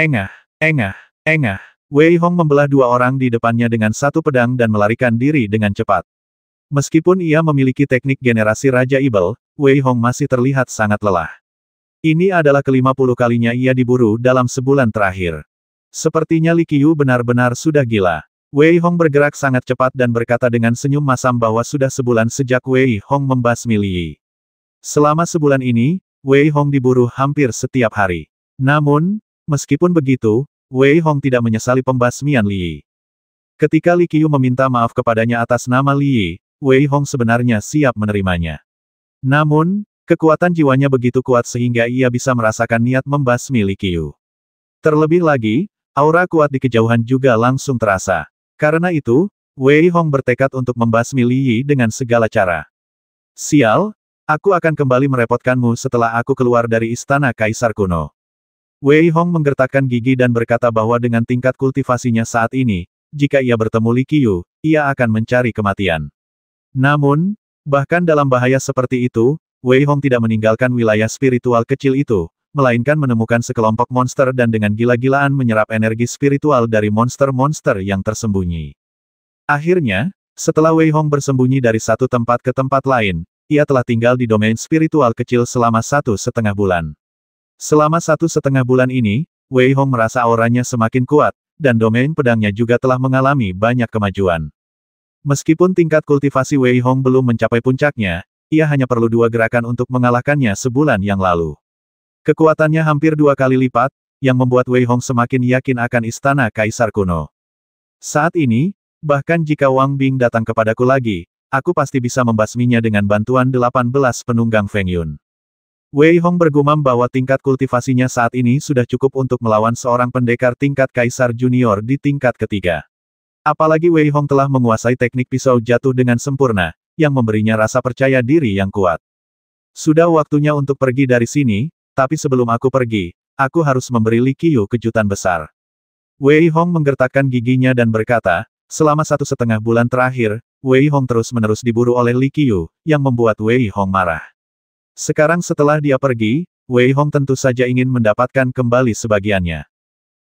Engah, engah, engah. Wei Hong membelah dua orang di depannya dengan satu pedang dan melarikan diri dengan cepat. Meskipun ia memiliki teknik generasi Raja Ibel, Wei Hong masih terlihat sangat lelah. Ini adalah ke-50 kalinya ia diburu dalam sebulan terakhir. Sepertinya Li Qiu benar-benar sudah gila. Wei Hong bergerak sangat cepat dan berkata dengan senyum masam bahwa sudah sebulan sejak Wei Hong membasmi Li Yi. Selama sebulan ini, Wei Hong diburu hampir setiap hari. Namun, meskipun begitu, Wei Hong tidak menyesali pembasmian Li Yi. Ketika Li Qiu meminta maaf kepadanya atas nama Li Yi, Wei Hong sebenarnya siap menerimanya. Namun, kekuatan jiwanya begitu kuat sehingga ia bisa merasakan niat membasmi Li Qiu. Terlebih lagi, aura kuat di kejauhan juga langsung terasa. Karena itu, Wei Hong bertekad untuk membasmi Li Yi dengan segala cara. Sial, aku akan kembali merepotkanmu setelah aku keluar dari istana Kaisar Kuno. Wei Hong menggertakkan gigi dan berkata bahwa dengan tingkat kultivasinya saat ini, jika ia bertemu Li Qiu, ia akan mencari kematian. Namun, bahkan dalam bahaya seperti itu, Wei Hong tidak meninggalkan wilayah spiritual kecil itu, melainkan menemukan sekelompok monster dan dengan gila-gilaan menyerap energi spiritual dari monster-monster yang tersembunyi. Akhirnya, setelah Wei Hong bersembunyi dari satu tempat ke tempat lain, ia telah tinggal di domain spiritual kecil selama 1,5 bulan. Selama 1,5 bulan ini, Wei Hong merasa auranya semakin kuat, dan domain pedangnya juga telah mengalami banyak kemajuan. Meskipun tingkat kultivasi Wei Hong belum mencapai puncaknya, ia hanya perlu 2 gerakan untuk mengalahkannya sebulan yang lalu. Kekuatannya hampir 2 kali lipat, yang membuat Wei Hong semakin yakin akan istana Kaisar Kuno. Saat ini, bahkan jika Wang Bing datang kepadaku lagi, aku pasti bisa membasminya dengan bantuan 18 penunggang Feng Yun. Wei Hong bergumam bahwa tingkat kultivasinya saat ini sudah cukup untuk melawan seorang pendekar tingkat Kaisar Junior di tingkat ketiga. Apalagi Wei Hong telah menguasai teknik pisau jatuh dengan sempurna, yang memberinya rasa percaya diri yang kuat. Sudah waktunya untuk pergi dari sini, tapi sebelum aku pergi, aku harus memberi Li Qiu kejutan besar. Wei Hong menggertakkan giginya dan berkata, selama 1,5 bulan terakhir, Wei Hong terus-menerus diburu oleh Li Qiu, yang membuat Wei Hong marah. Sekarang setelah dia pergi, Wei Hong tentu saja ingin mendapatkan kembali sebagiannya.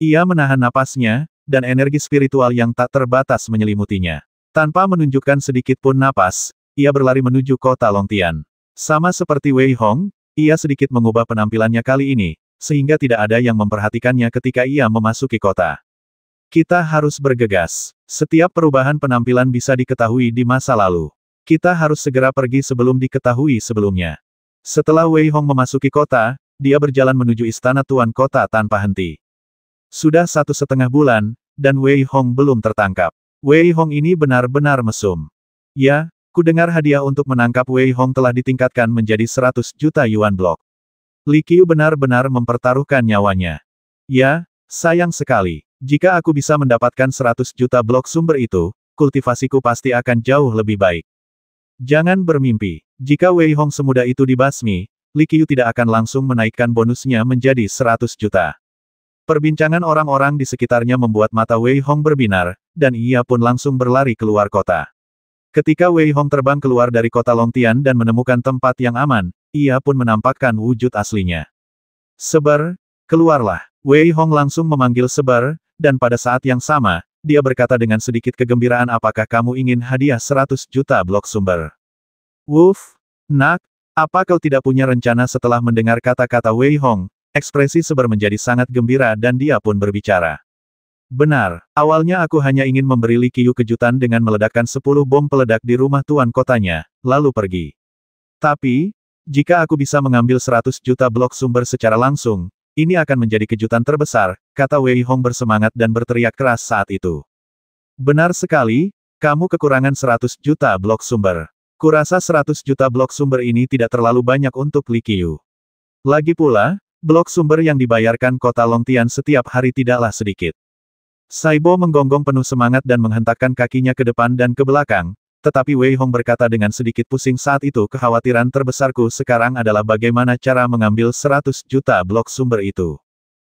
Ia menahan napasnya, dan energi spiritual yang tak terbatas menyelimutinya. Tanpa menunjukkan sedikit pun napas, ia berlari menuju kota Longtian. Sama seperti Wei Hong, ia sedikit mengubah penampilannya kali ini, sehingga tidak ada yang memperhatikannya ketika ia memasuki kota. Kita harus bergegas. Setiap perubahan penampilan bisa diketahui di masa lalu. Kita harus segera pergi sebelum diketahui sebelumnya. Setelah Wei Hong memasuki kota, dia berjalan menuju istana tuan kota tanpa henti. Sudah 1,5 bulan, dan Wei Hong belum tertangkap. Wei Hong ini benar-benar mesum. Ya, ku dengar hadiah untuk menangkap Wei Hong telah ditingkatkan menjadi 100 juta yuan blok. Li Qiu benar-benar mempertaruhkan nyawanya. Ya, sayang sekali. Jika aku bisa mendapatkan 100 juta blok sumber itu, kultivasiku pasti akan jauh lebih baik. Jangan bermimpi. Jika Wei Hong semudah itu dibasmi, Li Qiu tidak akan langsung menaikkan bonusnya menjadi 100 juta. Perbincangan orang-orang di sekitarnya membuat mata Wei Hong berbinar, dan ia pun langsung berlari keluar kota. Ketika Wei Hong terbang keluar dari kota Longtian dan menemukan tempat yang aman, ia pun menampakkan wujud aslinya. Seber, keluarlah. Wei Hong langsung memanggil Seber, dan pada saat yang sama, dia berkata dengan sedikit kegembiraan, apakah kamu ingin hadiah 100 juta blok sumber? Wuf, nak, apa kau tidak punya rencana? Setelah mendengar kata-kata Wei Hong, ekspresi Seber menjadi sangat gembira dan dia pun berbicara. Benar, awalnya aku hanya ingin memberi Li Qiu kejutan dengan meledakkan 10 bom peledak di rumah tuan kotanya, lalu pergi. Tapi, jika aku bisa mengambil 100 juta blok sumber secara langsung, ini akan menjadi kejutan terbesar, kata Wei Hong bersemangat dan berteriak keras saat itu. Benar sekali, kamu kekurangan 100 juta blok sumber. Kurasa 100 juta blok sumber ini tidak terlalu banyak untuk Li Qiu. Lagi pula, blok sumber yang dibayarkan kota Longtian setiap hari tidaklah sedikit. Saibo menggonggong penuh semangat dan menghentakkan kakinya ke depan dan ke belakang, tetapi Wei Hong berkata dengan sedikit pusing saat itu, kekhawatiran terbesarku sekarang adalah bagaimana cara mengambil 100 juta blok sumber itu.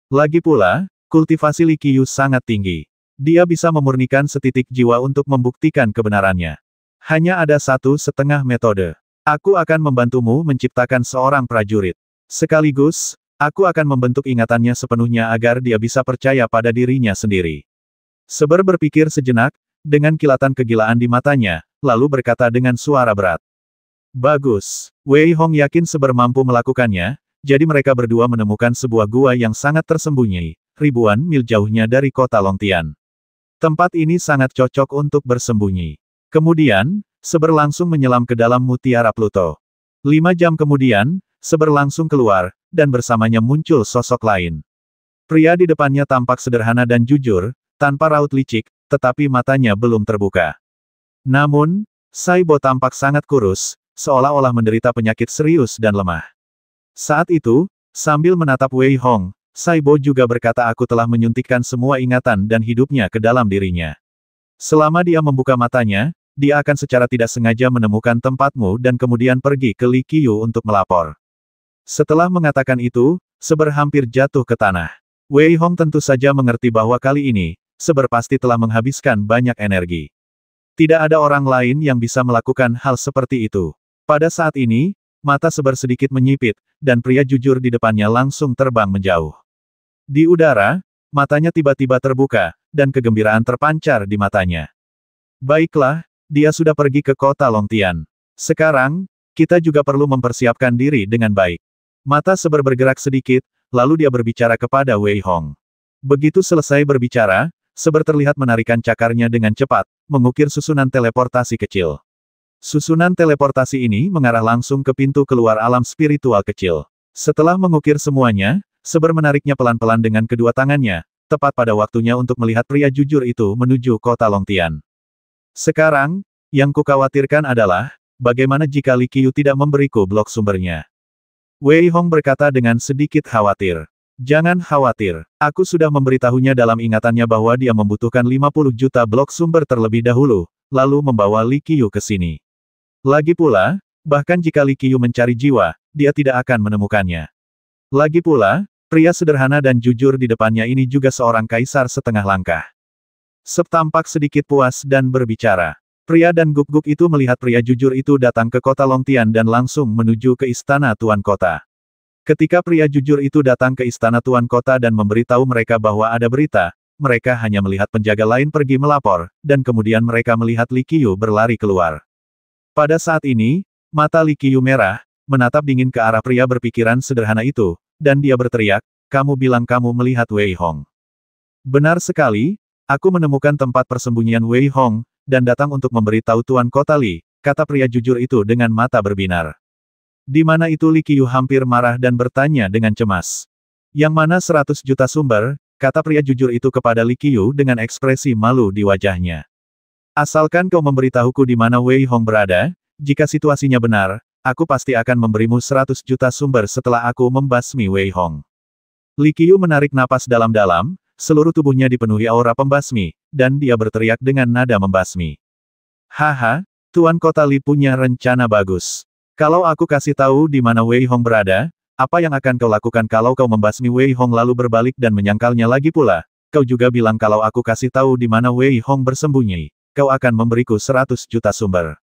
Lagi pula, kultivasi Li Qiu sangat tinggi. Dia bisa memurnikan setitik jiwa untuk membuktikan kebenarannya. Hanya ada 1,5 metode. Aku akan membantumu menciptakan seorang prajurit. Sekaligus, Aku akan membentuk ingatannya sepenuhnya agar dia bisa percaya pada dirinya sendiri. Seber berpikir sejenak, dengan kilatan kegilaan di matanya, lalu berkata dengan suara berat. Bagus. Wei Hong yakin Seber mampu melakukannya, jadi mereka berdua menemukan sebuah gua yang sangat tersembunyi, ribuan mil jauhnya dari kota Longtian. Tempat ini sangat cocok untuk bersembunyi. Kemudian, Seber langsung menyelam ke dalam mutiara Pluto. 5 jam kemudian, Seber langsung keluar, dan bersamanya muncul sosok lain. Pria di depannya tampak sederhana dan jujur, tanpa raut licik, tetapi matanya belum terbuka. Namun, Saibo tampak sangat kurus, seolah-olah menderita penyakit serius dan lemah. Saat itu, sambil menatap Wei Hong, Saibo juga berkata aku telah menyuntikkan semua ingatan dan hidupnya ke dalam dirinya. Selama dia membuka matanya, dia akan secara tidak sengaja menemukan tempatmu dan kemudian pergi ke Li Qiyu untuk melapor. Setelah mengatakan itu, Seber hampir jatuh ke tanah. Wei Hong tentu saja mengerti bahwa kali ini, Seber pasti telah menghabiskan banyak energi. Tidak ada orang lain yang bisa melakukan hal seperti itu. Pada saat ini, mata Seber sedikit menyipit, dan pria jujur di depannya langsung terbang menjauh. Di udara, matanya tiba-tiba terbuka, dan kegembiraan terpancar di matanya. Baiklah, dia sudah pergi ke kota Longtian. Sekarang, kita juga perlu mempersiapkan diri dengan baik. Mata Seber bergerak sedikit, lalu dia berbicara kepada Wei Hong. Begitu selesai berbicara, Seber terlihat menarikan cakarnya dengan cepat, mengukir susunan teleportasi kecil. Susunan teleportasi ini mengarah langsung ke pintu keluar alam spiritual kecil. Setelah mengukir semuanya, Seber menariknya pelan-pelan dengan kedua tangannya, tepat pada waktunya untuk melihat pria jujur itu menuju kota Longtian. Sekarang, yang kukhawatirkan adalah, bagaimana jika Li Qiyu tidak memberiku blok sumbernya? Wei Hong berkata dengan sedikit khawatir. Jangan khawatir, aku sudah memberitahunya dalam ingatannya bahwa dia membutuhkan 50 juta blok sumber terlebih dahulu, lalu membawa Li Qiyu ke sini. Lagi pula, bahkan jika Li Qiyu mencari jiwa, dia tidak akan menemukannya. Lagi pula, pria sederhana dan jujur di depannya ini juga seorang kaisar setengah langkah. Sep tampak sedikit puas dan berbicara. Pria dan guk-guk itu melihat pria jujur itu datang ke kota Longtian dan langsung menuju ke istana Tuan Kota. Ketika pria jujur itu datang ke istana Tuan Kota dan memberitahu mereka bahwa ada berita, mereka hanya melihat penjaga lain pergi melapor, dan kemudian mereka melihat Li Qiyu berlari keluar. Pada saat ini, mata Li Qiyu merah, menatap dingin ke arah pria berpikiran sederhana itu, dan dia berteriak, kamu bilang kamu melihat Wei Hong. Benar sekali, aku menemukan tempat persembunyian Wei Hong, dan datang untuk memberitahu Tuan Kota Li, kata pria jujur itu dengan mata berbinar. Di mana itu Li Qiyu hampir marah dan bertanya dengan cemas. Yang mana 100 juta sumber, kata pria jujur itu kepada Li Qiyu dengan ekspresi malu di wajahnya. Asalkan kau memberitahuku di mana Wei Hong berada, jika situasinya benar, aku pasti akan memberimu 100 juta sumber setelah aku membasmi Wei Hong. Li Qiyu menarik napas dalam-dalam, seluruh tubuhnya dipenuhi aura pembasmi, dan dia berteriak dengan nada membasmi. Haha, Tuan Kota Li punya rencana bagus. Kalau aku kasih tahu di mana Wei Hong berada, apa yang akan kau lakukan kalau kau membasmi Wei Hong lalu berbalik dan menyangkalnya lagi pula? Kau juga bilang kalau aku kasih tahu di mana Wei Hong bersembunyi, kau akan memberiku 100 juta sumber.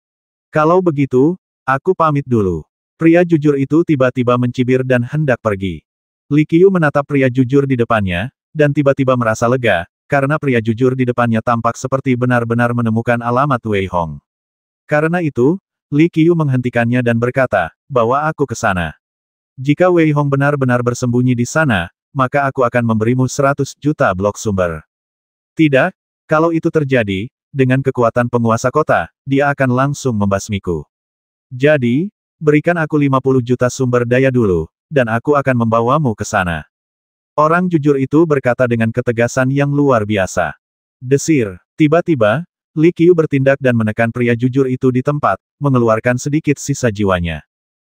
Kalau begitu, aku pamit dulu. Pria jujur itu tiba-tiba mencibir dan hendak pergi. Li Qiyu menatap pria jujur di depannya, dan tiba-tiba merasa lega, karena pria jujur di depannya tampak seperti benar-benar menemukan alamat Wei Hong. Karena itu, Li Qiyu menghentikannya dan berkata, bawa aku ke sana. Jika Wei Hong benar-benar bersembunyi di sana, maka aku akan memberimu 100 juta blok sumber. Tidak, kalau itu terjadi, dengan kekuatan penguasa kota, dia akan langsung membasmiku. Jadi, berikan aku 50 juta sumber daya dulu, dan aku akan membawamu ke sana. Orang jujur itu berkata dengan ketegasan yang luar biasa. Desir. Tiba-tiba, Li Qiyu bertindak dan menekan pria jujur itu di tempat, mengeluarkan sedikit sisa jiwanya.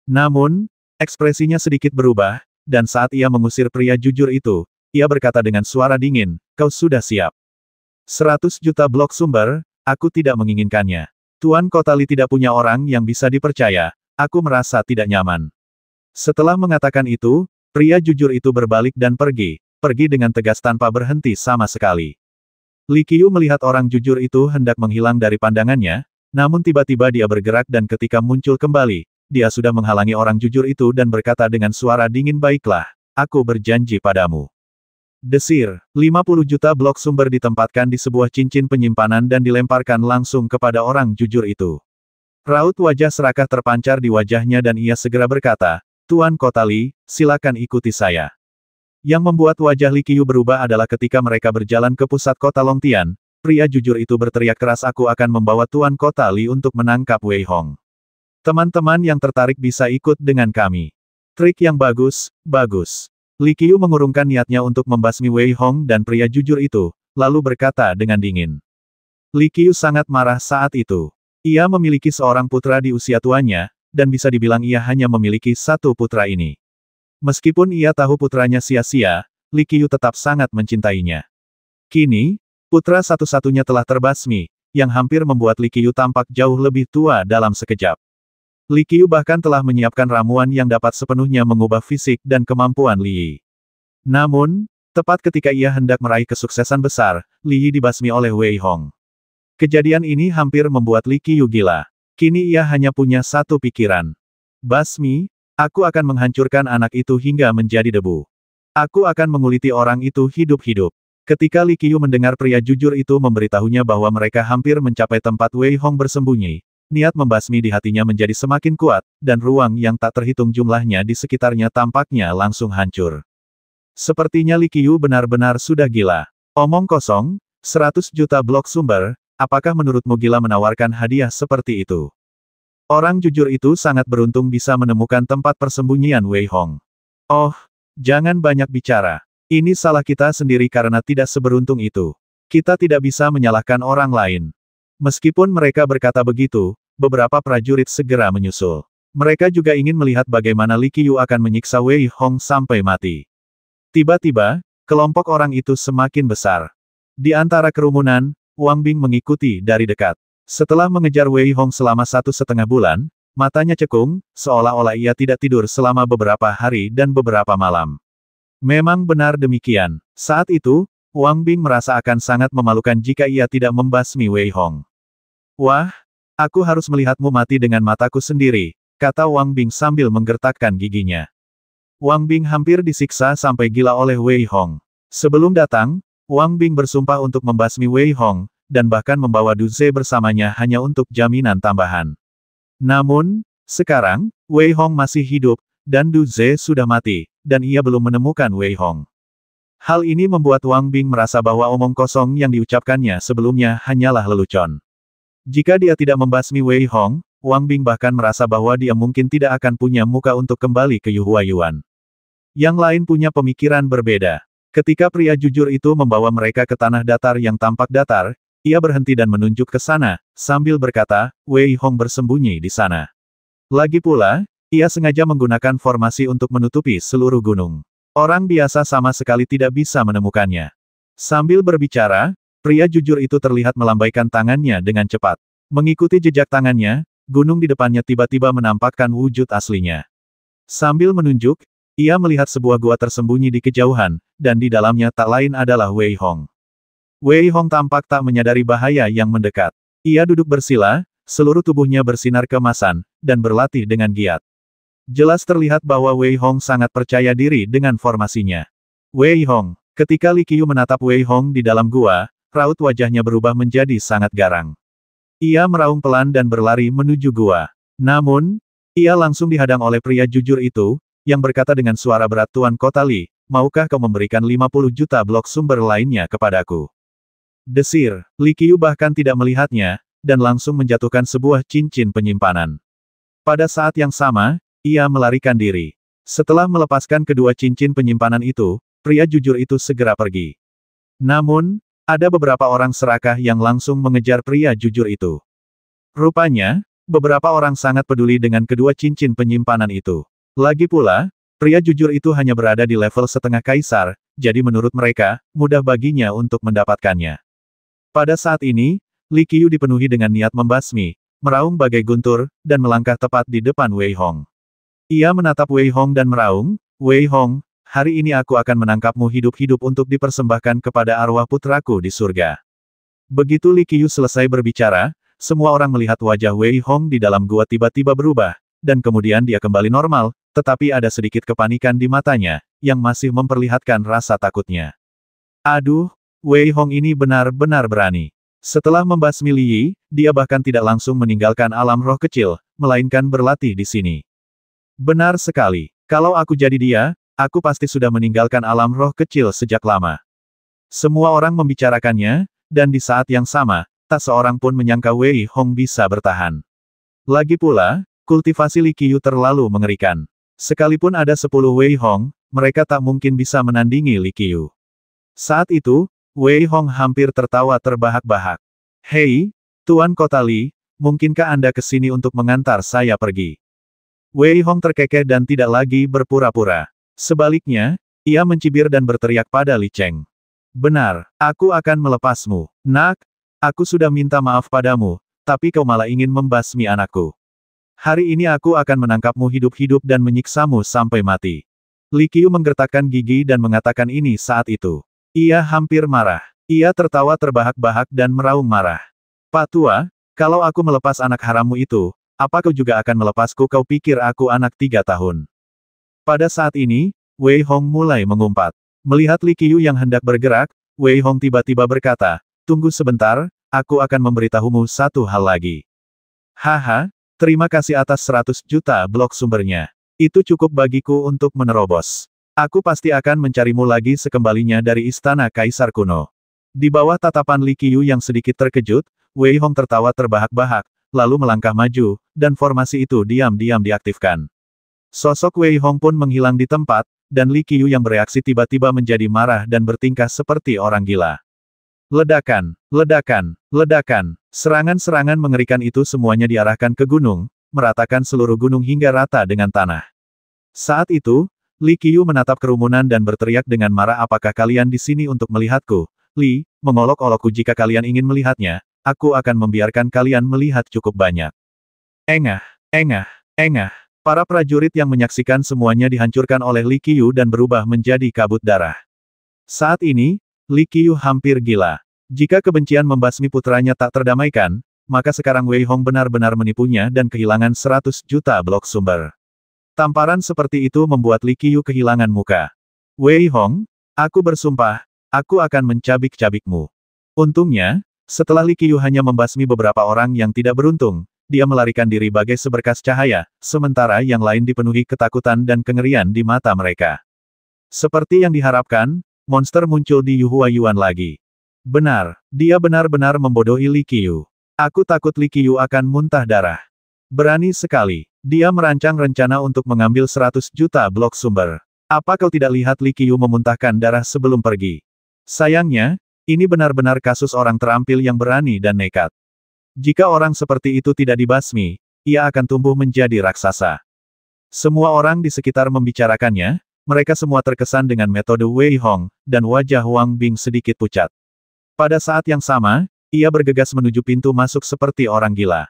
Namun, ekspresinya sedikit berubah, dan saat ia mengusir pria jujur itu, ia berkata dengan suara dingin, kau sudah siap. 100 juta blok sumber, aku tidak menginginkannya. Tuan Kota Li tidak punya orang yang bisa dipercaya, aku merasa tidak nyaman. Setelah mengatakan itu, pria jujur itu berbalik dan pergi dengan tegas tanpa berhenti sama sekali. Li Qiyu melihat orang jujur itu hendak menghilang dari pandangannya, namun tiba-tiba dia bergerak dan ketika muncul kembali, dia sudah menghalangi orang jujur itu dan berkata dengan suara dingin baiklah, aku berjanji padamu. Desir, 50 juta blok sumber ditempatkan di sebuah cincin penyimpanan dan dilemparkan langsung kepada orang jujur itu. Raut wajah serakah terpancar di wajahnya dan ia segera berkata, Tuan Kota Li, silakan ikuti saya. Yang membuat wajah Li Qiu berubah adalah ketika mereka berjalan ke pusat kota Longtian, pria jujur itu berteriak keras, aku akan membawa Tuan Kota Li untuk menangkap Wei Hong. Teman-teman yang tertarik bisa ikut dengan kami. Trik yang bagus, bagus. Li Qiu mengurungkan niatnya untuk membasmi Wei Hong dan pria jujur itu, lalu berkata dengan dingin. Li Qiu sangat marah saat itu. Ia memiliki seorang putra di usia tuanya, dan bisa dibilang ia hanya memiliki satu putra ini. Meskipun ia tahu putranya sia-sia, Li Qiu tetap sangat mencintainya. Kini, putra satu-satunya telah terbasmi, yang hampir membuat Li Qiu tampak jauh lebih tua dalam sekejap. Li Qiu bahkan telah menyiapkan ramuan yang dapat sepenuhnya mengubah fisik dan kemampuan Li Yi. Namun, tepat ketika ia hendak meraih kesuksesan besar, Li Yi dibasmi oleh Wei Hong. Kejadian ini hampir membuat Li Qiu gila. Kini ia hanya punya satu pikiran. Basmi, aku akan menghancurkan anak itu hingga menjadi debu. Aku akan menguliti orang itu hidup-hidup. Ketika Li Qiu mendengar pria jujur itu memberitahunya bahwa mereka hampir mencapai tempat Wei Hong bersembunyi, niat membasmi di hatinya menjadi semakin kuat, dan ruang yang tak terhitung jumlahnya di sekitarnya tampaknya langsung hancur. Sepertinya Li Qiu benar-benar sudah gila. Omong kosong, 100 juta blok sumber, apakah menurutmu gila menawarkan hadiah seperti itu? Orang jujur itu sangat beruntung bisa menemukan tempat persembunyian Wei Hong. Oh, jangan banyak bicara. Ini salah kita sendiri karena tidak seberuntung itu. Kita tidak bisa menyalahkan orang lain. Meskipun mereka berkata begitu, beberapa prajurit segera menyusul. Mereka juga ingin melihat bagaimana Li Qiu akan menyiksa Wei Hong sampai mati. Tiba-tiba, kelompok orang itu semakin besar. Di antara kerumunan, Wang Bing mengikuti dari dekat. Setelah mengejar Wei Hong selama 1,5 bulan, matanya cekung, seolah-olah ia tidak tidur selama beberapa hari dan beberapa malam. Memang benar demikian. Saat itu, Wang Bing merasa akan sangat memalukan jika ia tidak membasmi Wei Hong. Wah, aku harus melihatmu mati dengan mataku sendiri, kata Wang Bing sambil menggertakkan giginya. Wang Bing hampir disiksa sampai gila oleh Wei Hong. Sebelum datang, Wang Bing bersumpah untuk membasmi Wei Hong, dan bahkan membawa Du Ze bersamanya hanya untuk jaminan tambahan. Namun, sekarang, Wei Hong masih hidup, dan Du Ze sudah mati, dan ia belum menemukan Wei Hong. Hal ini membuat Wang Bing merasa bahwa omong kosong yang diucapkannya sebelumnya hanyalah lelucon. Jika dia tidak membasmi Wei Hong, Wang Bing bahkan merasa bahwa dia mungkin tidak akan punya muka untuk kembali ke Yuhuayuan. Yang lain punya pemikiran berbeda. Ketika pria jujur itu membawa mereka ke tanah datar yang tampak datar, ia berhenti dan menunjuk ke sana, sambil berkata, Wei Hong bersembunyi di sana. Lagi pula, ia sengaja menggunakan formasi untuk menutupi seluruh gunung. Orang biasa sama sekali tidak bisa menemukannya. Sambil berbicara, pria jujur itu terlihat melambaikan tangannya dengan cepat. Mengikuti jejak tangannya, gunung di depannya tiba-tiba menampakkan wujud aslinya. Sambil menunjuk, ia melihat sebuah gua tersembunyi di kejauhan, dan di dalamnya tak lain adalah Wei Hong. Wei Hong tampak tak menyadari bahaya yang mendekat. Ia duduk bersila, seluruh tubuhnya bersinar keemasan, dan berlatih dengan giat. Jelas terlihat bahwa Wei Hong sangat percaya diri dengan formasinya. Wei Hong. Ketika Li Qiu menatap Wei Hong di dalam gua, raut wajahnya berubah menjadi sangat garang. Ia meraung pelan dan berlari menuju gua. Namun, ia langsung dihadang oleh pria jujur itu, yang berkata dengan suara berat, Tuan Kota Li, maukah kau memberikan 50 juta blok sumber lainnya kepadaku? Desir, Li Qiu bahkan tidak melihatnya, dan langsung menjatuhkan sebuah cincin penyimpanan. Pada saat yang sama, ia melarikan diri. Setelah melepaskan kedua cincin penyimpanan itu, pria jujur itu segera pergi. Namun, ada beberapa orang serakah yang langsung mengejar pria jujur itu. Rupanya, beberapa orang sangat peduli dengan kedua cincin penyimpanan itu. Lagi pula, pria jujur itu hanya berada di level setengah kaisar, jadi menurut mereka, mudah baginya untuk mendapatkannya. Pada saat ini, Li Qiu dipenuhi dengan niat membasmi, meraung bagai guntur, dan melangkah tepat di depan Wei Hong. Ia menatap Wei Hong dan meraung, Wei Hong, hari ini aku akan menangkapmu hidup-hidup untuk dipersembahkan kepada arwah putraku di surga. Begitu Li Qiu selesai berbicara, semua orang melihat wajah Wei Hong di dalam gua tiba-tiba berubah, dan kemudian dia kembali normal, tetapi ada sedikit kepanikan di matanya, yang masih memperlihatkan rasa takutnya. Aduh, Wei Hong ini benar-benar berani. Setelah membasmi Li Yi, dia bahkan tidak langsung meninggalkan alam roh kecil, melainkan berlatih di sini. Benar sekali. Kalau aku jadi dia, aku pasti sudah meninggalkan alam roh kecil sejak lama. Semua orang membicarakannya, dan di saat yang sama, tak seorang pun menyangka Wei Hong bisa bertahan. Lagi pula, kultivasi Li Qiyu terlalu mengerikan. Sekalipun ada 10 Wei Hong, mereka tak mungkin bisa menandingi Li Qiyu. Saat itu, Wei Hong hampir tertawa terbahak-bahak. Hei, Tuan Kota Li, mungkinkah Anda ke sini untuk mengantar saya pergi? Wei Hong terkekeh dan tidak lagi berpura-pura. Sebaliknya, ia mencibir dan berteriak pada Li Cheng. Benar, aku akan melepasmu. Nak, aku sudah minta maaf padamu, tapi kau malah ingin membasmi anakku. Hari ini aku akan menangkapmu hidup-hidup dan menyiksamu sampai mati. Li Qiyu menggertakkan gigi dan mengatakan ini saat itu. Ia hampir marah. Ia tertawa terbahak-bahak dan meraung marah. Pak Tua, kalau aku melepas anak harammu itu, apa kau juga akan melepasku? Kau pikir aku anak 3 tahun? Pada saat ini, Wei Hong mulai mengumpat. Melihat Li Qiyu yang hendak bergerak, Wei Hong tiba-tiba berkata, tunggu sebentar, aku akan memberitahumu satu hal lagi. Haha, terima kasih atas 100 juta blok sumbernya. Itu cukup bagiku untuk menerobos. Aku pasti akan mencarimu lagi sekembalinya dari istana Kaisar kuno. Di bawah tatapan Li Qiyu yang sedikit terkejut, Wei Hong tertawa terbahak-bahak, lalu melangkah maju, dan formasi itu diam-diam diaktifkan. Sosok Wei Hong pun menghilang di tempat, dan Li Qiyu yang bereaksi tiba-tiba menjadi marah dan bertingkah seperti orang gila. Ledakan, ledakan, ledakan, serangan-serangan mengerikan itu semuanya diarahkan ke gunung, meratakan seluruh gunung hingga rata dengan tanah. Saat itu, Li Qiyu menatap kerumunan dan berteriak dengan marah, apakah kalian di sini untuk melihatku? Li, mengolok-olokku jika kalian ingin melihatnya, aku akan membiarkan kalian melihat cukup banyak. Engah, engah, engah. Para prajurit yang menyaksikan semuanya dihancurkan oleh Li Qiyu dan berubah menjadi kabut darah. Saat ini, Li Qiyu hampir gila. Jika kebencian membasmi putranya tak terdamaikan, maka sekarang Wei Hong benar-benar menipunya dan kehilangan 100 juta blok sumber. Tamparan seperti itu membuat Li Qiyu kehilangan muka. Wei Hong, aku bersumpah, aku akan mencabik-cabikmu. Untungnya, setelah Li Qiyu hanya membasmi beberapa orang yang tidak beruntung, dia melarikan diri bagai seberkas cahaya, sementara yang lain dipenuhi ketakutan dan kengerian di mata mereka. Seperti yang diharapkan, monster muncul di Yuhuayuan lagi. Benar, dia benar-benar membodohi Li Qiyu. Aku takut Li Qiyu akan muntah darah. Berani sekali. Dia merancang rencana untuk mengambil 100 juta blok sumber. Apa kau tidak lihat Li Qiyu memuntahkan darah sebelum pergi? Sayangnya, ini benar-benar kasus orang terampil yang berani dan nekat. Jika orang seperti itu tidak dibasmi, ia akan tumbuh menjadi raksasa. Semua orang di sekitar membicarakannya, mereka semua terkesan dengan metode Wei Hong, dan wajah Wang Bing sedikit pucat. Pada saat yang sama, ia bergegas menuju pintu masuk seperti orang gila.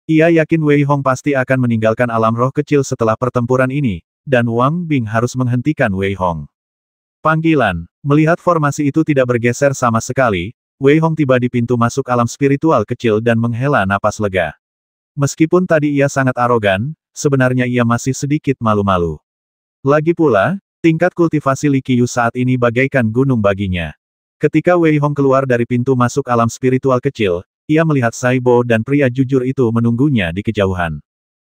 Ia yakin Wei Hong pasti akan meninggalkan alam roh kecil setelah pertempuran ini, dan Wang Bing harus menghentikan Wei Hong. Panggilan. Melihat formasi itu tidak bergeser sama sekali, Wei Hong tiba di pintu masuk alam spiritual kecil dan menghela napas lega. Meskipun tadi ia sangat arogan, sebenarnya ia masih sedikit malu-malu. Lagi pula, tingkat kultivasi Li Qiyu saat ini bagaikan gunung baginya. Ketika Wei Hong keluar dari pintu masuk alam spiritual kecil, ia melihat Saibo dan pria jujur itu menunggunya di kejauhan.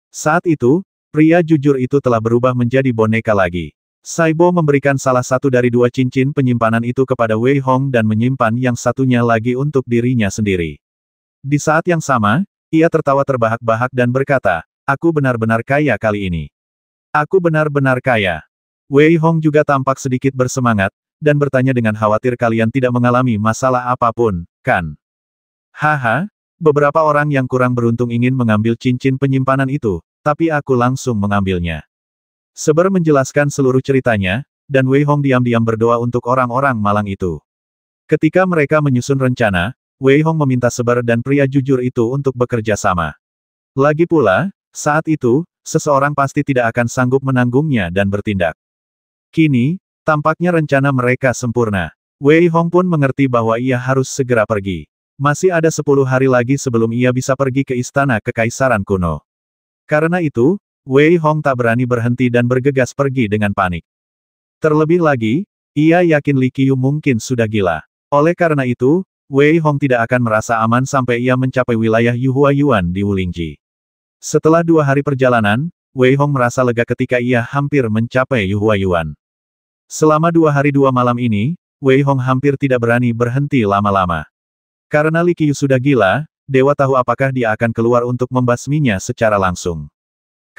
Saat itu, pria jujur itu telah berubah menjadi boneka lagi. Saibo memberikan salah satu dari 2 cincin penyimpanan itu kepada Wei Hong dan menyimpan yang satunya lagi untuk dirinya sendiri. Di saat yang sama, ia tertawa terbahak-bahak dan berkata, aku benar-benar kaya kali ini. Aku benar-benar kaya. Wei Hong juga tampak sedikit bersemangat, dan bertanya dengan khawatir, kalian tidak mengalami masalah apapun, kan? Haha, beberapa orang yang kurang beruntung ingin mengambil cincin penyimpanan itu, tapi aku langsung mengambilnya. Seber menjelaskan seluruh ceritanya, dan Wei Hong diam-diam berdoa untuk orang-orang malang itu. Ketika mereka menyusun rencana, Wei Hong meminta Seber dan pria jujur itu untuk bekerja sama. Lagi pula, saat itu, seseorang pasti tidak akan sanggup menanggungnya dan bertindak. Kini, tampaknya rencana mereka sempurna. Wei Hong pun mengerti bahwa ia harus segera pergi. Masih ada 10 hari lagi sebelum ia bisa pergi ke istana kekaisaran kuno. Karena itu, Wei Hong tak berani berhenti dan bergegas pergi dengan panik. Terlebih lagi, ia yakin Li Qiu mungkin sudah gila. Oleh karena itu, Wei Hong tidak akan merasa aman sampai ia mencapai wilayah Yuhua Yuan di Wulingji. Setelah 2 hari perjalanan, Wei Hong merasa lega ketika ia hampir mencapai Yuhua Yuan. Selama 2 hari 2 malam ini, Wei Hong hampir tidak berani berhenti lama-lama. Karena Li Qiu sudah gila, dewa tahu apakah dia akan keluar untuk membasminya secara langsung.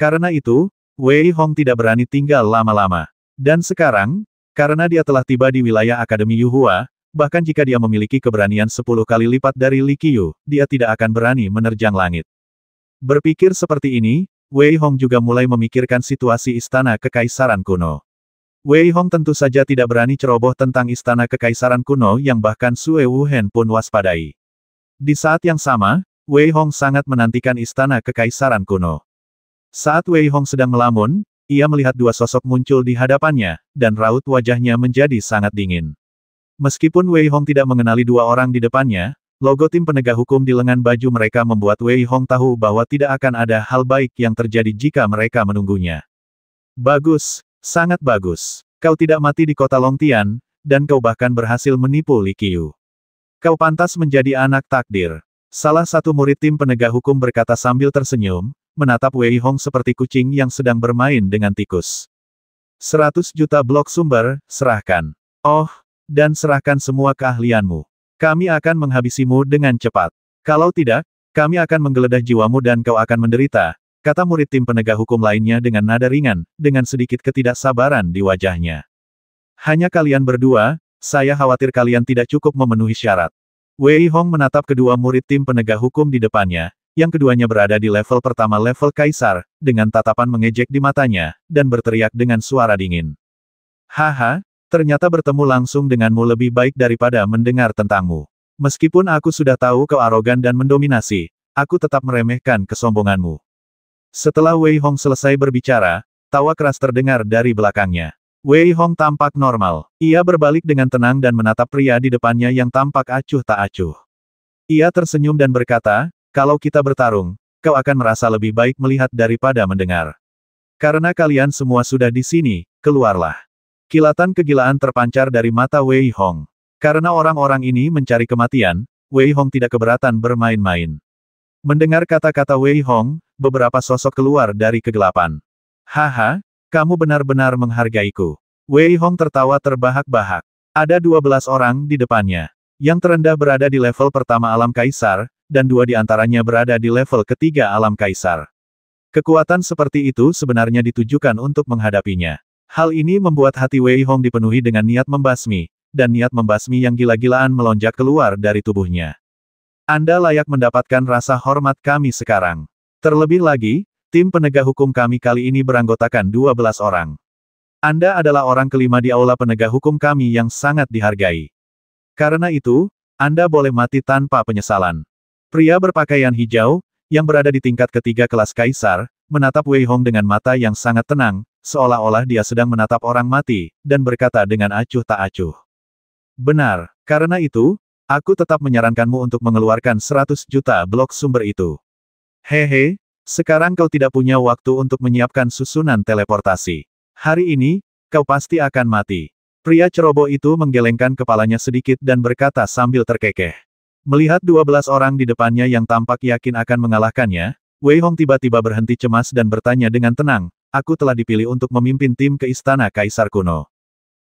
Karena itu, Wei Hong tidak berani tinggal lama-lama. Dan sekarang, karena dia telah tiba di wilayah Akademi Yuhua, bahkan jika dia memiliki keberanian 10 kali lipat dari Li Qiu, dia tidak akan berani menerjang langit. Berpikir seperti ini, Wei Hong juga mulai memikirkan situasi Istana Kekaisaran Kuno. Wei Hong tentu saja tidak berani ceroboh tentang Istana Kekaisaran Kuno yang bahkan Sue Wuhen pun waspadai. Di saat yang sama, Wei Hong sangat menantikan Istana Kekaisaran Kuno. Saat Wei Hong sedang melamun, ia melihat 2 sosok muncul di hadapannya, dan raut wajahnya menjadi sangat dingin. Meskipun Wei Hong tidak mengenali 2 orang di depannya, logo tim penegak hukum di lengan baju mereka membuat Wei Hong tahu bahwa tidak akan ada hal baik yang terjadi jika mereka menunggunya. Bagus, sangat bagus. Kau tidak mati di kota Longtian, dan kau bahkan berhasil menipu Li Qiu. Kau pantas menjadi anak takdir. Salah satu murid tim penegak hukum berkata sambil tersenyum, menatap Wei Hong seperti kucing yang sedang bermain dengan tikus. 100 juta blok sumber, serahkan. Oh, dan serahkan semua keahlianmu. Kami akan menghabisimu dengan cepat. Kalau tidak, kami akan menggeledah jiwamu dan kau akan menderita, kata murid tim penegak hukum lainnya dengan nada ringan, dengan sedikit ketidaksabaran di wajahnya. Hanya kalian berdua, saya khawatir kalian tidak cukup memenuhi syarat. Wei Hong menatap kedua murid tim penegak hukum di depannya, yang keduanya berada di level pertama level kaisar, dengan tatapan mengejek di matanya, dan berteriak dengan suara dingin. Haha, ternyata bertemu langsung denganmu lebih baik daripada mendengar tentangmu. Meskipun aku sudah tahu kau arogan dan mendominasi, aku tetap meremehkan kesombonganmu. Setelah Wei Hong selesai berbicara, tawa keras terdengar dari belakangnya. Wei Hong tampak normal. Ia berbalik dengan tenang dan menatap pria di depannya yang tampak acuh tak acuh. Ia tersenyum dan berkata, kalau kita bertarung, kau akan merasa lebih baik melihat daripada mendengar. Karena kalian semua sudah di sini, keluarlah. Kilatan kegilaan terpancar dari mata Wei Hong. Karena orang-orang ini mencari kematian, Wei Hong tidak keberatan bermain-main. Mendengar kata-kata Wei Hong, beberapa sosok keluar dari kegelapan. Haha, kamu benar-benar menghargaiku. Wei Hong tertawa terbahak-bahak. Ada 12 orang di depannya. Yang terendah berada di level pertama alam kaisar, dan 2 di antaranya berada di level ketiga alam kaisar. Kekuatan seperti itu sebenarnya ditujukan untuk menghadapinya. Hal ini membuat hati Wei Hong dipenuhi dengan niat membasmi, dan niat membasmi yang gila-gilaan melonjak keluar dari tubuhnya. Anda layak mendapatkan rasa hormat kami sekarang. Terlebih lagi, tim penegak hukum kami kali ini beranggotakan 12 orang. Anda adalah orang kelima di aula penegak hukum kami yang sangat dihargai. Karena itu, Anda boleh mati tanpa penyesalan. Pria berpakaian hijau, yang berada di tingkat ketiga kelas kaisar, menatap Wei Hong dengan mata yang sangat tenang, seolah-olah dia sedang menatap orang mati, dan berkata dengan acuh tak acuh. Benar, karena itu, aku tetap menyarankanmu untuk mengeluarkan 100 juta blok sumber itu. Hehe, sekarang kau tidak punya waktu untuk menyiapkan susunan teleportasi. Hari ini, kau pasti akan mati. Pria ceroboh itu menggelengkan kepalanya sedikit dan berkata sambil terkekeh. Melihat 12 orang di depannya yang tampak yakin akan mengalahkannya, Wei Hong tiba-tiba berhenti cemas dan bertanya dengan tenang, aku telah dipilih untuk memimpin tim ke Istana Kaisar Kuno.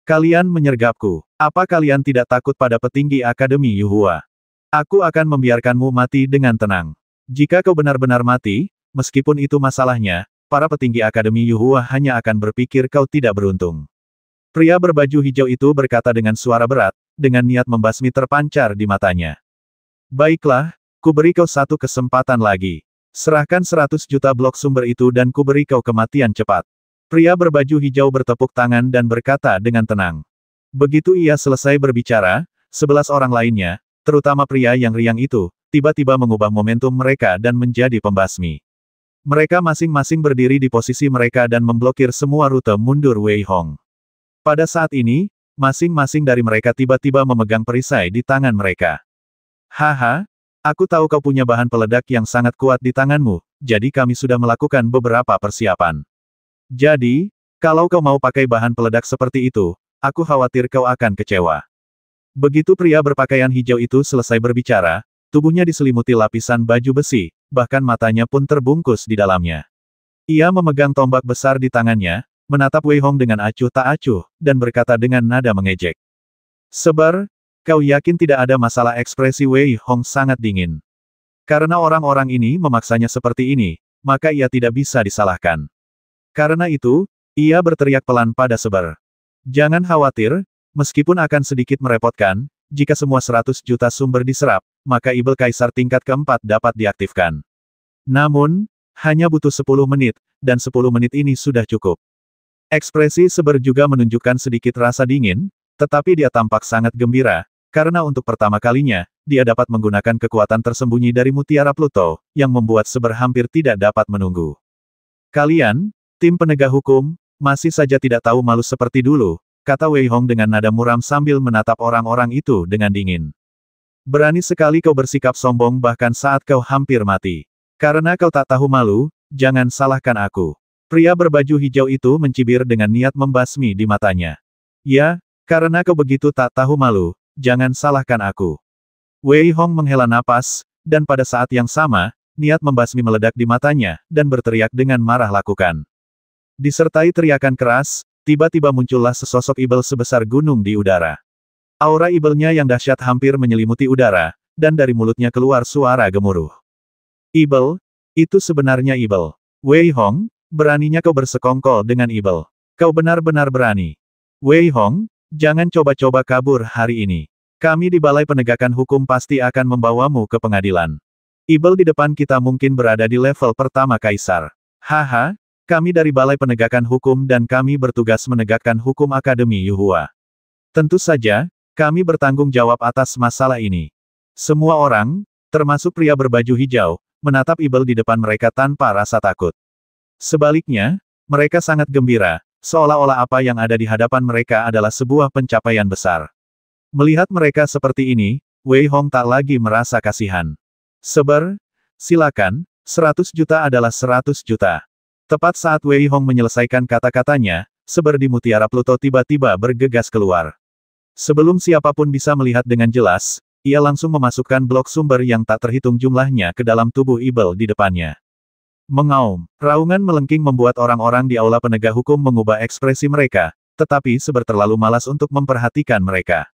Kalian menyergapku. Apa kalian tidak takut pada petinggi Akademi Yuhua? Aku akan membiarkanmu mati dengan tenang. Jika kau benar-benar mati, meskipun itu masalahnya, para petinggi Akademi Yuhua hanya akan berpikir kau tidak beruntung. Pria berbaju hijau itu berkata dengan suara berat, dengan niat membasmi terpancar di matanya. Baiklah, kuberi kau satu kesempatan lagi. Serahkan 100 juta blok sumber itu dan kuberi kau kematian cepat. Pria berbaju hijau bertepuk tangan dan berkata dengan tenang. Begitu ia selesai berbicara, 11 orang lainnya, terutama pria yang riang itu, tiba-tiba mengubah momentum mereka dan menjadi pembasmi. Mereka masing-masing berdiri di posisi mereka dan memblokir semua rute mundur Wei Hong. Pada saat ini, masing-masing dari mereka tiba-tiba memegang perisai di tangan mereka. Haha, aku tahu kau punya bahan peledak yang sangat kuat di tanganmu, jadi kami sudah melakukan beberapa persiapan. Jadi, kalau kau mau pakai bahan peledak seperti itu, aku khawatir kau akan kecewa. Begitu pria berpakaian hijau itu selesai berbicara, tubuhnya diselimuti lapisan baju besi, bahkan matanya pun terbungkus di dalamnya. Ia memegang tombak besar di tangannya, menatap Wei Hong dengan acuh tak acuh, dan berkata dengan nada mengejek. Sebar, kau yakin tidak ada masalah? Ekspresi Wei Hong sangat dingin. Karena orang-orang ini memaksanya seperti ini, maka ia tidak bisa disalahkan. Karena itu, ia berteriak pelan pada Sebar. Jangan khawatir, meskipun akan sedikit merepotkan, jika semua 100 juta sumber diserap, maka Ibel Kaisar tingkat keempat dapat diaktifkan. Namun, hanya butuh 10 menit, dan 10 menit ini sudah cukup. Ekspresi Sebar juga menunjukkan sedikit rasa dingin, tetapi dia tampak sangat gembira, karena untuk pertama kalinya, dia dapat menggunakan kekuatan tersembunyi dari Mutiara Pluto, yang membuat Sebar hampir tidak dapat menunggu. Kalian, tim penegak hukum, masih saja tidak tahu malu seperti dulu, kata Wei Hong dengan nada muram sambil menatap orang-orang itu dengan dingin. Berani sekali kau bersikap sombong bahkan saat kau hampir mati. Karena kau tak tahu malu, jangan salahkan aku. Pria berbaju hijau itu mencibir dengan niat membasmi di matanya. Ya, karena kau begitu tak tahu malu, jangan salahkan aku. Wei Hong menghela napas, dan pada saat yang sama, niat membasmi meledak di matanya, dan berteriak dengan marah lakukan. Disertai teriakan keras, tiba-tiba muncullah sesosok ibel sebesar gunung di udara. Aura ibelnya yang dahsyat hampir menyelimuti udara, dan dari mulutnya keluar suara gemuruh. Ibel? Itu sebenarnya ibel. Wei Hong, beraninya kau bersekongkol dengan ibel. Kau benar-benar berani. Wei Hong, jangan coba-coba kabur hari ini. Kami di Balai Penegakan Hukum pasti akan membawamu ke pengadilan. Ibel di depan kita mungkin berada di level pertama Kaisar. Haha, kami dari Balai Penegakan Hukum dan kami bertugas menegakkan hukum Akademi Yuhua. Tentu saja, kami bertanggung jawab atas masalah ini. Semua orang, termasuk pria berbaju hijau, menatap ibel di depan mereka tanpa rasa takut. Sebaliknya, mereka sangat gembira, seolah-olah apa yang ada di hadapan mereka adalah sebuah pencapaian besar. Melihat mereka seperti ini, Wei Hong tak lagi merasa kasihan. Sebar, silakan, 100 juta adalah 100 juta. Tepat saat Wei Hong menyelesaikan kata-katanya, Sebar di Mutiara Pluto tiba-tiba bergegas keluar. Sebelum siapapun bisa melihat dengan jelas, ia langsung memasukkan blok sumber yang tak terhitung jumlahnya ke dalam tubuh ibel di depannya. Mengaum, raungan melengking membuat orang-orang di aula penegak hukum mengubah ekspresi mereka, tetapi Sebar terlalu malas untuk memperhatikan mereka.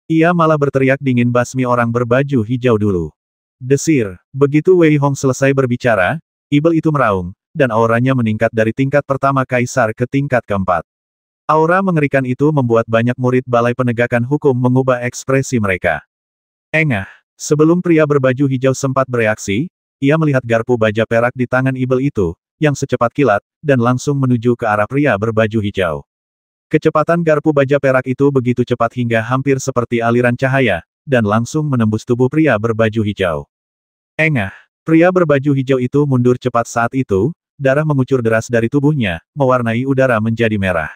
Ia malah berteriak dingin basmi orang berbaju hijau dulu. Desir, begitu Wei Hong selesai berbicara, ibel itu meraung, dan auranya meningkat dari tingkat pertama Kaisar ke tingkat keempat. Aura mengerikan itu membuat banyak murid Balai Penegakan Hukum mengubah ekspresi mereka. Engah, sebelum pria berbaju hijau sempat bereaksi, ia melihat garpu baja perak di tangan ibel itu, yang secepat kilat, dan langsung menuju ke arah pria berbaju hijau. Kecepatan garpu baja perak itu begitu cepat hingga hampir seperti aliran cahaya, dan langsung menembus tubuh pria berbaju hijau. Engah, pria berbaju hijau itu mundur cepat saat itu, darah mengucur deras dari tubuhnya, mewarnai udara menjadi merah.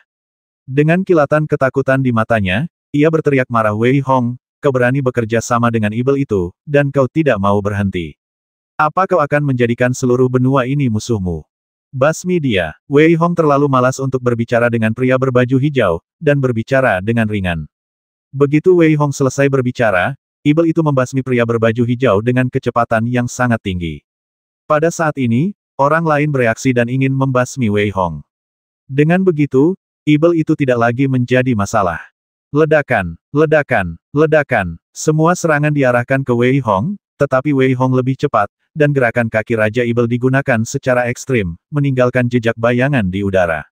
Dengan kilatan ketakutan di matanya, ia berteriak marah, Wei Hong, kau berani bekerja sama dengan ibel itu, dan kau tidak mau berhenti. Apa kau akan menjadikan seluruh benua ini musuhmu? Basmi dia. Wei Hong terlalu malas untuk berbicara dengan pria berbaju hijau, dan berbicara dengan ringan. Begitu Wei Hong selesai berbicara, ibel itu membasmi pria berbaju hijau dengan kecepatan yang sangat tinggi. Pada saat ini, orang lain bereaksi dan ingin membasmi Wei Hong. Dengan begitu, ibel itu tidak lagi menjadi masalah. Ledakan, ledakan, ledakan. Semua serangan diarahkan ke Wei Hong, tetapi Wei Hong lebih cepat, dan gerakan kaki Raja Ibel digunakan secara ekstrim, meninggalkan jejak bayangan di udara.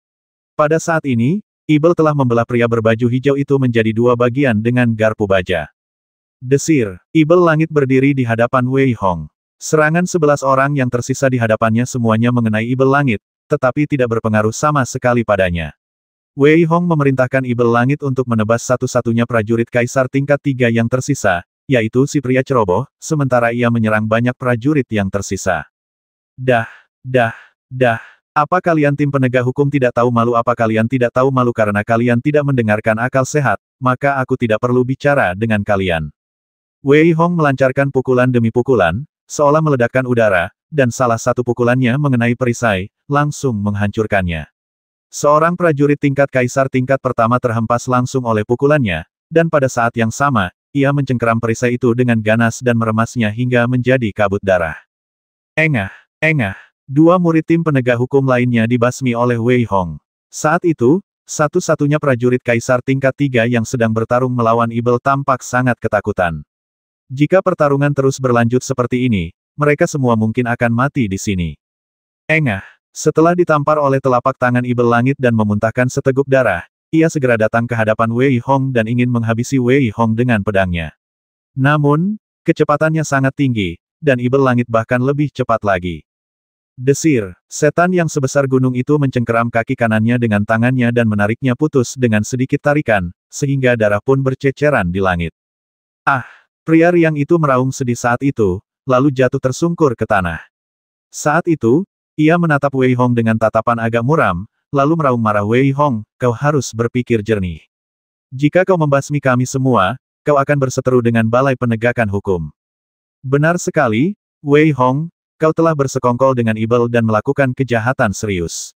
Pada saat ini, Ibel telah membelah pria berbaju hijau itu menjadi dua bagian dengan garpu baja. Desir, Ibel langit berdiri di hadapan Wei Hong. Serangan 11 orang yang tersisa di hadapannya semuanya mengenai Ibel langit, tetapi tidak berpengaruh sama sekali padanya. Wei Hong memerintahkan ibel langit untuk menebas satu-satunya prajurit Kaisar tingkat 3 yang tersisa, yaitu si pria ceroboh, sementara ia menyerang banyak prajurit yang tersisa. Dah. Apa kalian tim penegak hukum tidak tahu malu? Apa kalian tidak tahu malu karena kalian tidak mendengarkan akal sehat, maka aku tidak perlu bicara dengan kalian. Wei Hong melancarkan pukulan demi pukulan, seolah meledakkan udara, dan salah satu pukulannya mengenai perisai, langsung menghancurkannya. Seorang prajurit tingkat kaisar tingkat pertama terhempas langsung oleh pukulannya, dan pada saat yang sama, ia mencengkeram perisai itu dengan ganas dan meremasnya hingga menjadi kabut darah. Engah, engah. Dua murid tim penegak hukum lainnya dibasmi oleh Wei Hong. Saat itu, satu-satunya prajurit kaisar tingkat 3 yang sedang bertarung melawan Ibel tampak sangat ketakutan. Jika pertarungan terus berlanjut seperti ini, mereka semua mungkin akan mati di sini. Engah. Setelah ditampar oleh telapak tangan Ibel Langit dan memuntahkan seteguk darah, ia segera datang ke hadapan Wei Hong dan ingin menghabisi Wei Hong dengan pedangnya. Namun, kecepatannya sangat tinggi, dan Ibel Langit bahkan lebih cepat lagi. Desir, setan yang sebesar gunung itu mencengkeram kaki kanannya dengan tangannya dan menariknya putus dengan sedikit tarikan, sehingga darah pun berceceran di langit. Ah! Pria riang itu meraung sedih saat itu, lalu jatuh tersungkur ke tanah. Saat itu, ia menatap Wei Hong dengan tatapan agak muram, lalu meraung marah. Wei Hong, kau harus berpikir jernih. Jika kau membasmi kami semua, kau akan berseteru dengan Balai Penegakan Hukum. Benar sekali, Wei Hong. Kau telah bersekongkol dengan Ibel dan melakukan kejahatan serius.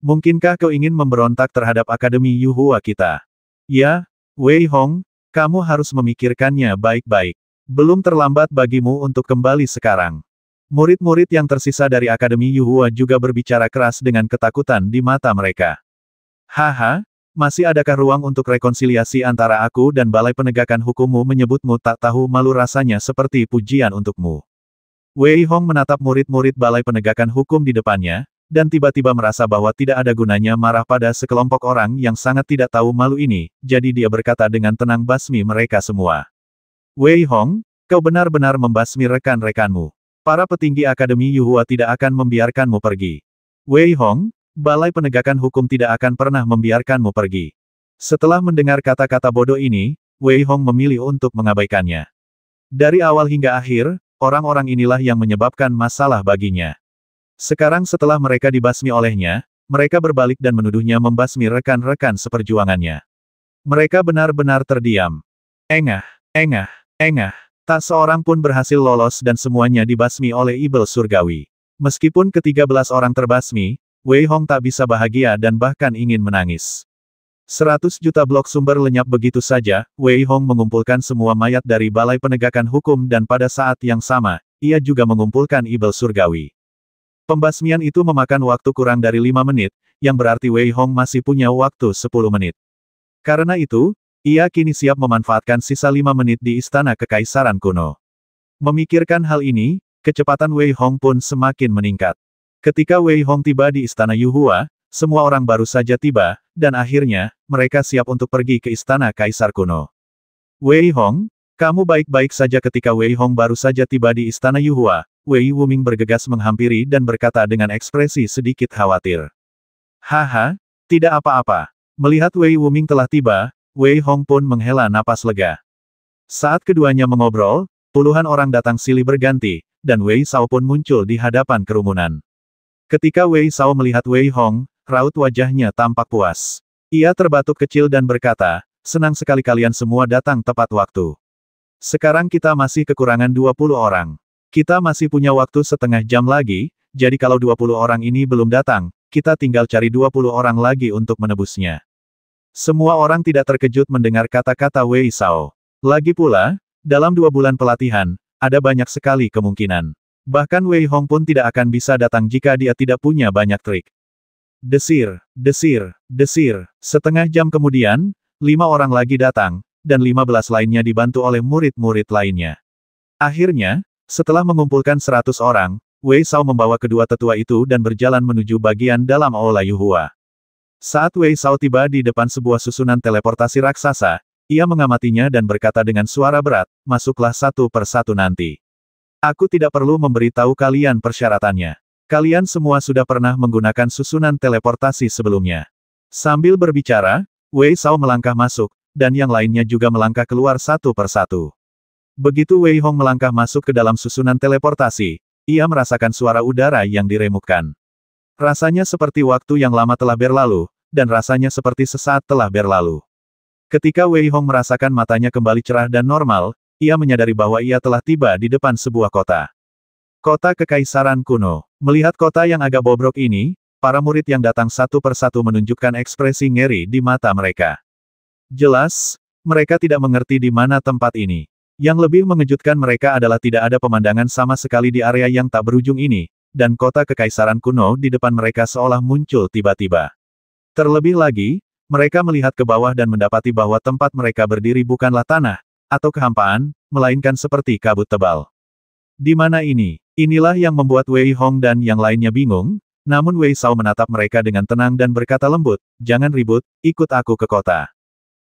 Mungkinkah kau ingin memberontak terhadap Akademi Yuhua kita? Ya, Wei Hong, kamu harus memikirkannya baik-baik. Belum terlambat bagimu untuk kembali sekarang. Murid-murid yang tersisa dari Akademi Yuhua juga berbicara keras dengan ketakutan di mata mereka. Haha, masih adakah ruang untuk rekonsiliasi antara aku dan Balai Penegakan Hukummu? Menyebutmu tak tahu malu rasanya seperti pujian untukmu. Wei Hong menatap murid-murid Balai Penegakan Hukum di depannya, dan tiba-tiba merasa bahwa tidak ada gunanya marah pada sekelompok orang yang sangat tidak tahu malu ini, jadi dia berkata dengan tenang, basmi mereka semua. Wei Hong, kau benar-benar membasmi rekan-rekanmu. Para petinggi Akademi Yuhua tidak akan membiarkanmu pergi. Wei Hong, Balai Penegakan Hukum tidak akan pernah membiarkanmu pergi. Setelah mendengar kata-kata bodoh ini, Wei Hong memilih untuk mengabaikannya. Dari awal hingga akhir, orang-orang inilah yang menyebabkan masalah baginya. Sekarang setelah mereka dibasmi olehnya, mereka berbalik dan menuduhnya membasmi rekan-rekan seperjuangannya. Mereka benar-benar terdiam. Engah, engah, engah. Tak seorang pun berhasil lolos dan semuanya dibasmi oleh Ibel Surgawi. Meskipun ke-13 orang terbasmi, Wei Hong tak bisa bahagia dan bahkan ingin menangis. 100 juta blok sumber lenyap begitu saja. Wei Hong mengumpulkan semua mayat dari Balai Penegakan Hukum dan pada saat yang sama, ia juga mengumpulkan Ibel Surgawi. Pembasmian itu memakan waktu kurang dari 5 menit, yang berarti Wei Hong masih punya waktu 10 menit. Karena itu, ia kini siap memanfaatkan sisa 5 menit di Istana Kekaisaran Kuno. Memikirkan hal ini, kecepatan Wei Hong pun semakin meningkat. Ketika Wei Hong tiba di Istana Yuhua, semua orang baru saja tiba, dan akhirnya, mereka siap untuk pergi ke Istana Kaisar Kuno. Wei Hong, kamu baik-baik saja? Ketika Wei Hong baru saja tiba di Istana Yuhua, Wei Wuming bergegas menghampiri dan berkata dengan ekspresi sedikit khawatir. Haha, tidak apa-apa. Melihat Wei Wuming telah tiba, Wei Hong pun menghela napas lega. Saat keduanya mengobrol, puluhan orang datang silih berganti, dan Wei Sao pun muncul di hadapan kerumunan. Ketika Wei Sao melihat Wei Hong, raut wajahnya tampak puas. Ia terbatuk kecil dan berkata, senang sekali kalian semua datang tepat waktu. Sekarang kita masih kekurangan 20 orang. Kita masih punya waktu setengah jam lagi, jadi kalau 20 orang ini belum datang, kita tinggal cari 20 orang lagi untuk menebusnya. Semua orang tidak terkejut mendengar kata-kata Wei Sao. Lagi pula, dalam 2 bulan pelatihan, ada banyak sekali kemungkinan. Bahkan Wei Hong pun tidak akan bisa datang jika dia tidak punya banyak trik. Desir, desir, desir. Setengah jam kemudian, 5 orang lagi datang, dan 15 lainnya dibantu oleh murid-murid lainnya. Akhirnya, setelah mengumpulkan 100 orang, Wei Sao membawa kedua tetua itu dan berjalan menuju bagian dalam Aula Yuhua. Saat Wei Sao tiba di depan sebuah susunan teleportasi raksasa, ia mengamatinya dan berkata dengan suara berat, masuklah satu persatu nanti. Aku tidak perlu memberitahu kalian persyaratannya. Kalian semua sudah pernah menggunakan susunan teleportasi sebelumnya. Sambil berbicara, Wei Sao melangkah masuk, dan yang lainnya juga melangkah keluar satu persatu. Begitu Wei Hong melangkah masuk ke dalam susunan teleportasi, ia merasakan suara udara yang diremukkan. Rasanya seperti waktu yang lama telah berlalu, dan rasanya seperti sesaat telah berlalu. Ketika Wei Hong merasakan matanya kembali cerah dan normal, ia menyadari bahwa ia telah tiba di depan sebuah kota. Kota Kekaisaran Kuno. Melihat kota yang agak bobrok ini, para murid yang datang satu persatu menunjukkan ekspresi ngeri di mata mereka. Jelas, mereka tidak mengerti di mana tempat ini. Yang lebih mengejutkan mereka adalah tidak ada pemandangan sama sekali di area yang tak berujung ini, dan kota Kekaisaran Kuno di depan mereka seolah muncul tiba-tiba. Terlebih lagi, mereka melihat ke bawah dan mendapati bahwa tempat mereka berdiri bukanlah tanah, atau kehampaan, melainkan seperti kabut tebal. Di mana ini? Inilah yang membuat Wei Hong dan yang lainnya bingung, namun Wei Sao menatap mereka dengan tenang dan berkata lembut, "Jangan ribut, ikut aku ke kota."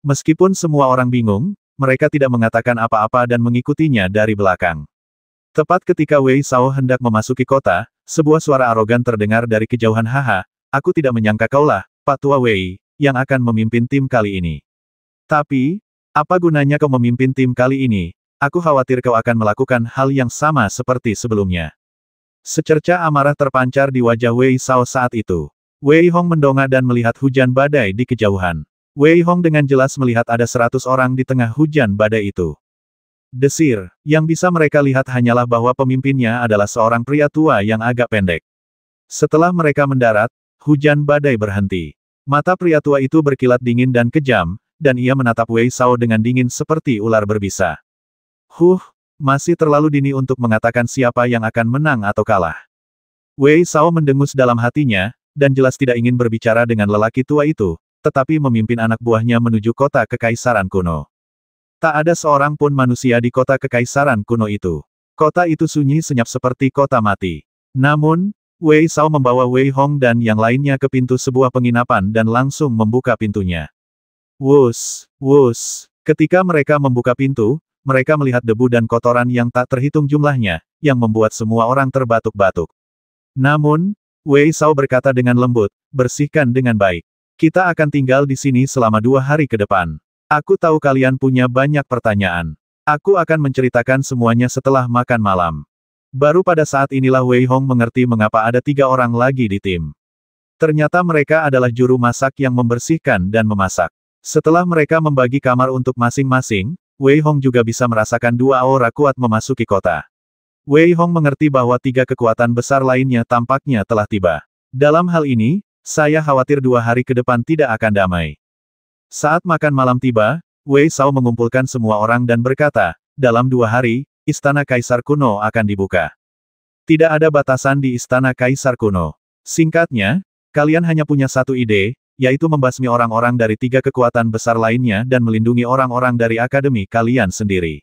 Meskipun semua orang bingung, mereka tidak mengatakan apa-apa dan mengikutinya dari belakang. Tepat ketika Wei Sao hendak memasuki kota, sebuah suara arogan terdengar dari kejauhan. "Haha, aku tidak menyangka kaulah, Pak Tua Wei, yang akan memimpin tim kali ini. Tapi, apa gunanya kau memimpin tim kali ini? Aku khawatir kau akan melakukan hal yang sama seperti sebelumnya." Secerca amarah terpancar di wajah Wei Sao saat itu. Wei Hong mendongak dan melihat hujan badai di kejauhan. Wei Hong dengan jelas melihat ada 100 orang di tengah hujan badai itu. Desir, yang bisa mereka lihat hanyalah bahwa pemimpinnya adalah seorang pria tua yang agak pendek. Setelah mereka mendarat, hujan badai berhenti. Mata pria tua itu berkilat dingin dan kejam, dan ia menatap Wei Sao dengan dingin seperti ular berbisa. Masih terlalu dini untuk mengatakan siapa yang akan menang atau kalah. Wei Sao mendengus dalam hatinya, dan jelas tidak ingin berbicara dengan lelaki tua itu, tetapi memimpin anak buahnya menuju kota Kekaisaran Kuno. Tak ada seorang pun manusia di kota Kekaisaran Kuno itu. Kota itu sunyi senyap seperti kota mati. Namun, Wei Sao membawa Wei Hong dan yang lainnya ke pintu sebuah penginapan dan langsung membuka pintunya. Wus, wus. Ketika mereka membuka pintu, mereka melihat debu dan kotoran yang tak terhitung jumlahnya, yang membuat semua orang terbatuk-batuk. Namun, Wei Sao berkata dengan lembut, "Bersihkan dengan baik. Kita akan tinggal di sini selama 2 hari ke depan. Aku tahu kalian punya banyak pertanyaan. Aku akan menceritakan semuanya setelah makan malam." Baru pada saat inilah Wei Hong mengerti mengapa ada 3 orang lagi di tim. Ternyata mereka adalah juru masak yang membersihkan dan memasak. Setelah mereka membagi kamar untuk masing-masing, Wei Hong juga bisa merasakan 2 aura kuat memasuki kota. Wei Hong mengerti bahwa 3 kekuatan besar lainnya tampaknya telah tiba. Dalam hal ini, saya khawatir 2 hari ke depan tidak akan damai. Saat makan malam tiba, Wei Sao mengumpulkan semua orang dan berkata, "Dalam 2 hari, Istana Kaisar Kuno akan dibuka. Tidak ada batasan di Istana Kaisar Kuno. Singkatnya, kalian hanya punya satu ide, yaitu membasmi orang-orang dari 3 kekuatan besar lainnya dan melindungi orang-orang dari akademi kalian sendiri.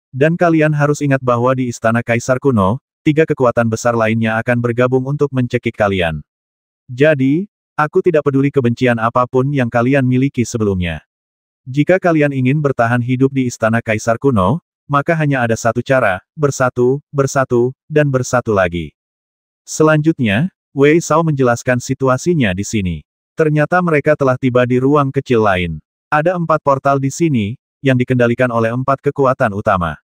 Dan kalian harus ingat bahwa di Istana Kaisar Kuno, 3 kekuatan besar lainnya akan bergabung untuk mencekik kalian. Jadi, aku tidak peduli kebencian apapun yang kalian miliki sebelumnya. Jika kalian ingin bertahan hidup di Istana Kaisar Kuno, maka hanya ada satu cara, bersatu, bersatu, dan bersatu lagi." Selanjutnya, Wei Sao menjelaskan situasinya di sini. Ternyata mereka telah tiba di ruang kecil lain. Ada 4 portal di sini, yang dikendalikan oleh 4 kekuatan utama.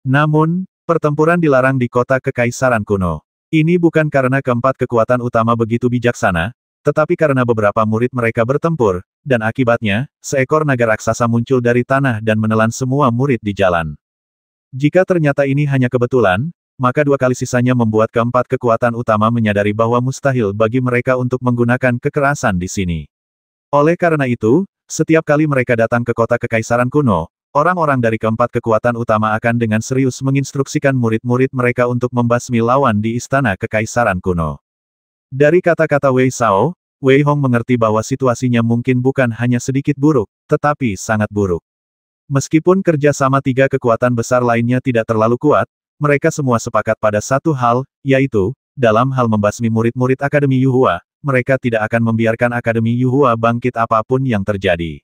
Namun, pertempuran dilarang di kota Kekaisaran Kuno. Ini bukan karena keempat kekuatan utama begitu bijaksana, tetapi karena beberapa murid mereka bertempur, dan akibatnya, seekor naga raksasa muncul dari tanah dan menelan semua murid di jalan. Jika ternyata ini hanya kebetulan, maka 2 kali sisanya membuat keempat kekuatan utama menyadari bahwa mustahil bagi mereka untuk menggunakan kekerasan di sini. Oleh karena itu, setiap kali mereka datang ke kota Kekaisaran Kuno, orang-orang dari keempat kekuatan utama akan dengan serius menginstruksikan murid-murid mereka untuk membasmi lawan di Istana Kekaisaran Kuno. Dari kata-kata Wei Sao, Wei Hong mengerti bahwa situasinya mungkin bukan hanya sedikit buruk, tetapi sangat buruk. Meskipun kerja sama 3 kekuatan besar lainnya tidak terlalu kuat, mereka semua sepakat pada satu hal, yaitu, dalam hal membasmi murid-murid Akademi Yuhua, mereka tidak akan membiarkan Akademi Yuhua bangkit apapun yang terjadi.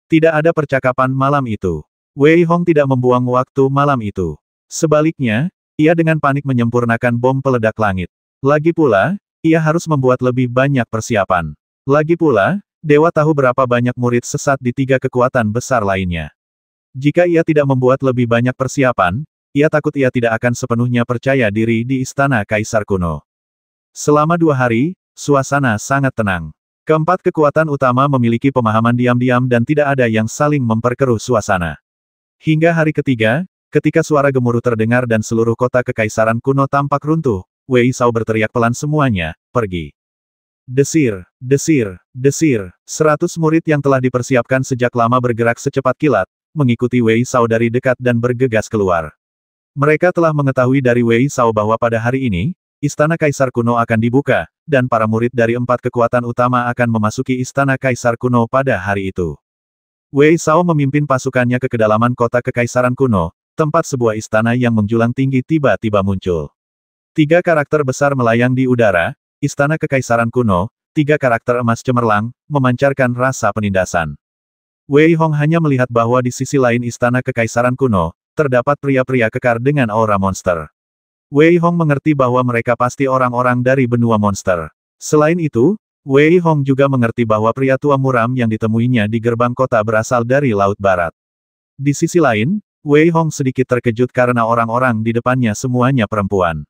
Tidak ada percakapan malam itu. Wei Hong tidak membuang waktu malam itu. Sebaliknya, ia dengan panik menyempurnakan bom peledak langit. Lagi pula, ia harus membuat lebih banyak persiapan. Lagi pula, Dewa tahu berapa banyak murid sesat di 3 kekuatan besar lainnya. Jika ia tidak membuat lebih banyak persiapan, ia takut ia tidak akan sepenuhnya percaya diri di Istana Kaisar Kuno. Selama 2 hari, suasana sangat tenang. Keempat kekuatan utama memiliki pemahaman diam-diam dan tidak ada yang saling memperkeruh suasana. Hingga hari ketiga, Ketika suara gemuruh terdengar dan seluruh kota kekaisaran kuno tampak runtuh, Wei Shao berteriak pelan semuanya, pergi. Desir, desir, desir. 100 murid yang telah dipersiapkan sejak lama bergerak secepat kilat, mengikuti Wei Shao dari dekat dan bergegas keluar. Mereka telah mengetahui dari Wei Shao bahwa pada hari ini, Istana Kaisar Kuno akan dibuka, dan para murid dari 4 kekuatan utama akan memasuki Istana Kaisar Kuno pada hari itu. Wei Shao memimpin pasukannya ke kedalaman kota Kekaisaran Kuno, tempat sebuah istana yang menjulang tinggi tiba-tiba muncul. 3 karakter besar melayang di udara, Istana Kekaisaran Kuno, 3 karakter emas cemerlang, memancarkan rasa penindasan. Wei Hong hanya melihat bahwa di sisi lain Istana Kekaisaran Kuno, terdapat pria-pria kekar dengan aura monster. Wei Hong mengerti bahwa mereka pasti orang-orang dari benua monster. Selain itu, Wei Hong juga mengerti bahwa pria tua muram yang ditemuinya di gerbang kota berasal dari Laut Barat. Di sisi lain, Wei Hong sedikit terkejut karena orang-orang di depannya semuanya perempuan.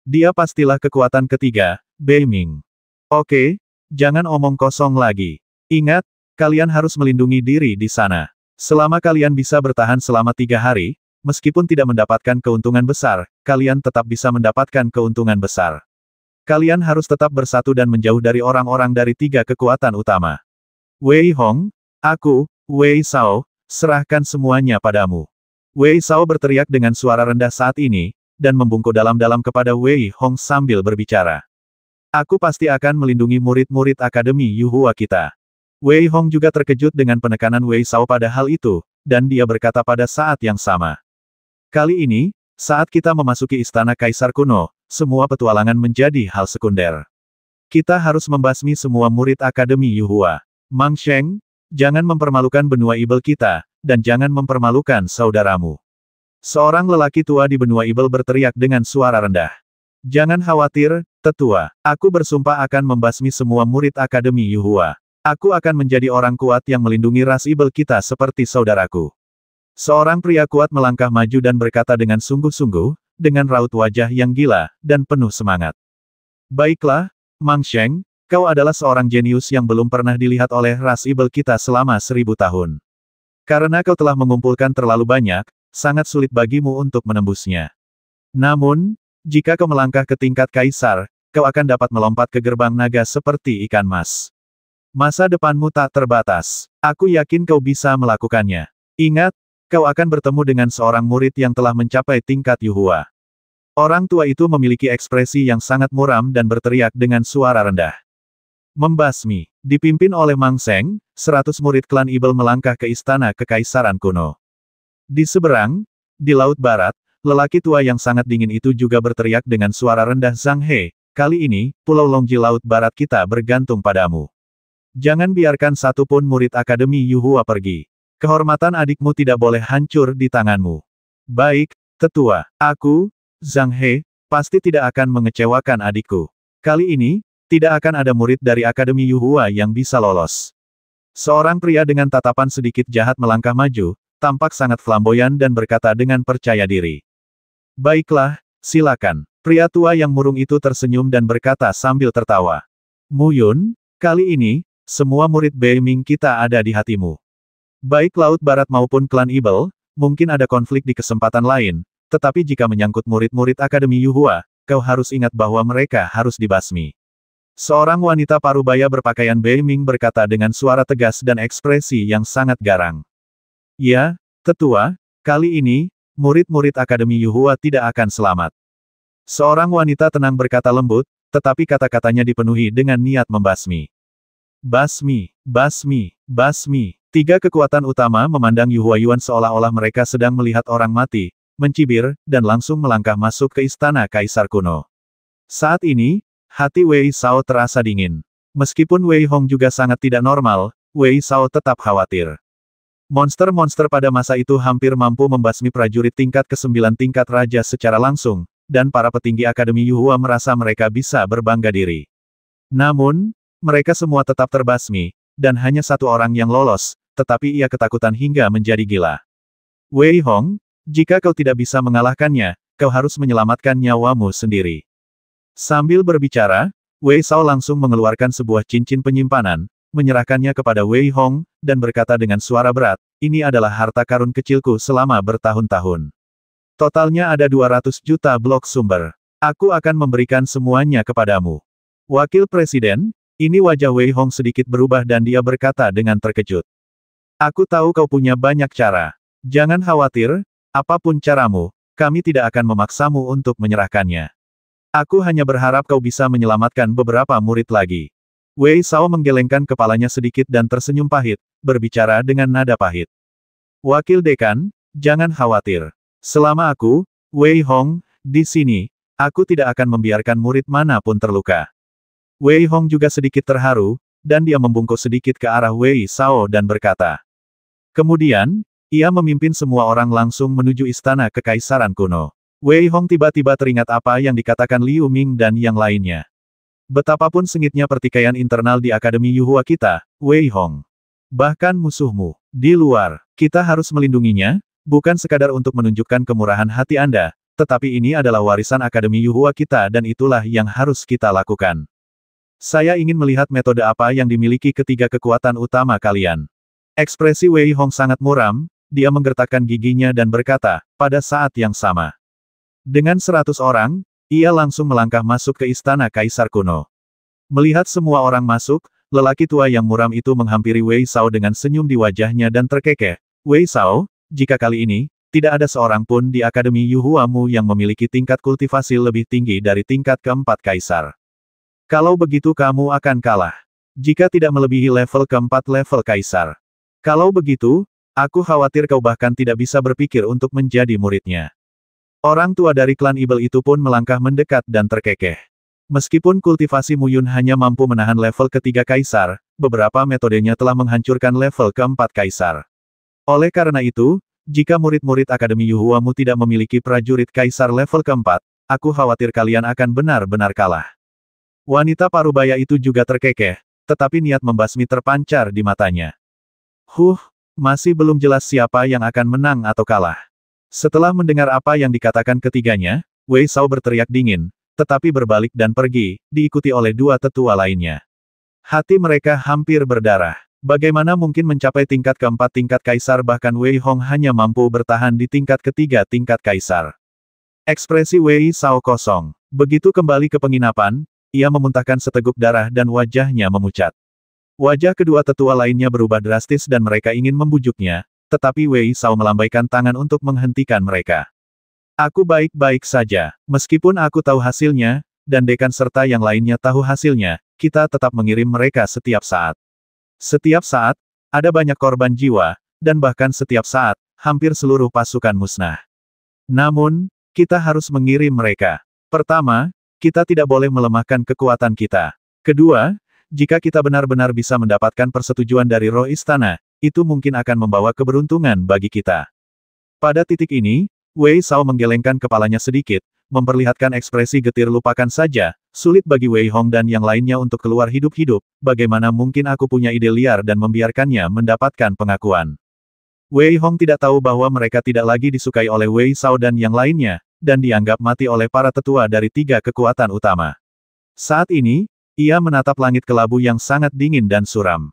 Dia pastilah kekuatan ketiga, Bei Ming. Oke, jangan omong kosong lagi. Ingat, kalian harus melindungi diri di sana. Selama kalian bisa bertahan selama 3 hari, meskipun tidak mendapatkan keuntungan besar, kalian tetap bisa mendapatkan keuntungan besar. Kalian harus tetap bersatu dan menjauh dari orang-orang dari 3 kekuatan utama. Wei Hong, aku, Wei Shao, serahkan semuanya padamu. Wei Shao berteriak dengan suara rendah saat ini, dan membungkuk dalam-dalam kepada Wei Hong sambil berbicara. Aku pasti akan melindungi murid-murid Akademi Yuhua kita. Wei Hong juga terkejut dengan penekanan Wei Shao pada hal itu, dan dia berkata pada saat yang sama. Kali ini, saat kita memasuki Istana Kaisar Kuno, semua petualangan menjadi hal sekunder. Kita harus membasmi semua murid Akademi Yuhua. Mang Sheng, jangan mempermalukan benua Ibel kita, dan jangan mempermalukan saudaramu. Seorang lelaki tua di benua Ibel berteriak dengan suara rendah. Jangan khawatir, tetua. Aku bersumpah akan membasmi semua murid Akademi Yuhua. Aku akan menjadi orang kuat yang melindungi ras Ibel kita seperti saudaraku. Seorang pria kuat melangkah maju dan berkata dengan sungguh-sungguh, dengan raut wajah yang gila, dan penuh semangat. Baiklah, Mang Sheng, kau adalah seorang jenius yang belum pernah dilihat oleh ras Ibel kita selama 1000 tahun. Karena kau telah mengumpulkan terlalu banyak, sangat sulit bagimu untuk menembusnya. Namun, jika kau melangkah ke tingkat kaisar, kau akan dapat melompat ke gerbang naga seperti ikan mas. Masa depanmu tak terbatas. Aku yakin kau bisa melakukannya. Ingat, kau akan bertemu dengan seorang murid yang telah mencapai tingkat Yuhua. Orang tua itu memiliki ekspresi yang sangat muram dan berteriak dengan suara rendah. Membasmi. Dipimpin oleh Mang Sheng, 100 murid klan Ibel melangkah ke Istana Kekaisaran Kuno. Di seberang, di Laut Barat, lelaki tua yang sangat dingin itu juga berteriak dengan suara rendah, Zhang He, kali ini, Pulau Longji Laut Barat kita bergantung padamu. Jangan biarkan satupun murid Akademi Yuhua pergi. Kehormatan adikmu tidak boleh hancur di tanganmu. Baik, tetua, aku, Zhang He, pasti tidak akan mengecewakan adikku. Kali ini, tidak akan ada murid dari Akademi Yuhua yang bisa lolos. Seorang pria dengan tatapan sedikit jahat melangkah maju, tampak sangat flamboyan dan berkata dengan percaya diri. Baiklah, silakan. Pria tua yang murung itu tersenyum dan berkata sambil tertawa. Mu Yun, kali ini, semua murid Bei Ming kita ada di hatimu. Baik Laut Barat maupun klan Ibel, mungkin ada konflik di kesempatan lain, tetapi jika menyangkut murid-murid Akademi Yuhua, kau harus ingat bahwa mereka harus dibasmi. Seorang wanita parubaya berpakaian Bei Ming berkata dengan suara tegas dan ekspresi yang sangat garang. Ya, tetua, kali ini, murid-murid Akademi Yuhua tidak akan selamat. Seorang wanita tenang berkata lembut, tetapi kata-katanya dipenuhi dengan niat membasmi. Basmi, basmi, basmi. 3 kekuatan utama memandang Yuhua Yuan seolah-olah mereka sedang melihat orang mati, mencibir, dan langsung melangkah masuk ke Istana Kaisar Kuno. Saat ini, hati Wei Shao terasa dingin. Meskipun Wei Hong juga sangat tidak normal, Wei Shao tetap khawatir. Monster-monster pada masa itu hampir mampu membasmi prajurit tingkat ke-9 tingkat raja secara langsung, dan para petinggi Akademi Yuhua merasa mereka bisa berbangga diri. Namun, mereka semua tetap terbasmi, dan hanya satu orang yang lolos, tetapi ia ketakutan hingga menjadi gila. Wei Hong, jika kau tidak bisa mengalahkannya, kau harus menyelamatkan nyawamu sendiri. Sambil berbicara, Wei Shao langsung mengeluarkan sebuah cincin penyimpanan, menyerahkannya kepada Wei Hong, dan berkata dengan suara berat, ini adalah harta karun kecilku selama bertahun-tahun. Totalnya ada 200 juta blok sumber. Aku akan memberikan semuanya kepadamu. Wakil Presiden, ini wajah Wei Hong sedikit berubah dan dia berkata dengan terkejut. Aku tahu kau punya banyak cara. Jangan khawatir, apapun caramu, kami tidak akan memaksamu untuk menyerahkannya. Aku hanya berharap kau bisa menyelamatkan beberapa murid lagi. Wei Shao menggelengkan kepalanya sedikit dan tersenyum pahit, berbicara dengan nada pahit. Wakil Dekan, jangan khawatir. Selama aku, Wei Hong, di sini, aku tidak akan membiarkan murid manapun terluka. Wei Hong juga sedikit terharu, dan dia membungkuk sedikit ke arah Wei Shao dan berkata. Kemudian, ia memimpin semua orang langsung menuju istana kekaisaran kuno. Wei Hong tiba-tiba teringat apa yang dikatakan Liu Ming dan yang lainnya. Betapapun sengitnya pertikaian internal di Akademi Yuhua kita, Wei Hong. Bahkan musuhmu, di luar, kita harus melindunginya, bukan sekadar untuk menunjukkan kemurahan hati Anda, tetapi ini adalah warisan Akademi Yuhua kita dan itulah yang harus kita lakukan. Saya ingin melihat metode apa yang dimiliki ketiga kekuatan utama kalian. Ekspresi Wei Hong sangat muram, dia menggertakkan giginya dan berkata, pada saat yang sama. Dengan 100 orang, ia langsung melangkah masuk ke istana kaisar kuno. Melihat semua orang masuk, lelaki tua yang muram itu menghampiri Wei Shao dengan senyum di wajahnya dan terkekeh. Wei Shao, jika kali ini, tidak ada seorang pun di Akademi Yuhuamu yang memiliki tingkat kultivasi lebih tinggi dari tingkat keempat kaisar. Kalau begitu kamu akan kalah. Jika tidak melebihi level keempat level kaisar. Kalau begitu, aku khawatir kau bahkan tidak bisa berpikir untuk menjadi muridnya. Orang tua dari klan Ibel itu pun melangkah mendekat dan terkekeh. Meskipun kultivasi Muyun hanya mampu menahan level ketiga kaisar, beberapa metodenya telah menghancurkan level keempat kaisar. Oleh karena itu, jika murid-murid Akademi Yuhuamu tidak memiliki prajurit kaisar level keempat, aku khawatir kalian akan benar-benar kalah. Wanita parubaya itu juga terkekeh, tetapi niat membasmi terpancar di matanya. Masih belum jelas siapa yang akan menang atau kalah. Setelah mendengar apa yang dikatakan ketiganya, Wei Shao berteriak dingin, tetapi berbalik dan pergi, diikuti oleh dua tetua lainnya. Hati mereka hampir berdarah. Bagaimana mungkin mencapai tingkat keempat tingkat kaisar bahkan Wei Hong hanya mampu bertahan di tingkat ketiga tingkat kaisar. Ekspresi Wei Shao kosong. Begitu kembali ke penginapan, ia memuntahkan seteguk darah dan wajahnya memucat. Wajah kedua tetua lainnya berubah drastis dan mereka ingin membujuknya, tetapi Wei Shao melambaikan tangan untuk menghentikan mereka. Aku baik-baik saja, meskipun aku tahu hasilnya, dan dekan serta yang lainnya tahu hasilnya, kita tetap mengirim mereka setiap saat. Setiap saat, ada banyak korban jiwa, dan bahkan setiap saat, hampir seluruh pasukan musnah. Namun, kita harus mengirim mereka. Pertama, kita tidak boleh melemahkan kekuatan kita. Kedua, jika kita benar-benar bisa mendapatkan persetujuan dari roh istana, itu mungkin akan membawa keberuntungan bagi kita. Pada titik ini, Wei Shao menggelengkan kepalanya sedikit, memperlihatkan ekspresi getir lupakan saja, sulit bagi Wei Hong dan yang lainnya untuk keluar hidup-hidup, bagaimana mungkin aku punya ide liar dan membiarkannya mendapatkan pengakuan. Wei Hong tidak tahu bahwa mereka tidak lagi disukai oleh Wei Shao dan yang lainnya, dan dianggap mati oleh para tetua dari tiga kekuatan utama. Saat ini, ia menatap langit kelabu yang sangat dingin dan suram.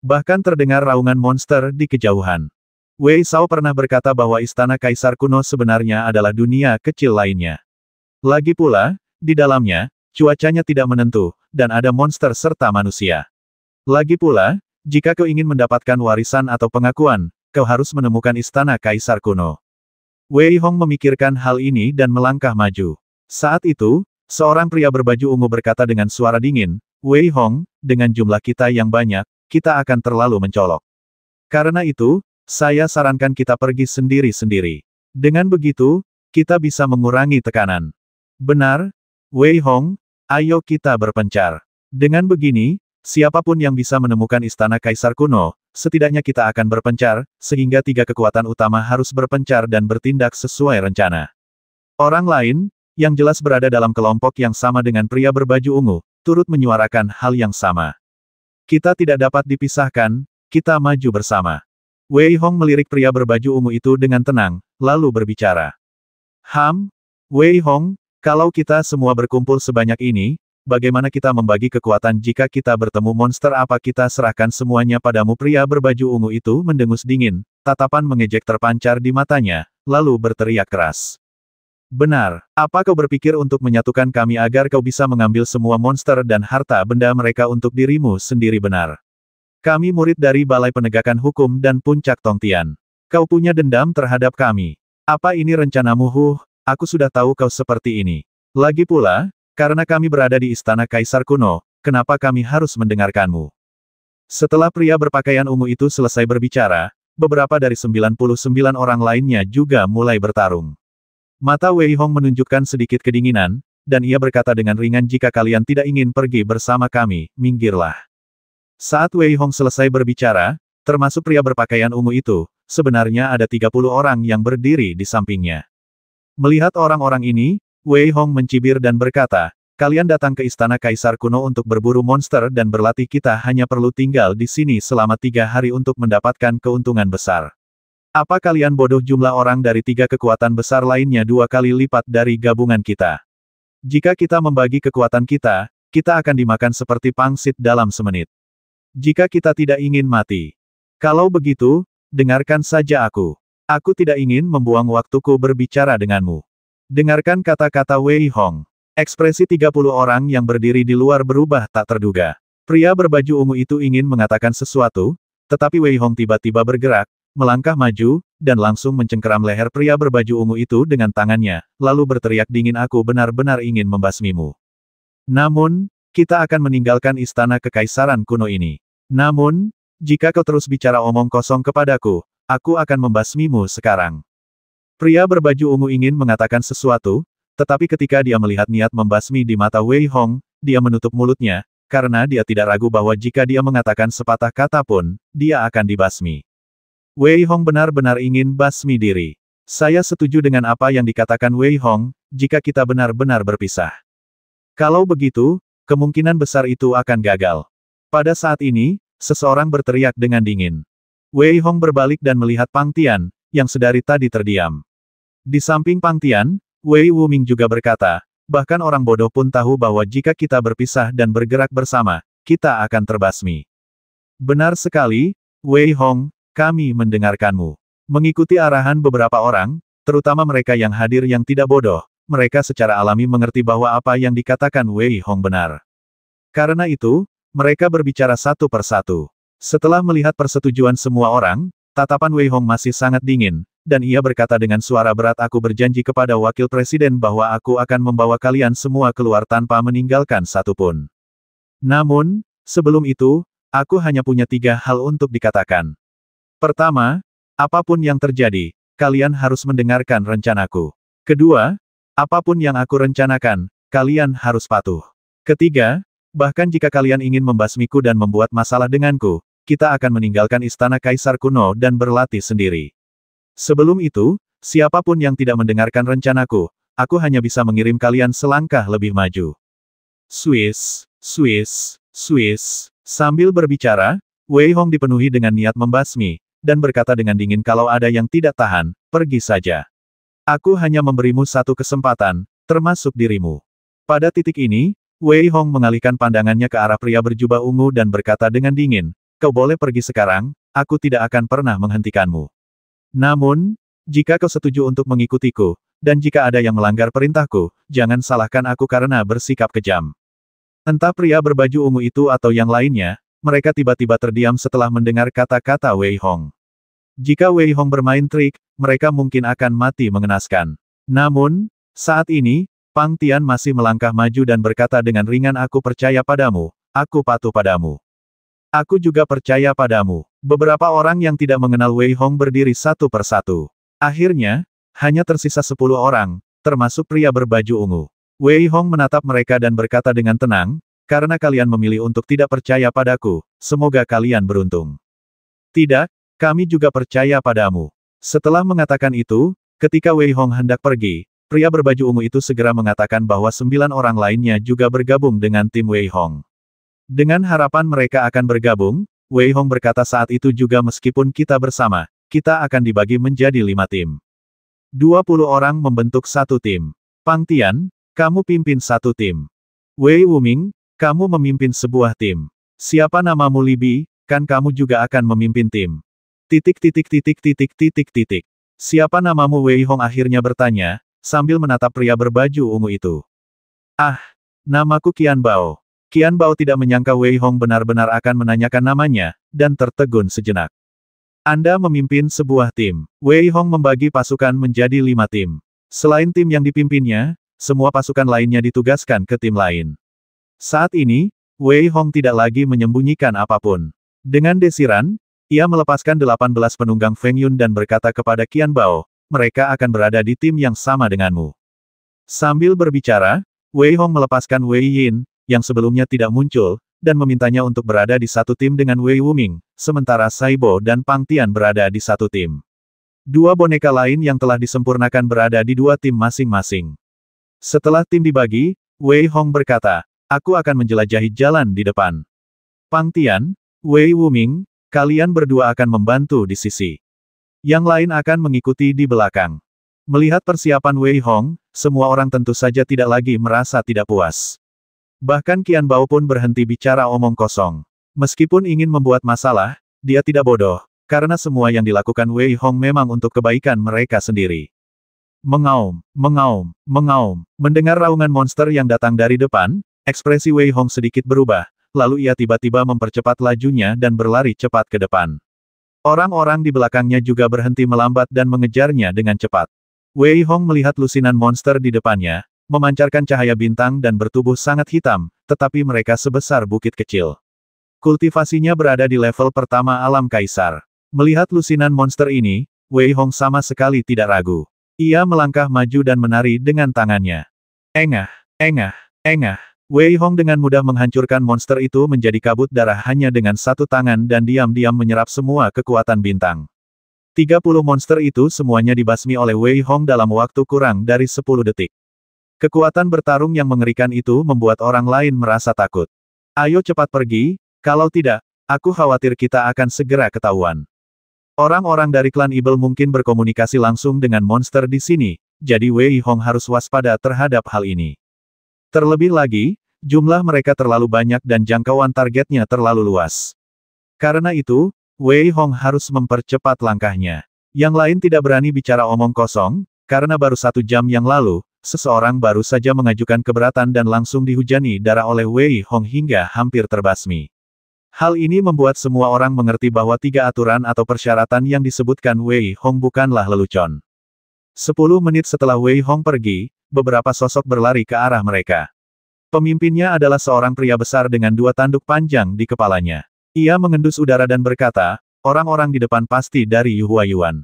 Bahkan terdengar raungan monster di kejauhan. Wei Shao pernah berkata bahwa istana kaisar kuno sebenarnya adalah dunia kecil lainnya. Lagi pula, di dalamnya, cuacanya tidak menentu, dan ada monster serta manusia. Lagi pula, jika kau ingin mendapatkan warisan atau pengakuan, kau harus menemukan istana kaisar kuno. Wei Hong memikirkan hal ini dan melangkah maju. Saat itu, seorang pria berbaju ungu berkata dengan suara dingin, Wei Hong, dengan jumlah kita yang banyak, kita akan terlalu mencolok. Karena itu, saya sarankan kita pergi sendiri-sendiri. Dengan begitu, kita bisa mengurangi tekanan. Benar, Wei Hong, ayo kita berpencar. Dengan begini, siapapun yang bisa menemukan istana kaisar kuno, setidaknya kita akan berpencar, sehingga tiga kekuatan utama harus berpencar dan bertindak sesuai rencana. Orang lain, yang jelas berada dalam kelompok yang sama dengan pria berbaju ungu, turut menyuarakan hal yang sama. Kita tidak dapat dipisahkan, kita maju bersama. Wei Hong melirik pria berbaju ungu itu dengan tenang, lalu berbicara. Wei Hong, kalau kita semua berkumpul sebanyak ini, bagaimana kita membagi kekuatan jika kita bertemu monster? Apa kita serahkan semuanya padamu? Pria berbaju ungu itu mendengus dingin, tatapan mengejek terpancar di matanya, lalu berteriak keras. Benar, apa kau berpikir untuk menyatukan kami agar kau bisa mengambil semua monster dan harta benda mereka untuk dirimu sendiri? Benar. Kami murid dari Balai Penegakan Hukum dan Puncak Tongtian. Kau punya dendam terhadap kami. Apa ini rencanamu? Aku sudah tahu kau seperti ini. Lagi pula, karena kami berada di Istana Kaisar Kuno, kenapa kami harus mendengarkanmu? Setelah pria berpakaian ungu itu selesai berbicara, beberapa dari 99 orang lainnya juga mulai bertarung. Mata Wei Hong menunjukkan sedikit kedinginan, dan ia berkata dengan ringan, jika kalian tidak ingin pergi bersama kami, minggirlah. Saat Wei Hong selesai berbicara, termasuk pria berpakaian ungu itu, sebenarnya ada 30 orang yang berdiri di sampingnya. Melihat orang-orang ini, Wei Hong mencibir dan berkata, kalian datang ke Istana Kaisar Kuno untuk berburu monster dan berlatih, kita hanya perlu tinggal di sini selama 3 hari untuk mendapatkan keuntungan besar. Apa kalian bodoh? Jumlah orang dari 3 kekuatan besar lainnya 2 kali lipat dari gabungan kita. Jika kita membagi kekuatan kita, kita akan dimakan seperti pangsit dalam semenit. Jika kita tidak ingin mati. Kalau begitu, dengarkan saja aku. Aku tidak ingin membuang waktuku berbicara denganmu. Dengarkan kata-kata Wei Hong. Ekspresi 30 orang yang berdiri di luar berubah tak terduga. Pria berbaju ungu itu ingin mengatakan sesuatu, tetapi Wei Hong tiba-tiba bergerak, melangkah maju, dan langsung mencengkeram leher pria berbaju ungu itu dengan tangannya, lalu berteriak dingin, aku benar-benar ingin membasmimu. Namun, kita akan meninggalkan Istana Kekaisaran Kuno ini. Namun, jika kau terus bicara omong kosong kepadaku, aku akan membasmimu sekarang. Pria berbaju ungu ingin mengatakan sesuatu, tetapi ketika dia melihat niat membasmi di mata Wei Hong, dia menutup mulutnya, karena dia tidak ragu bahwa jika dia mengatakan sepatah kata pun, dia akan dibasmi. Wei Hong benar-benar ingin basmi diri. Saya setuju dengan apa yang dikatakan Wei Hong, jika kita benar-benar berpisah. Kalau begitu, kemungkinan besar itu akan gagal. Pada saat ini, seseorang berteriak dengan dingin. Wei Hong berbalik dan melihat Pang Tian, yang sedari tadi terdiam. Di samping Pang Tian, Wei Wuming juga berkata, bahkan orang bodoh pun tahu bahwa jika kita berpisah dan bergerak bersama, kita akan terbasmi. Benar sekali, Wei Hong. Kami mendengarkanmu. Mengikuti arahan beberapa orang, terutama mereka yang hadir yang tidak bodoh, mereka secara alami mengerti bahwa apa yang dikatakan Wei Hong benar. Karena itu, mereka berbicara satu persatu. Setelah melihat persetujuan semua orang, tatapan Wei Hong masih sangat dingin, dan ia berkata dengan suara berat, aku berjanji kepada Wakil Presiden bahwa aku akan membawa kalian semua keluar tanpa meninggalkan satupun. Namun, sebelum itu, aku hanya punya 3 hal untuk dikatakan. Pertama, apapun yang terjadi, kalian harus mendengarkan rencanaku. Kedua, apapun yang aku rencanakan, kalian harus patuh. Ketiga, bahkan jika kalian ingin membasmiku dan membuat masalah denganku, kita akan meninggalkan Istana Kaisar Kuno dan berlatih sendiri. Sebelum itu, siapapun yang tidak mendengarkan rencanaku, aku hanya bisa mengirim kalian selangkah lebih maju. Swiss, Swiss, Swiss. Sambil berbicara, Wei Hong dipenuhi dengan niat membasmi, dan berkata dengan dingin, kalau ada yang tidak tahan, pergi saja. Aku hanya memberimu satu kesempatan, termasuk dirimu. Pada titik ini, Wei Hong mengalihkan pandangannya ke arah pria berjubah ungu dan berkata dengan dingin, kau boleh pergi sekarang, aku tidak akan pernah menghentikanmu. Namun, jika kau setuju untuk mengikutiku, dan jika ada yang melanggar perintahku, jangan salahkan aku karena bersikap kejam. Entah pria berbaju ungu itu atau yang lainnya, mereka tiba-tiba terdiam setelah mendengar kata-kata Wei Hong. Jika Wei Hong bermain trik, mereka mungkin akan mati mengenaskan. Namun, saat ini, Pang Tian masih melangkah maju dan berkata dengan ringan, aku percaya padamu, aku patuh padamu. Aku juga percaya padamu. Beberapa orang yang tidak mengenal Wei Hong berdiri satu persatu. Akhirnya, hanya tersisa 10 orang, termasuk pria berbaju ungu. Wei Hong menatap mereka dan berkata dengan tenang, karena kalian memilih untuk tidak percaya padaku, semoga kalian beruntung. Tidak, kami juga percaya padamu. Setelah mengatakan itu, ketika Wei Hong hendak pergi, pria berbaju ungu itu segera mengatakan bahwa 9 orang lainnya juga bergabung dengan tim Wei Hong. Dengan harapan mereka akan bergabung, Wei Hong berkata saat itu juga, meskipun kita bersama, kita akan dibagi menjadi 5 tim. 20 orang membentuk satu tim. Pang Tian, kamu pimpin satu tim. Wei Wuming, kamu memimpin sebuah tim. Siapa namamu Li Bi, kan kamu juga akan memimpin tim. Titik titik titik titik titik titik. Siapa namamu Wei Hong akhirnya bertanya, sambil menatap pria berbaju ungu itu. Ah, namaku Qian Bao. Qian Bao tidak menyangka Wei Hong benar-benar akan menanyakan namanya, dan tertegun sejenak. Anda memimpin sebuah tim. Wei Hong membagi pasukan menjadi 5 tim. Selain tim yang dipimpinnya, semua pasukan lainnya ditugaskan ke tim lain. Saat ini, Wei Hong tidak lagi menyembunyikan apapun. Dengan desiran, ia melepaskan 18 penunggang Feng Yun dan berkata kepada Qian Bao, mereka akan berada di tim yang sama denganmu. Sambil berbicara, Wei Hong melepaskan Wei Yin, yang sebelumnya tidak muncul, dan memintanya untuk berada di satu tim dengan Wei Wuming, sementara Saibo dan Pang Tian berada di satu tim. 2 boneka lain yang telah disempurnakan berada di 2 tim masing-masing. Setelah tim dibagi, Wei Hong berkata, aku akan menjelajahi jalan di depan. Pang Tian, Wei Wuming, kalian berdua akan membantu di sisi. Yang lain akan mengikuti di belakang. Melihat persiapan Wei Hong, semua orang tentu saja tidak lagi merasa tidak puas. Bahkan Qian Bao pun berhenti bicara omong kosong. Meskipun ingin membuat masalah, dia tidak bodoh, karena semua yang dilakukan Wei Hong memang untuk kebaikan mereka sendiri. Mengaum, mengaum, mengaum. Mendengar raungan monster yang datang dari depan, ekspresi Wei Hong sedikit berubah, lalu ia tiba-tiba mempercepat lajunya dan berlari cepat ke depan. Orang-orang di belakangnya juga berhenti melambat dan mengejarnya dengan cepat. Wei Hong melihat lusinan monster di depannya, memancarkan cahaya bintang dan bertubuh sangat hitam, tetapi mereka sebesar bukit kecil. Kultivasinya berada di level pertama alam kaisar. Melihat lusinan monster ini, Wei Hong sama sekali tidak ragu. Ia melangkah maju dan menari dengan tangannya. Engah, engah, engah. Wei Hong dengan mudah menghancurkan monster itu menjadi kabut darah hanya dengan satu tangan dan diam-diam menyerap semua kekuatan bintang. 30 monster itu semuanya dibasmi oleh Wei Hong dalam waktu kurang dari 10 detik. Kekuatan bertarung yang mengerikan itu membuat orang lain merasa takut. Ayo cepat pergi, kalau tidak, aku khawatir kita akan segera ketahuan. Orang-orang dari klan Ibel mungkin berkomunikasi langsung dengan monster di sini, jadi Wei Hong harus waspada terhadap hal ini. Terlebih lagi, jumlah mereka terlalu banyak dan jangkauan targetnya terlalu luas. Karena itu, Wei Hong harus mempercepat langkahnya. Yang lain tidak berani bicara omong kosong, karena baru 1 jam yang lalu, seseorang baru saja mengajukan keberatan dan langsung dihujani darah oleh Wei Hong hingga hampir terbasmi. Hal ini membuat semua orang mengerti bahwa 3 aturan atau persyaratan yang disebutkan Wei Hong bukanlah lelucon. 10 menit setelah Wei Hong pergi, beberapa sosok berlari ke arah mereka. Pemimpinnya adalah seorang pria besar dengan 2 tanduk panjang di kepalanya. Ia mengendus udara dan berkata, orang-orang di depan pasti dari Yuhuayuan.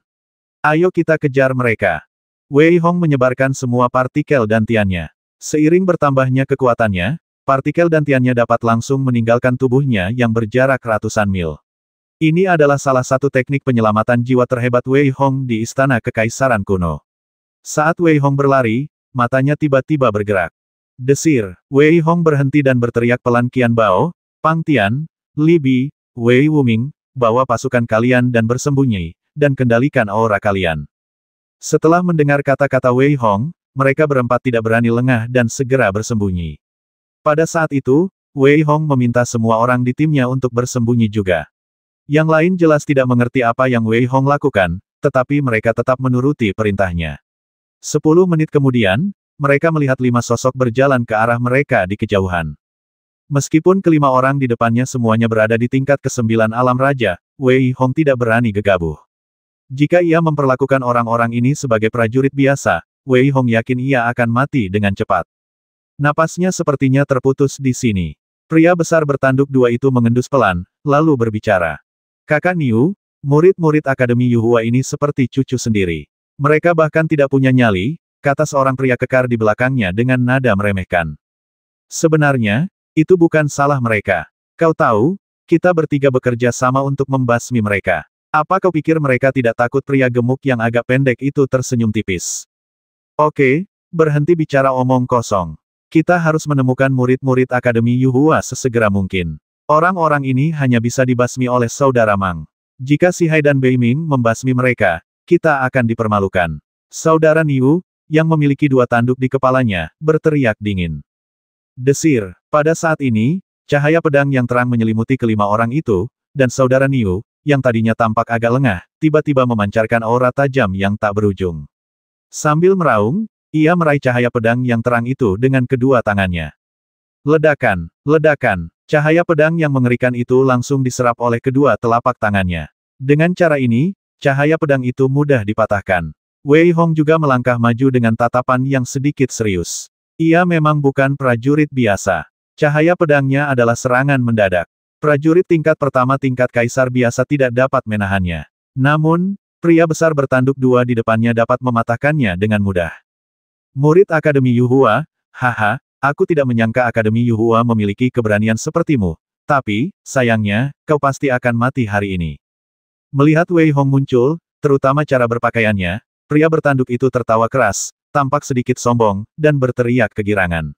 Ayo kita kejar mereka. Wei Hong menyebarkan semua partikel dantiannya. Seiring bertambahnya kekuatannya, partikel dantiannya dapat langsung meninggalkan tubuhnya yang berjarak ratusan mil. Ini adalah salah satu teknik penyelamatan jiwa terhebat Wei Hong di Istana Kekaisaran Kuno. Saat Wei Hong berlari, matanya tiba-tiba bergerak. Desir, Wei Hong berhenti dan berteriak pelan, Qian Bao, Pang Tian, Li Bi, Wei Wuming, bawa pasukan kalian dan bersembunyi, dan kendalikan aura kalian. Setelah mendengar kata-kata Wei Hong, mereka berempat tidak berani lengah dan segera bersembunyi. Pada saat itu, Wei Hong meminta semua orang di timnya untuk bersembunyi juga. Yang lain jelas tidak mengerti apa yang Wei Hong lakukan, tetapi mereka tetap menuruti perintahnya. 10 menit kemudian, mereka melihat 5 sosok berjalan ke arah mereka di kejauhan. Meskipun kelima orang di depannya semuanya berada di tingkat ke-9 alam raja, Wei Hong tidak berani gegabah. Jika ia memperlakukan orang-orang ini sebagai prajurit biasa, Wei Hong yakin ia akan mati dengan cepat. Napasnya sepertinya terputus di sini. Pria besar bertanduk 2 itu mengendus pelan, lalu berbicara. Kakak Niu, murid-murid Akademi Yuhua ini seperti cucu sendiri. Mereka bahkan tidak punya nyali, kata seorang pria kekar di belakangnya dengan nada meremehkan. Sebenarnya, itu bukan salah mereka. Kau tahu, kita bertiga bekerja sama untuk membasmi mereka. Apa kau pikir mereka tidak takut? Pria gemuk yang agak pendek itu tersenyum tipis. Oke, berhenti bicara omong kosong. Kita harus menemukan murid-murid Akademi Yuhua sesegera mungkin. Orang-orang ini hanya bisa dibasmi oleh saudara Mang. Jika Si Hai dan Bei Ming membasmi mereka, kita akan dipermalukan. Saudara Niu, yang memiliki 2 tanduk di kepalanya, berteriak dingin. Desir. Pada saat ini, cahaya pedang yang terang menyelimuti kelima orang itu, dan saudara Niu, yang tadinya tampak agak lengah, tiba-tiba memancarkan aura tajam yang tak berujung. Sambil meraung, ia meraih cahaya pedang yang terang itu dengan kedua tangannya. Ledakan, ledakan, cahaya pedang yang mengerikan itu langsung diserap oleh kedua telapak tangannya. Dengan cara ini, cahaya pedang itu mudah dipatahkan. Wei Hong juga melangkah maju dengan tatapan yang sedikit serius. Ia memang bukan prajurit biasa. Cahaya pedangnya adalah serangan mendadak. Prajurit tingkat pertama tingkat kaisar biasa tidak dapat menahannya. Namun, pria besar bertanduk dua di depannya dapat mematahkannya dengan mudah. Murid Akademi Yuhua, haha, aku tidak menyangka Akademi Yuhua memiliki keberanian sepertimu. Tapi, sayangnya, kau pasti akan mati hari ini. Melihat Wei Hong muncul, terutama cara berpakaiannya, pria bertanduk itu tertawa keras, tampak sedikit sombong, dan berteriak kegirangan.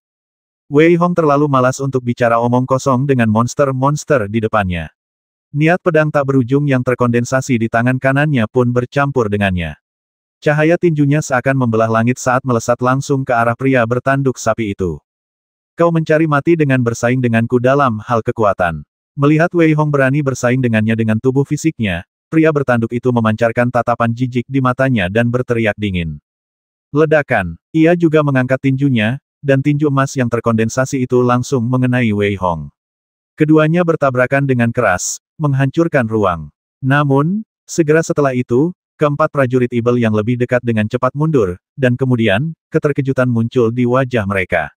Wei Hong terlalu malas untuk bicara omong kosong dengan monster-monster di depannya. Niat pedang tak berujung yang terkondensasi di tangan kanannya pun bercampur dengannya. Cahaya tinjunya seakan membelah langit saat melesat langsung ke arah pria bertanduk sapi itu. Kau mencari mati dengan bersaing denganku dalam hal kekuatan. Melihat Wei Hong berani bersaing dengannya dengan tubuh fisiknya, pria bertanduk itu memancarkan tatapan jijik di matanya dan berteriak dingin. Ledakan. Ia juga mengangkat tinjunya, dan tinju emas yang terkondensasi itu langsung mengenai Wei Hong. Keduanya bertabrakan dengan keras, menghancurkan ruang. Namun, segera setelah itu, keempat prajurit Ibel yang lebih dekat dengan cepat mundur, dan kemudian, keterkejutan muncul di wajah mereka.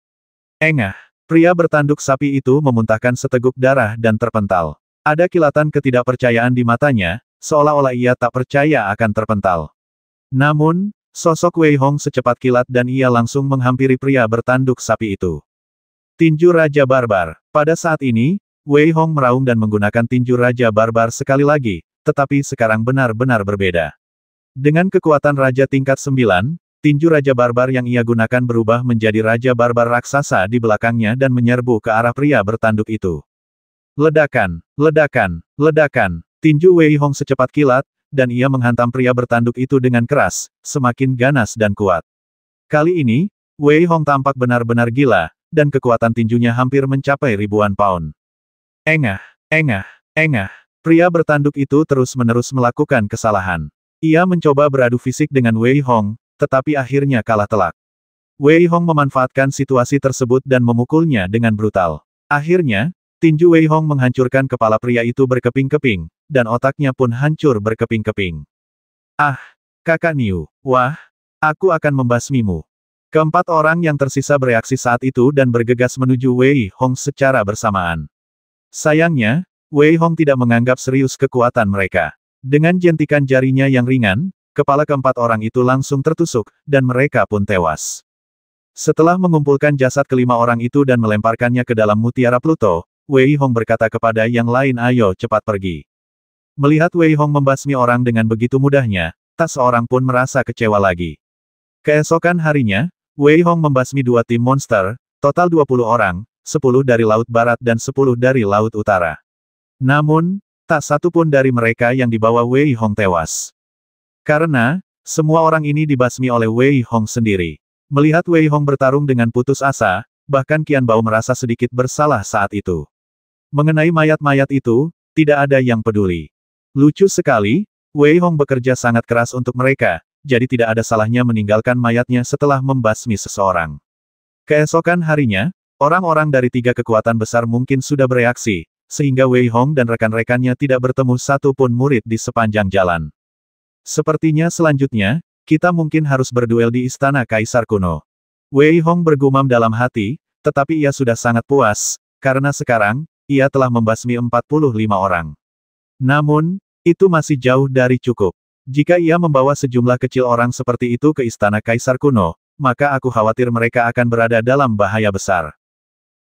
Engah. Pria bertanduk sapi itu memuntahkan seteguk darah dan terpental. Ada kilatan ketidakpercayaan di matanya, seolah-olah ia tak percaya akan terpental. Namun, sosok Wei Hong secepat kilat dan ia langsung menghampiri pria bertanduk sapi itu. Tinju Raja Barbar. Pada saat ini, Wei Hong meraung dan menggunakan tinju Raja Barbar sekali lagi, tetapi sekarang benar-benar berbeda. Dengan kekuatan Raja tingkat 9, tinju Raja Barbar yang ia gunakan berubah menjadi Raja Barbar raksasa di belakangnya dan menyerbu ke arah pria bertanduk itu. Ledakan, ledakan, ledakan. Tinju Wei Hong secepat kilat, dan ia menghantam pria bertanduk itu dengan keras, semakin ganas dan kuat. Kali ini, Wei Hong tampak benar-benar gila, dan kekuatan tinjunya hampir mencapai ribuan pound. Engah, engah, engah. Pria bertanduk itu terus-menerus melakukan kesalahan. Ia mencoba beradu fisik dengan Wei Hong, tetapi akhirnya kalah telak. Wei Hong memanfaatkan situasi tersebut dan memukulnya dengan brutal. Akhirnya, tinju Wei Hong menghancurkan kepala pria itu berkeping-keping, dan otaknya pun hancur berkeping-keping. Ah, kakak Niu, wah, aku akan membasmimu. Keempat orang yang tersisa bereaksi saat itu dan bergegas menuju Wei Hong secara bersamaan. Sayangnya, Wei Hong tidak menganggap serius kekuatan mereka. Dengan jentikan jarinya yang ringan, kepala keempat orang itu langsung tertusuk, dan mereka pun tewas. Setelah mengumpulkan jasad kelima orang itu dan melemparkannya ke dalam mutiara Pluto, Wei Hong berkata kepada yang lain, ayo cepat pergi. Melihat Wei Hong membasmi orang dengan begitu mudahnya, tak seorang pun merasa kecewa lagi. Keesokan harinya, Wei Hong membasmi dua tim monster, total 20 orang, 10 dari Laut Barat dan 10 dari Laut Utara. Namun, tak satu pun dari mereka yang dibawa Wei Hong tewas. Karena, semua orang ini dibasmi oleh Wei Hong sendiri. Melihat Wei Hong bertarung dengan putus asa, bahkan Qian Bao merasa sedikit bersalah saat itu. Mengenai mayat-mayat itu, tidak ada yang peduli. Lucu sekali, Wei Hong bekerja sangat keras untuk mereka, jadi tidak ada salahnya meninggalkan mayatnya setelah membasmi seseorang. Keesokan harinya, orang-orang dari tiga kekuatan besar mungkin sudah bereaksi, sehingga Wei Hong dan rekan-rekannya tidak bertemu satu pun murid di sepanjang jalan. Sepertinya selanjutnya, kita mungkin harus berduel di Istana Kaisar Kuno. Wei Hong bergumam dalam hati, tetapi ia sudah sangat puas, karena sekarang, ia telah membasmi 45 orang. Namun, itu masih jauh dari cukup. Jika ia membawa sejumlah kecil orang seperti itu ke Istana Kaisar Kuno, maka aku khawatir mereka akan berada dalam bahaya besar.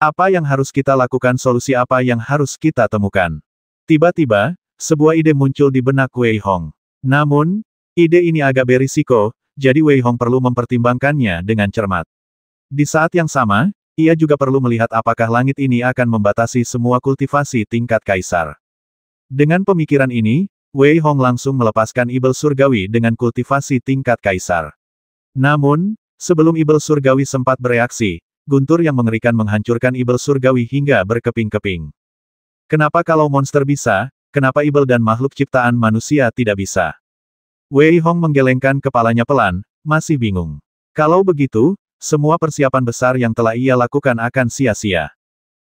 Apa yang harus kita lakukan? Solusi apa yang harus kita temukan? Tiba-tiba, sebuah ide muncul di benak Wei Hong. Namun, ide ini agak berisiko, jadi Wei Hong perlu mempertimbangkannya dengan cermat. Di saat yang sama, ia juga perlu melihat apakah langit ini akan membatasi semua kultivasi tingkat kaisar. Dengan pemikiran ini, Wei Hong langsung melepaskan Ibel Surgawi dengan kultivasi tingkat kaisar. Namun, sebelum Ibel Surgawi sempat bereaksi, guntur yang mengerikan menghancurkan ibel surgawi hingga berkeping-keping. Kenapa kalau monster bisa, kenapa ibel dan makhluk ciptaan manusia tidak bisa? Wei Hong menggelengkan kepalanya pelan, masih bingung. Kalau begitu, semua persiapan besar yang telah ia lakukan akan sia-sia.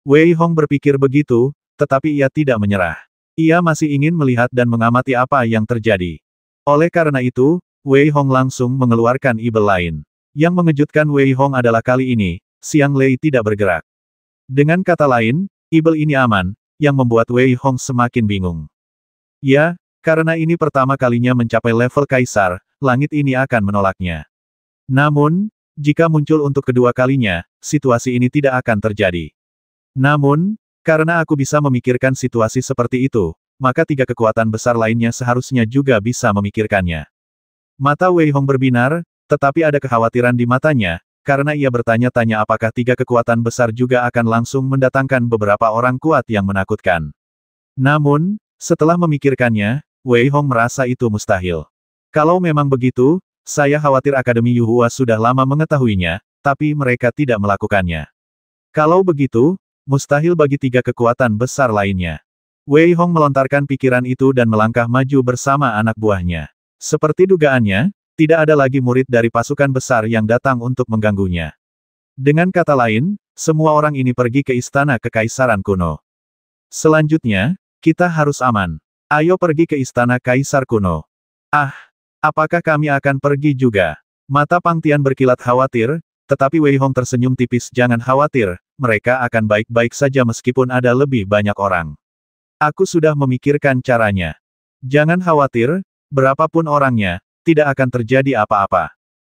Wei Hong berpikir begitu, tetapi ia tidak menyerah. Ia masih ingin melihat dan mengamati apa yang terjadi. Oleh karena itu, Wei Hong langsung mengeluarkan ibel lain. Yang mengejutkan Wei Hong adalah kali ini, Xiang Lei tidak bergerak. Dengan kata lain, ibel ini aman, yang membuat Wei Hong semakin bingung. Ya, karena ini pertama kalinya mencapai level kaisar, langit ini akan menolaknya. Namun, jika muncul untuk kedua kalinya, situasi ini tidak akan terjadi. Namun, karena aku bisa memikirkan situasi seperti itu, maka tiga kekuatan besar lainnya seharusnya juga bisa memikirkannya. Mata Wei Hong berbinar, tetapi ada kekhawatiran di matanya, karena ia bertanya-tanya apakah tiga kekuatan besar juga akan langsung mendatangkan beberapa orang kuat yang menakutkan. Namun, setelah memikirkannya, Wei Hong merasa itu mustahil. Kalau memang begitu, saya khawatir Akademi Yuhua sudah lama mengetahuinya, tapi mereka tidak melakukannya. Kalau begitu, mustahil bagi tiga kekuatan besar lainnya. Wei Hong melontarkan pikiran itu dan melangkah maju bersama anak buahnya. Seperti dugaannya, tidak ada lagi murid dari pasukan besar yang datang untuk mengganggunya. Dengan kata lain, semua orang ini pergi ke istana kekaisaran kuno. Selanjutnya, kita harus aman. Ayo pergi ke istana kaisar kuno. Ah, apakah kami akan pergi juga? Mata Pang Tian berkilat khawatir, tetapi Wei Hong tersenyum tipis. Jangan khawatir, mereka akan baik-baik saja meskipun ada lebih banyak orang. Aku sudah memikirkan caranya. Jangan khawatir, berapapun orangnya, tidak akan terjadi apa-apa.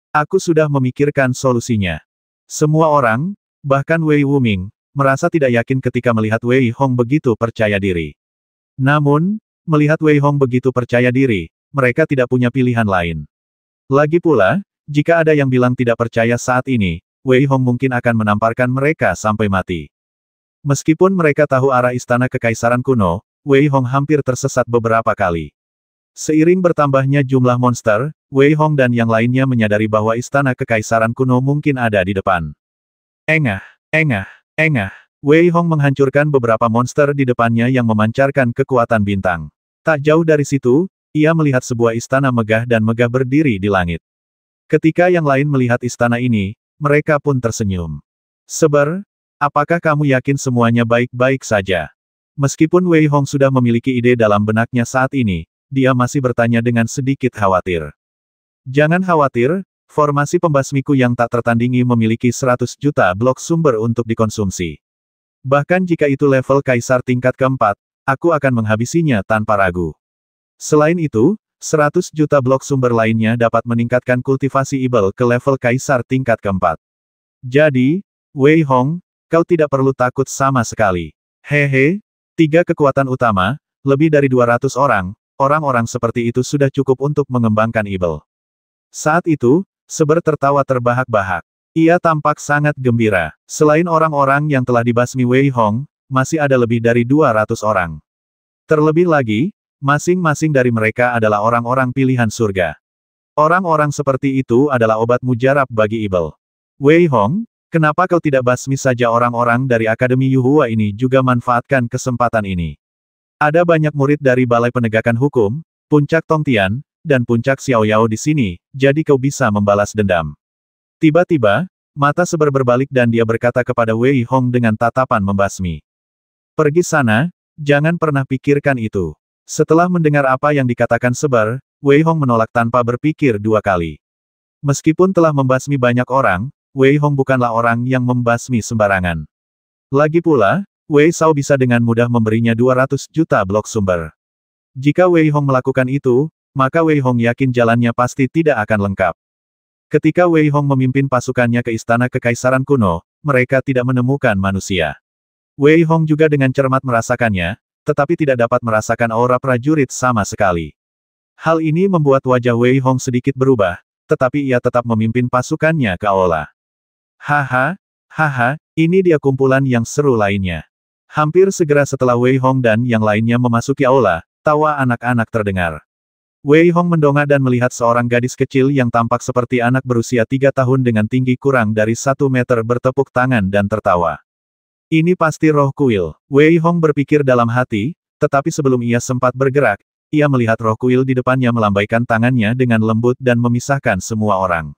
Aku sudah memikirkan solusinya. Semua orang, bahkan Wei Wuming, merasa tidak yakin ketika melihat Wei Hong begitu percaya diri. Namun, melihat Wei Hong begitu percaya diri, mereka tidak punya pilihan lain. Lagi pula, jika ada yang bilang tidak percaya saat ini, Wei Hong mungkin akan menamparkan mereka sampai mati. Meskipun mereka tahu arah istana kekaisaran kuno, Wei Hong hampir tersesat beberapa kali. Seiring bertambahnya jumlah monster, Wei Hong dan yang lainnya menyadari bahwa istana kekaisaran kuno mungkin ada di depan. Engah, engah, engah. Wei Hong menghancurkan beberapa monster di depannya yang memancarkan kekuatan bintang. Tak jauh dari situ, ia melihat sebuah istana megah dan megah berdiri di langit. Ketika yang lain melihat istana ini, mereka pun tersenyum. Seber, apakah kamu yakin semuanya baik-baik saja? Meskipun Wei Hong sudah memiliki ide dalam benaknya saat ini, dia masih bertanya dengan sedikit khawatir. Jangan khawatir, formasi pembasmiku yang tak tertandingi memiliki 100 juta blok sumber untuk dikonsumsi. Bahkan jika itu level kaisar tingkat keempat, aku akan menghabisinya tanpa ragu. Selain itu, 100 juta blok sumber lainnya dapat meningkatkan kultivasi ibel ke level kaisar tingkat keempat. Jadi, Wei Hong, kau tidak perlu takut sama sekali. Hehe, tiga kekuatan utama, lebih dari 200 orang, orang-orang seperti itu sudah cukup untuk mengembangkan ibel. Saat itu, Seber tertawa terbahak-bahak. Ia tampak sangat gembira. Selain orang-orang yang telah dibasmi Wei Hong, masih ada lebih dari 200 orang. Terlebih lagi, masing-masing dari mereka adalah orang-orang pilihan surga. Orang-orang seperti itu adalah obat mujarab bagi ibel. Wei Hong, kenapa kau tidak basmi saja orang-orang dari Akademi Yuhua ini juga manfaatkan kesempatan ini? Ada banyak murid dari Balai Penegakan Hukum, Puncak Tongtian, dan Puncak Xiaoyao di sini, jadi kau bisa membalas dendam. Tiba-tiba, mata Seber berbalik dan dia berkata kepada Wei Hong dengan tatapan membasmi. Pergi sana, jangan pernah pikirkan itu. Setelah mendengar apa yang dikatakan Seber, Wei Hong menolak tanpa berpikir dua kali. Meskipun telah membasmi banyak orang, Wei Hong bukanlah orang yang membasmi sembarangan. Lagi pula, Wei Shao bisa dengan mudah memberinya 200 juta blok sumber. Jika Wei Hong melakukan itu, maka Wei Hong yakin jalannya pasti tidak akan lengkap. Ketika Wei Hong memimpin pasukannya ke istana kekaisaran kuno, mereka tidak menemukan manusia. Wei Hong juga dengan cermat merasakannya, tetapi tidak dapat merasakan aura prajurit sama sekali. Hal ini membuat wajah Wei Hong sedikit berubah, tetapi ia tetap memimpin pasukannya ke aula. Haha, haha, ini dia kumpulan yang seru lainnya. Hampir segera setelah Wei Hong dan yang lainnya memasuki aula, tawa anak-anak terdengar. Wei Hong mendongak dan melihat seorang gadis kecil yang tampak seperti anak berusia 3 tahun dengan tinggi kurang dari 1 meter bertepuk tangan dan tertawa. Ini pasti roh kuil. Wei Hong berpikir dalam hati, tetapi sebelum ia sempat bergerak, ia melihat roh kuil di depannya melambaikan tangannya dengan lembut dan memisahkan semua orang.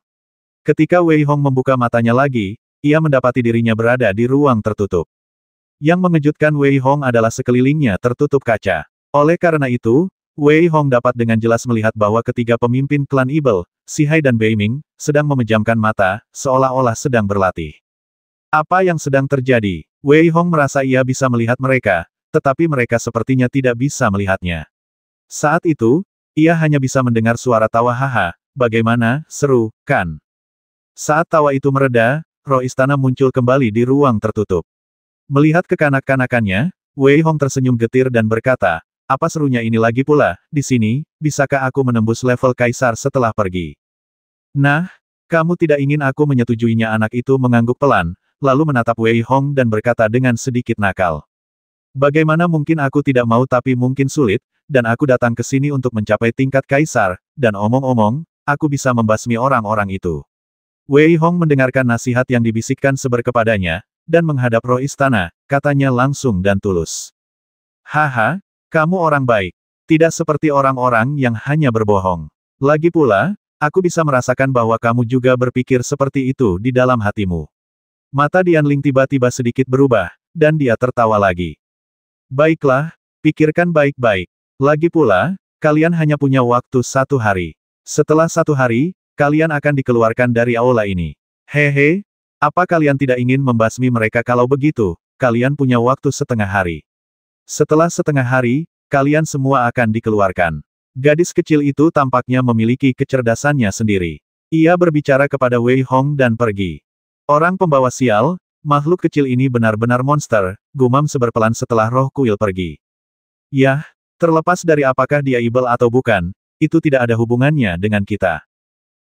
Ketika Wei Hong membuka matanya lagi, ia mendapati dirinya berada di ruang tertutup. Yang mengejutkan Wei Hong adalah sekelilingnya tertutup kaca. Oleh karena itu, Wei Hong dapat dengan jelas melihat bahwa ketiga pemimpin klan Ibel, Sihai dan Beiming, sedang memejamkan mata, seolah-olah sedang berlatih. Apa yang sedang terjadi? Wei Hong merasa ia bisa melihat mereka, tetapi mereka sepertinya tidak bisa melihatnya. Saat itu, ia hanya bisa mendengar suara tawa haha, bagaimana, seru, kan? Saat tawa itu mereda, roh istana muncul kembali di ruang tertutup. Melihat kekanak-kanakannya, Wei Hong tersenyum getir dan berkata, apa serunya ini lagi pula, di sini, bisakah aku menembus level kaisar setelah pergi? Nah, kamu tidak ingin aku menyetujuinya? Anak itu mengangguk pelan, lalu menatap Wei Hong dan berkata dengan sedikit nakal. Bagaimana mungkin aku tidak mau, tapi mungkin sulit, dan aku datang ke sini untuk mencapai tingkat kaisar, dan omong-omong, aku bisa membasmi orang-orang itu. Wei Hong mendengarkan nasihat yang dibisikkan Seber kepadanya, dan menghadap roh istana, katanya langsung dan tulus. Haha. Kamu orang baik. Tidak seperti orang-orang yang hanya berbohong. Lagi pula, aku bisa merasakan bahwa kamu juga berpikir seperti itu di dalam hatimu. Mata Dianling tiba-tiba sedikit berubah, dan dia tertawa lagi. Baiklah, pikirkan baik-baik. Lagi pula, kalian hanya punya waktu 1 hari. Setelah 1 hari, kalian akan dikeluarkan dari aula ini. Hehe, apa kalian tidak ingin membasmi mereka? Kalau begitu, kalian punya waktu setengah hari. Setelah setengah hari, kalian semua akan dikeluarkan. Gadis kecil itu tampaknya memiliki kecerdasannya sendiri. Ia berbicara kepada Wei Hong dan pergi. Orang pembawa sial, makhluk kecil ini benar-benar monster, gumam Seber pelan setelah roh kuil pergi. Yah, terlepas dari apakah dia Ibel atau bukan, itu tidak ada hubungannya dengan kita.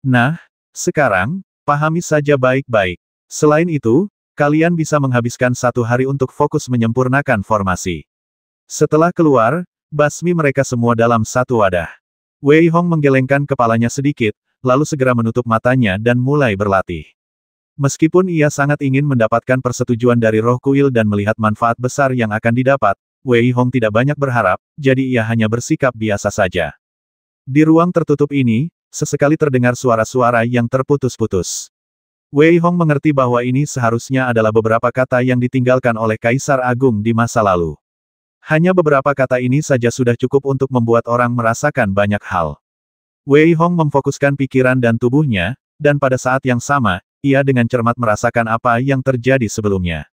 Nah, sekarang, pahami saja baik-baik. Selain itu, kalian bisa menghabiskan 1 hari untuk fokus menyempurnakan formasi. Setelah keluar, basmi mereka semua dalam 1 wadah. Wei Hong menggelengkan kepalanya sedikit, lalu segera menutup matanya dan mulai berlatih. Meskipun ia sangat ingin mendapatkan persetujuan dari roh kuil dan melihat manfaat besar yang akan didapat, Wei Hong tidak banyak berharap, jadi ia hanya bersikap biasa saja. Di ruang tertutup ini, sesekali terdengar suara-suara yang terputus-putus. Wei Hong mengerti bahwa ini seharusnya adalah beberapa kata yang ditinggalkan oleh Kaisar Agung di masa lalu. Hanya beberapa kata ini saja sudah cukup untuk membuat orang merasakan banyak hal. Wei Hong memfokuskan pikiran dan tubuhnya, dan pada saat yang sama, ia dengan cermat merasakan apa yang terjadi sebelumnya.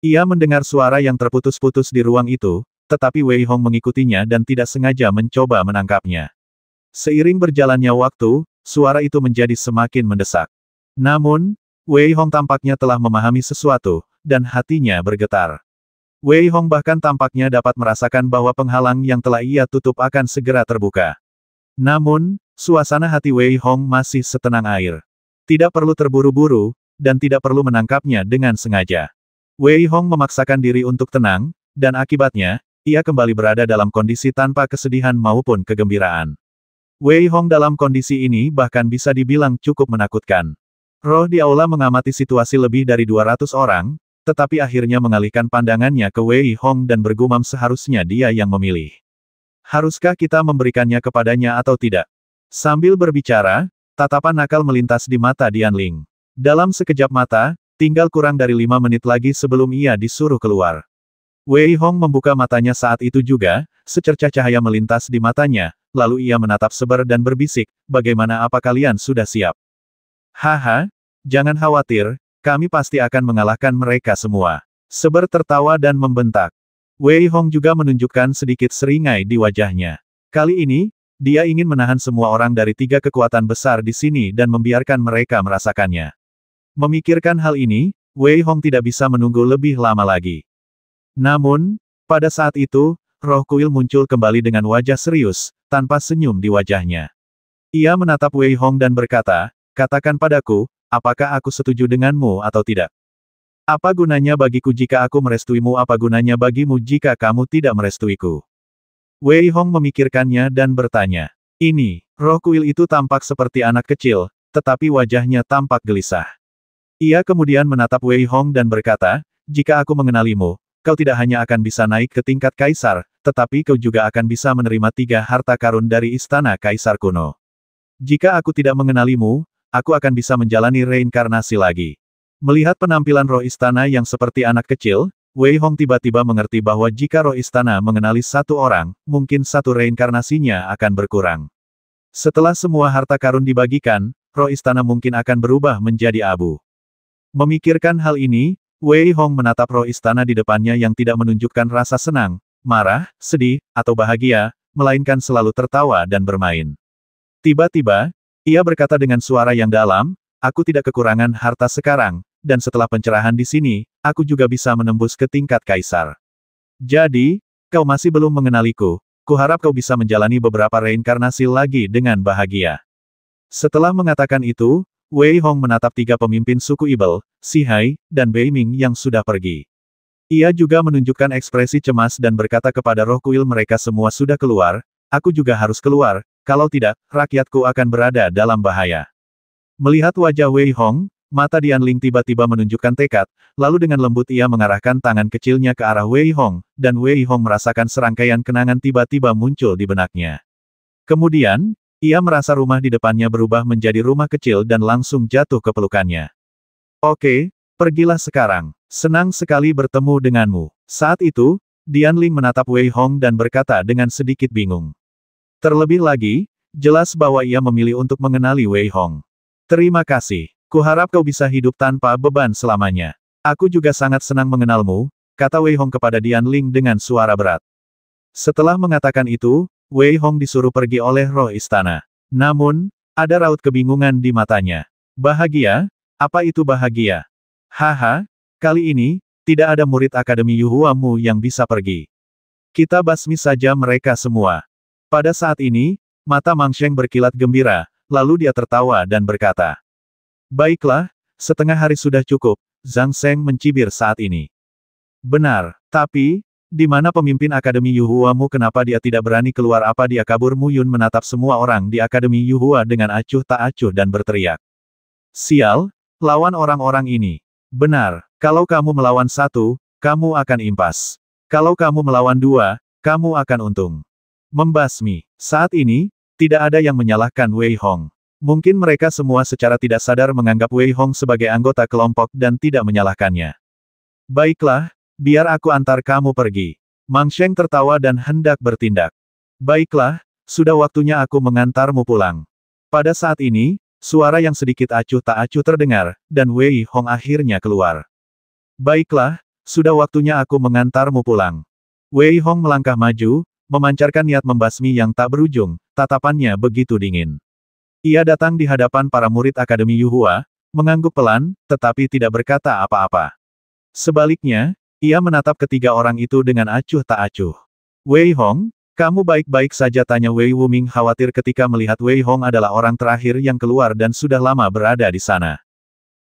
Ia mendengar suara yang terputus-putus di ruang itu, tetapi Wei Hong mengikutinya dan tidak sengaja mencoba menangkapnya. Seiring berjalannya waktu, suara itu menjadi semakin mendesak. Namun, Wei Hong tampaknya telah memahami sesuatu, dan hatinya bergetar. Wei Hong bahkan tampaknya dapat merasakan bahwa penghalang yang telah ia tutup akan segera terbuka. Namun, suasana hati Wei Hong masih setenang air. Tidak perlu terburu-buru, dan tidak perlu menangkapnya dengan sengaja. Wei Hong memaksakan diri untuk tenang, dan akibatnya, ia kembali berada dalam kondisi tanpa kesedihan maupun kegembiraan. Wei Hong dalam kondisi ini bahkan bisa dibilang cukup menakutkan. Roh di aula mengamati situasi lebih dari 200 orang, tetapi akhirnya mengalihkan pandangannya ke Wei Hong dan bergumam seharusnya dia yang memilih. Haruskah kita memberikannya kepadanya atau tidak? Sambil berbicara, tatapan nakal melintas di mata Dianling. Dalam sekejap mata, tinggal kurang dari 5 menit lagi sebelum ia disuruh keluar. Wei Hong membuka matanya saat itu juga, secercah cahaya melintas di matanya, lalu ia menatap Seber dan berbisik, bagaimana, apa kalian sudah siap? Haha, jangan khawatir. Kami pasti akan mengalahkan mereka semua. Seber tertawa dan membentak. Wei Hong juga menunjukkan sedikit seringai di wajahnya. Kali ini, dia ingin menahan semua orang dari 3 kekuatan besar di sini dan membiarkan mereka merasakannya. Memikirkan hal ini, Wei Hong tidak bisa menunggu lebih lama lagi. Namun, pada saat itu, roh kuil muncul kembali dengan wajah serius, tanpa senyum di wajahnya. Ia menatap Wei Hong dan berkata, katakan padaku, apakah aku setuju denganmu atau tidak? Apa gunanya bagiku jika aku merestuimu? Apa gunanya bagimu jika kamu tidak merestuiku? Wei Hong memikirkannya dan bertanya. Ini, roh kuil itu tampak seperti anak kecil, tetapi wajahnya tampak gelisah. Ia kemudian menatap Wei Hong dan berkata, jika aku mengenalimu, kau tidak hanya akan bisa naik ke tingkat kaisar, tetapi kau juga akan bisa menerima 3 harta karun dari istana kaisar kuno. Jika aku tidak mengenalimu, aku akan bisa menjalani reinkarnasi lagi. Melihat penampilan roh istana yang seperti anak kecil, Wei Hong tiba-tiba mengerti bahwa jika roh istana mengenali satu orang, mungkin satu reinkarnasinya akan berkurang. Setelah semua harta karun dibagikan, roh istana mungkin akan berubah menjadi abu. Memikirkan hal ini, Wei Hong menatap roh istana di depannya yang tidak menunjukkan rasa senang, marah, sedih, atau bahagia, melainkan selalu tertawa dan bermain. Tiba-tiba, ia berkata dengan suara yang dalam, aku tidak kekurangan harta sekarang, dan setelah pencerahan di sini, aku juga bisa menembus ke tingkat kaisar. Jadi, kau masih belum mengenaliku, kuharap kau bisa menjalani beberapa reinkarnasi lagi dengan bahagia. Setelah mengatakan itu, Wei Hong menatap 3 pemimpin suku Ibel, Si Hai, dan Bei Ming yang sudah pergi. Ia juga menunjukkan ekspresi cemas dan berkata kepada roh kuil mereka semua sudah keluar, aku juga harus keluar, kalau tidak, rakyatku akan berada dalam bahaya. Melihat wajah Wei Hong, mata Dianling tiba-tiba menunjukkan tekad, lalu dengan lembut ia mengarahkan tangan kecilnya ke arah Wei Hong, dan Wei Hong merasakan serangkaian kenangan tiba-tiba muncul di benaknya. Kemudian, ia merasa rumah di depannya berubah menjadi rumah kecil dan langsung jatuh ke pelukannya. Oke, pergilah sekarang. Senang sekali bertemu denganmu. Saat itu, Dianling menatap Wei Hong dan berkata dengan sedikit bingung. Terlebih lagi, jelas bahwa ia memilih untuk mengenali Wei Hong. Terima kasih. Kuharap kau bisa hidup tanpa beban selamanya. Aku juga sangat senang mengenalmu, kata Wei Hong kepada Dianling dengan suara berat. Setelah mengatakan itu, Wei Hong disuruh pergi oleh roh istana. Namun, ada raut kebingungan di matanya. Bahagia? Apa itu bahagia? Haha, kali ini, tidak ada murid Akademi Yuhuamu yang bisa pergi. Kita basmi saja mereka semua. Pada saat ini, mata Mang Sheng berkilat gembira, lalu dia tertawa dan berkata, baiklah, setengah hari sudah cukup, Zhang Sheng mencibir saat ini. Benar, tapi, di mana pemimpin Akademi Yuhuamu kenapa dia tidak berani keluar apa dia kabur? Mu Yun menatap semua orang di Akademi Yuhua dengan acuh tak acuh dan berteriak. Sial, lawan orang-orang ini. Benar, kalau kamu melawan 1, kamu akan impas. Kalau kamu melawan 2, kamu akan untung. Membasmi. Saat ini, tidak ada yang menyalahkan Wei Hong. Mungkin mereka semua secara tidak sadar menganggap Wei Hong sebagai anggota kelompok dan tidak menyalahkannya. Baiklah, biar aku antar kamu pergi. Mang Sheng tertawa dan hendak bertindak. Baiklah, sudah waktunya aku mengantarmu pulang. Pada saat ini, suara yang sedikit acuh tak acuh terdengar, dan Wei Hong akhirnya keluar. Baiklah, sudah waktunya aku mengantarmu pulang. Wei Hong melangkah maju, memancarkan niat membasmi yang tak berujung, tatapannya begitu dingin. Ia datang di hadapan para murid Akademi Yuhua, mengangguk pelan, tetapi tidak berkata apa-apa. Sebaliknya, ia menatap ketiga orang itu dengan acuh tak acuh. Wei Hong, kamu baik-baik saja, tanya Wei Wuming khawatir ketika melihat Wei Hong adalah orang terakhir yang keluar dan sudah lama berada di sana.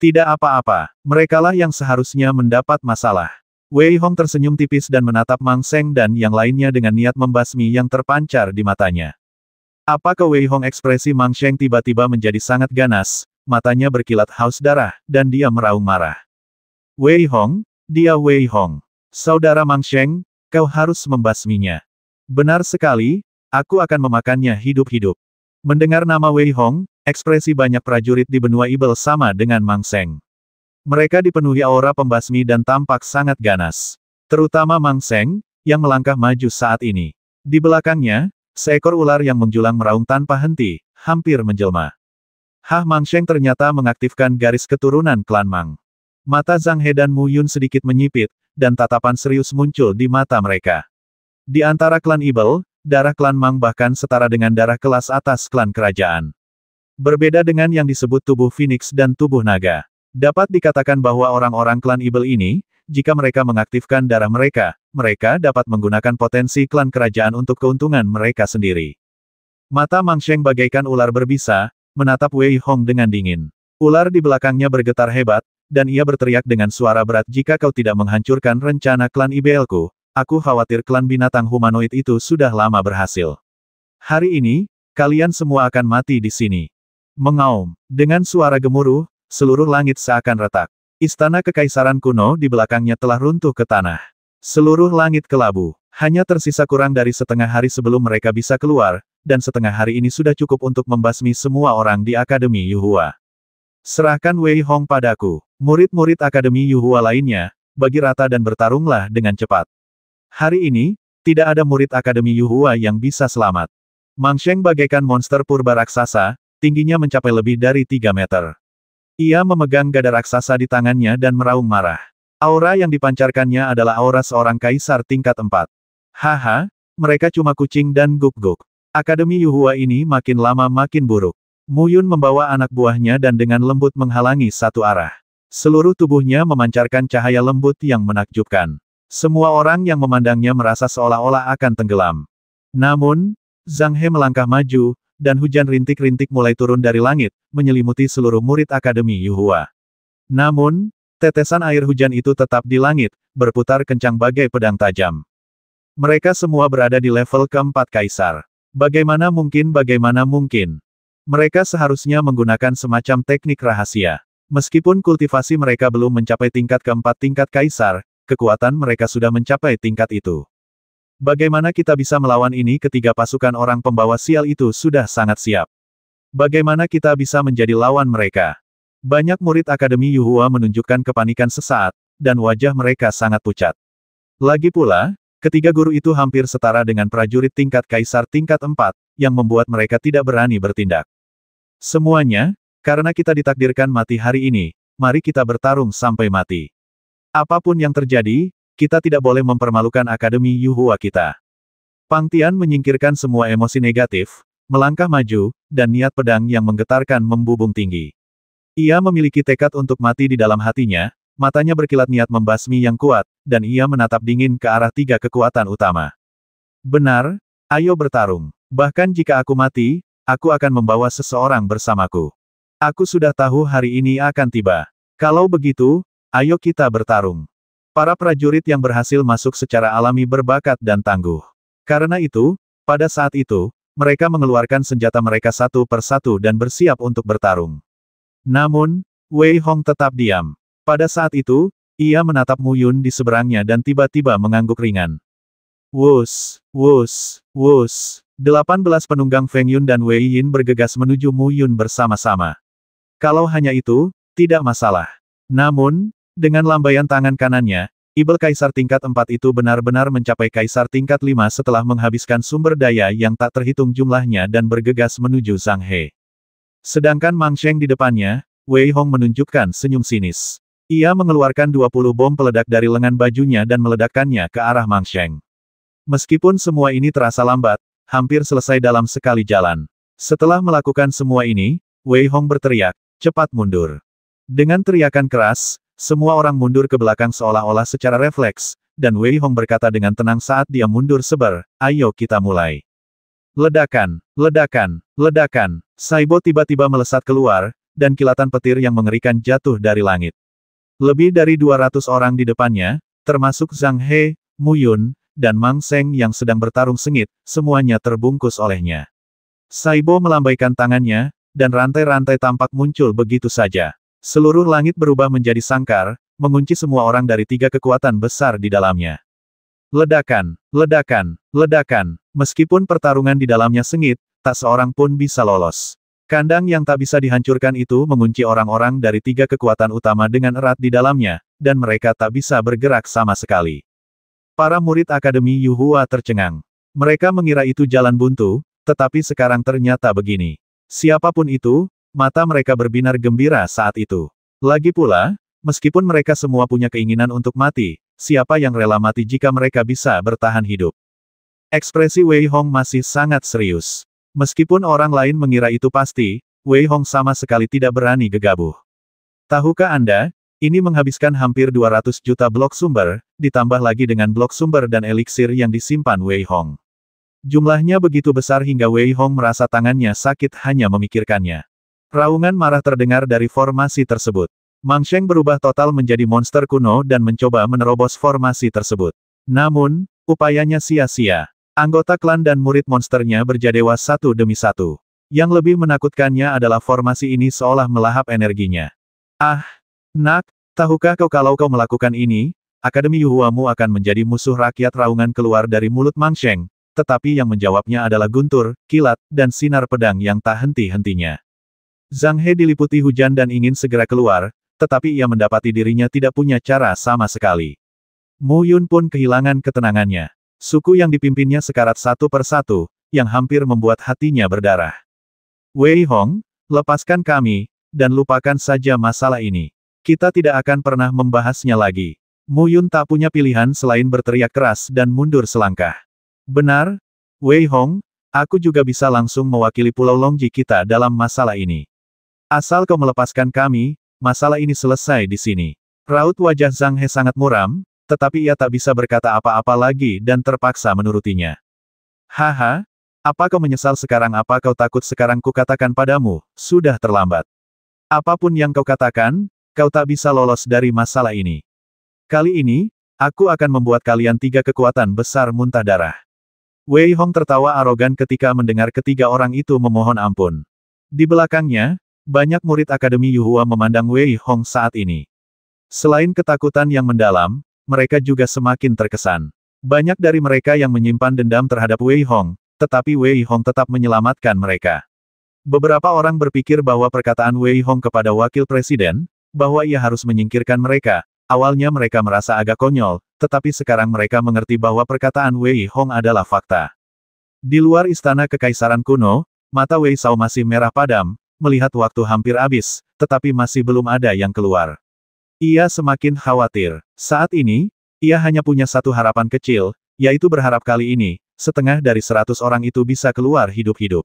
Tidak apa-apa, merekalah yang seharusnya mendapat masalah. Wei Hong tersenyum tipis dan menatap Mang Sheng dan yang lainnya dengan niat membasmi yang terpancar di matanya. Apakah Wei Hong? Ekspresi Mang Sheng tiba-tiba menjadi sangat ganas, matanya berkilat haus darah, dan dia meraung marah. Wei Hong, dia Wei Hong. Saudara Mang Sheng, kau harus membasminya. Benar sekali, aku akan memakannya hidup-hidup. Mendengar nama Wei Hong, ekspresi banyak prajurit di benua Ibel sama dengan Mang Sheng. Mereka dipenuhi aura pembasmi dan tampak sangat ganas. Terutama Mang Sheng, yang melangkah maju saat ini. Di belakangnya, seekor ular yang menjulang meraung tanpa henti, hampir menjelma. Mang Sheng ternyata mengaktifkan garis keturunan klan Mang. Mata Zhang He dan Mu Yun sedikit menyipit, dan tatapan serius muncul di mata mereka. Di antara klan Ibel, darah klan Mang bahkan setara dengan darah kelas atas klan kerajaan. Berbeda dengan yang disebut tubuh Phoenix dan tubuh naga. Dapat dikatakan bahwa orang-orang klan Ibel ini, jika mereka mengaktifkan darah mereka, mereka dapat menggunakan potensi klan kerajaan untuk keuntungan mereka sendiri. Mata Mang Sheng bagaikan ular berbisa, menatap Wei Hong dengan dingin. Ular di belakangnya bergetar hebat, dan ia berteriak dengan suara berat, jika kau tidak menghancurkan rencana klan IBL-ku, aku khawatir klan binatang humanoid itu sudah lama berhasil. Hari ini, Kalian semua akan mati di sini. Mengaum. Dengan suara gemuruh, seluruh langit seakan retak. Istana kekaisaran kuno di belakangnya telah runtuh ke tanah. Seluruh langit kelabu. Hanya tersisa kurang dari setengah hari sebelum mereka bisa keluar, dan setengah hari ini sudah cukup untuk membasmi semua orang di Akademi Yuhua. Serahkan Wei Hong padaku. Murid-murid Akademi Yuhua lainnya, bagi rata dan bertarunglah dengan cepat. Hari ini, tidak ada murid Akademi Yuhua yang bisa selamat. Mang Sheng bagaikan monster purba raksasa, tingginya mencapai lebih dari 3 meter. Ia memegang gada raksasa di tangannya dan meraung marah. Aura yang dipancarkannya adalah aura seorang kaisar tingkat 4. Haha, mereka cuma kucing dan guk-guk. Akademi Yuhua ini makin lama makin buruk. Mu Yun membawa anak buahnya dan dengan lembut menghalangi satu arah. Seluruh tubuhnya memancarkan cahaya lembut yang menakjubkan. Semua orang yang memandangnya merasa seolah-olah akan tenggelam. Namun, Zhang He melangkah maju, dan hujan rintik-rintik mulai turun dari langit, menyelimuti seluruh murid Akademi Yuhua. Namun, tetesan air hujan itu tetap di langit, berputar kencang bagai pedang tajam. Mereka semua berada di level keempat kaisar. Bagaimana mungkin? Mereka seharusnya menggunakan semacam teknik rahasia. Meskipun kultivasi mereka belum mencapai tingkat keempat tingkat kaisar, kekuatan mereka sudah mencapai tingkat itu. Bagaimana kita bisa melawan ini ketika pasukan orang pembawa sial itu sudah sangat siap? Bagaimana kita bisa menjadi lawan mereka? Banyak murid Akademi Yuhua menunjukkan kepanikan sesaat, dan wajah mereka sangat pucat. Lagi pula, ketiga guru itu hampir setara dengan prajurit tingkat kaisar tingkat 4, yang membuat mereka tidak berani bertindak. Semuanya, karena kita ditakdirkan mati hari ini, mari kita bertarung sampai mati. Apapun yang terjadi, kita tidak boleh mempermalukan Akademi Yuhua kita. Pang Tian menyingkirkan semua emosi negatif, melangkah maju, dan niat pedang yang menggetarkan membubung tinggi. Ia memiliki tekad untuk mati di dalam hatinya, matanya berkilat niat membasmi yang kuat, dan ia menatap dingin ke arah 3 kekuatan utama. Benar, ayo bertarung. Bahkan jika aku mati, aku akan membawa seseorang bersamaku. Aku sudah tahu hari ini akan tiba. Kalau begitu, ayo kita bertarung. Para prajurit yang berhasil masuk secara alami berbakat dan tangguh. Karena itu, pada saat itu, mereka mengeluarkan senjata mereka satu persatu dan bersiap untuk bertarung. Namun, Wei Hong tetap diam. Pada saat itu, ia menatap Mu Yun di seberangnya dan tiba-tiba mengangguk ringan. Wus, wus, wus. 18 penunggang Feng Yun dan Wei Yin bergegas menuju Mu Yun bersama-sama. Kalau hanya itu, tidak masalah. Namun, dengan lambaian tangan kanannya, Ibel Kaisar tingkat 4 itu benar-benar mencapai Kaisar tingkat 5 setelah menghabiskan sumber daya yang tak terhitung jumlahnya dan bergegas menuju Zhang He. Sedangkan Mang Sheng di depannya, Wei Hong menunjukkan senyum sinis. Ia mengeluarkan 20 bom peledak dari lengan bajunya dan meledakkannya ke arah Mang Sheng. Meskipun semua ini terasa lambat, hampir selesai dalam sekali jalan. Setelah melakukan semua ini, Wei Hong berteriak, cepat mundur. Dengan teriakan keras, semua orang mundur ke belakang seolah-olah secara refleks, dan Wei Hong berkata dengan tenang saat dia mundur seber, ayo kita mulai. Ledakan, ledakan, ledakan. Saibo tiba-tiba melesat keluar, dan kilatan petir yang mengerikan jatuh dari langit. Lebih dari 200 orang di depannya, termasuk Zhang He, Mu Yun, dan Mang Sheng yang sedang bertarung sengit, semuanya terbungkus olehnya. Saibo melambaikan tangannya, dan rantai-rantai tampak muncul begitu saja. Seluruh langit berubah menjadi sangkar, mengunci semua orang dari 3 kekuatan besar di dalamnya. Ledakan, ledakan, ledakan. Meskipun pertarungan di dalamnya sengit, tak seorang pun bisa lolos. Kandang yang tak bisa dihancurkan itu mengunci orang-orang dari 3 kekuatan utama dengan erat di dalamnya, dan mereka tak bisa bergerak sama sekali. Para murid Akademi Yuhua tercengang. Mereka mengira itu jalan buntu, tetapi sekarang ternyata begini. Siapapun itu, mata mereka berbinar gembira saat itu. Lagi pula, meskipun mereka semua punya keinginan untuk mati, siapa yang rela mati jika mereka bisa bertahan hidup? Ekspresi Wei Hong masih sangat serius. Meskipun orang lain mengira itu pasti, Wei Hong sama sekali tidak berani gegabah. Tahukah Anda, ini menghabiskan hampir 200 juta blok sumber, ditambah lagi dengan blok sumber dan eliksir yang disimpan Wei Hong. Jumlahnya begitu besar hingga Wei Hong merasa tangannya sakit hanya memikirkannya. Raungan marah terdengar dari formasi tersebut. Mang Sheng berubah total menjadi monster kuno dan mencoba menerobos formasi tersebut. Namun, upayanya sia-sia. Anggota klan dan murid monsternya berjadewa satu demi satu. Yang lebih menakutkannya adalah formasi ini seolah melahap energinya. Ah, nak, tahukah kau kalau kau melakukan ini, Akademi Yuhuamu akan menjadi musuh rakyat raungan keluar dari mulut Mang Sheng, tetapi yang menjawabnya adalah guntur, kilat, dan sinar pedang yang tak henti-hentinya. Zhang He diliputi hujan dan ingin segera keluar, tetapi ia mendapati dirinya tidak punya cara sama sekali. Mu Yun pun kehilangan ketenangannya. Suku yang dipimpinnya sekarat satu persatu, yang hampir membuat hatinya berdarah. Wei Hong, lepaskan kami, dan lupakan saja masalah ini. Kita tidak akan pernah membahasnya lagi. Mu Yun tak punya pilihan selain berteriak keras dan mundur selangkah. Benar, Wei Hong, aku juga bisa langsung mewakili Pulau Longji kita dalam masalah ini. Asal kau melepaskan kami, masalah ini selesai di sini. Raut wajah Zhang He sangat muram, tetapi ia tak bisa berkata apa-apa lagi dan terpaksa menurutinya. Haha, apa kau menyesal sekarang? Apa kau takut sekarang kukatakan padamu, sudah terlambat. Apapun yang kau katakan, kau tak bisa lolos dari masalah ini. Kali ini, aku akan membuat kalian tiga kekuatan besar muntah darah. Wei Hong tertawa arogan ketika mendengar ketiga orang itu memohon ampun. Di belakangnya, banyak murid Akademi Yuhua memandang Wei Hong saat ini. Selain ketakutan yang mendalam, mereka juga semakin terkesan. Banyak dari mereka yang menyimpan dendam terhadap Wei Hong, tetapi Wei Hong tetap menyelamatkan mereka. Beberapa orang berpikir bahwa perkataan Wei Hong kepada wakil presiden, bahwa ia harus menyingkirkan mereka, awalnya mereka merasa agak konyol, tetapi sekarang mereka mengerti bahwa perkataan Wei Hong adalah fakta. Di luar istana kekaisaran kuno, mata Wei Sao masih merah padam, melihat waktu hampir habis, tetapi masih belum ada yang keluar. Ia semakin khawatir. Saat ini, ia hanya punya satu harapan kecil, yaitu berharap kali ini, setengah dari 100 orang itu bisa keluar hidup-hidup.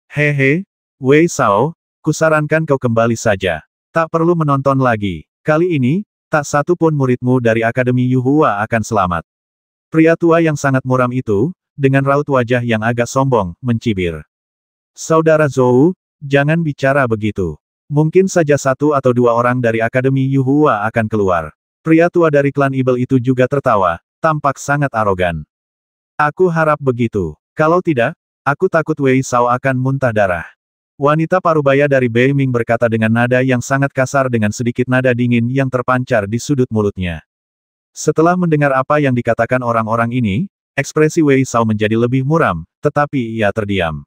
Hehe, Wei Sao, kusarankan kau kembali saja. Tak perlu menonton lagi. Kali ini, tak satu pun muridmu dari Akademi Yuhua akan selamat. Pria tua yang sangat muram itu, dengan raut wajah yang agak sombong, mencibir. Saudara Zhou, jangan bicara begitu. Mungkin saja satu atau dua orang dari Akademi Yuhua akan keluar. Pria tua dari klan Ibel itu juga tertawa, tampak sangat arogan. Aku harap begitu. Kalau tidak, aku takut Wei Sao akan muntah darah. Wanita parubaya dari Beiming berkata dengan nada yang sangat kasar dengan sedikit nada dingin yang terpancar di sudut mulutnya. Setelah mendengar apa yang dikatakan orang-orang ini, ekspresi Wei Sao menjadi lebih muram, tetapi ia terdiam.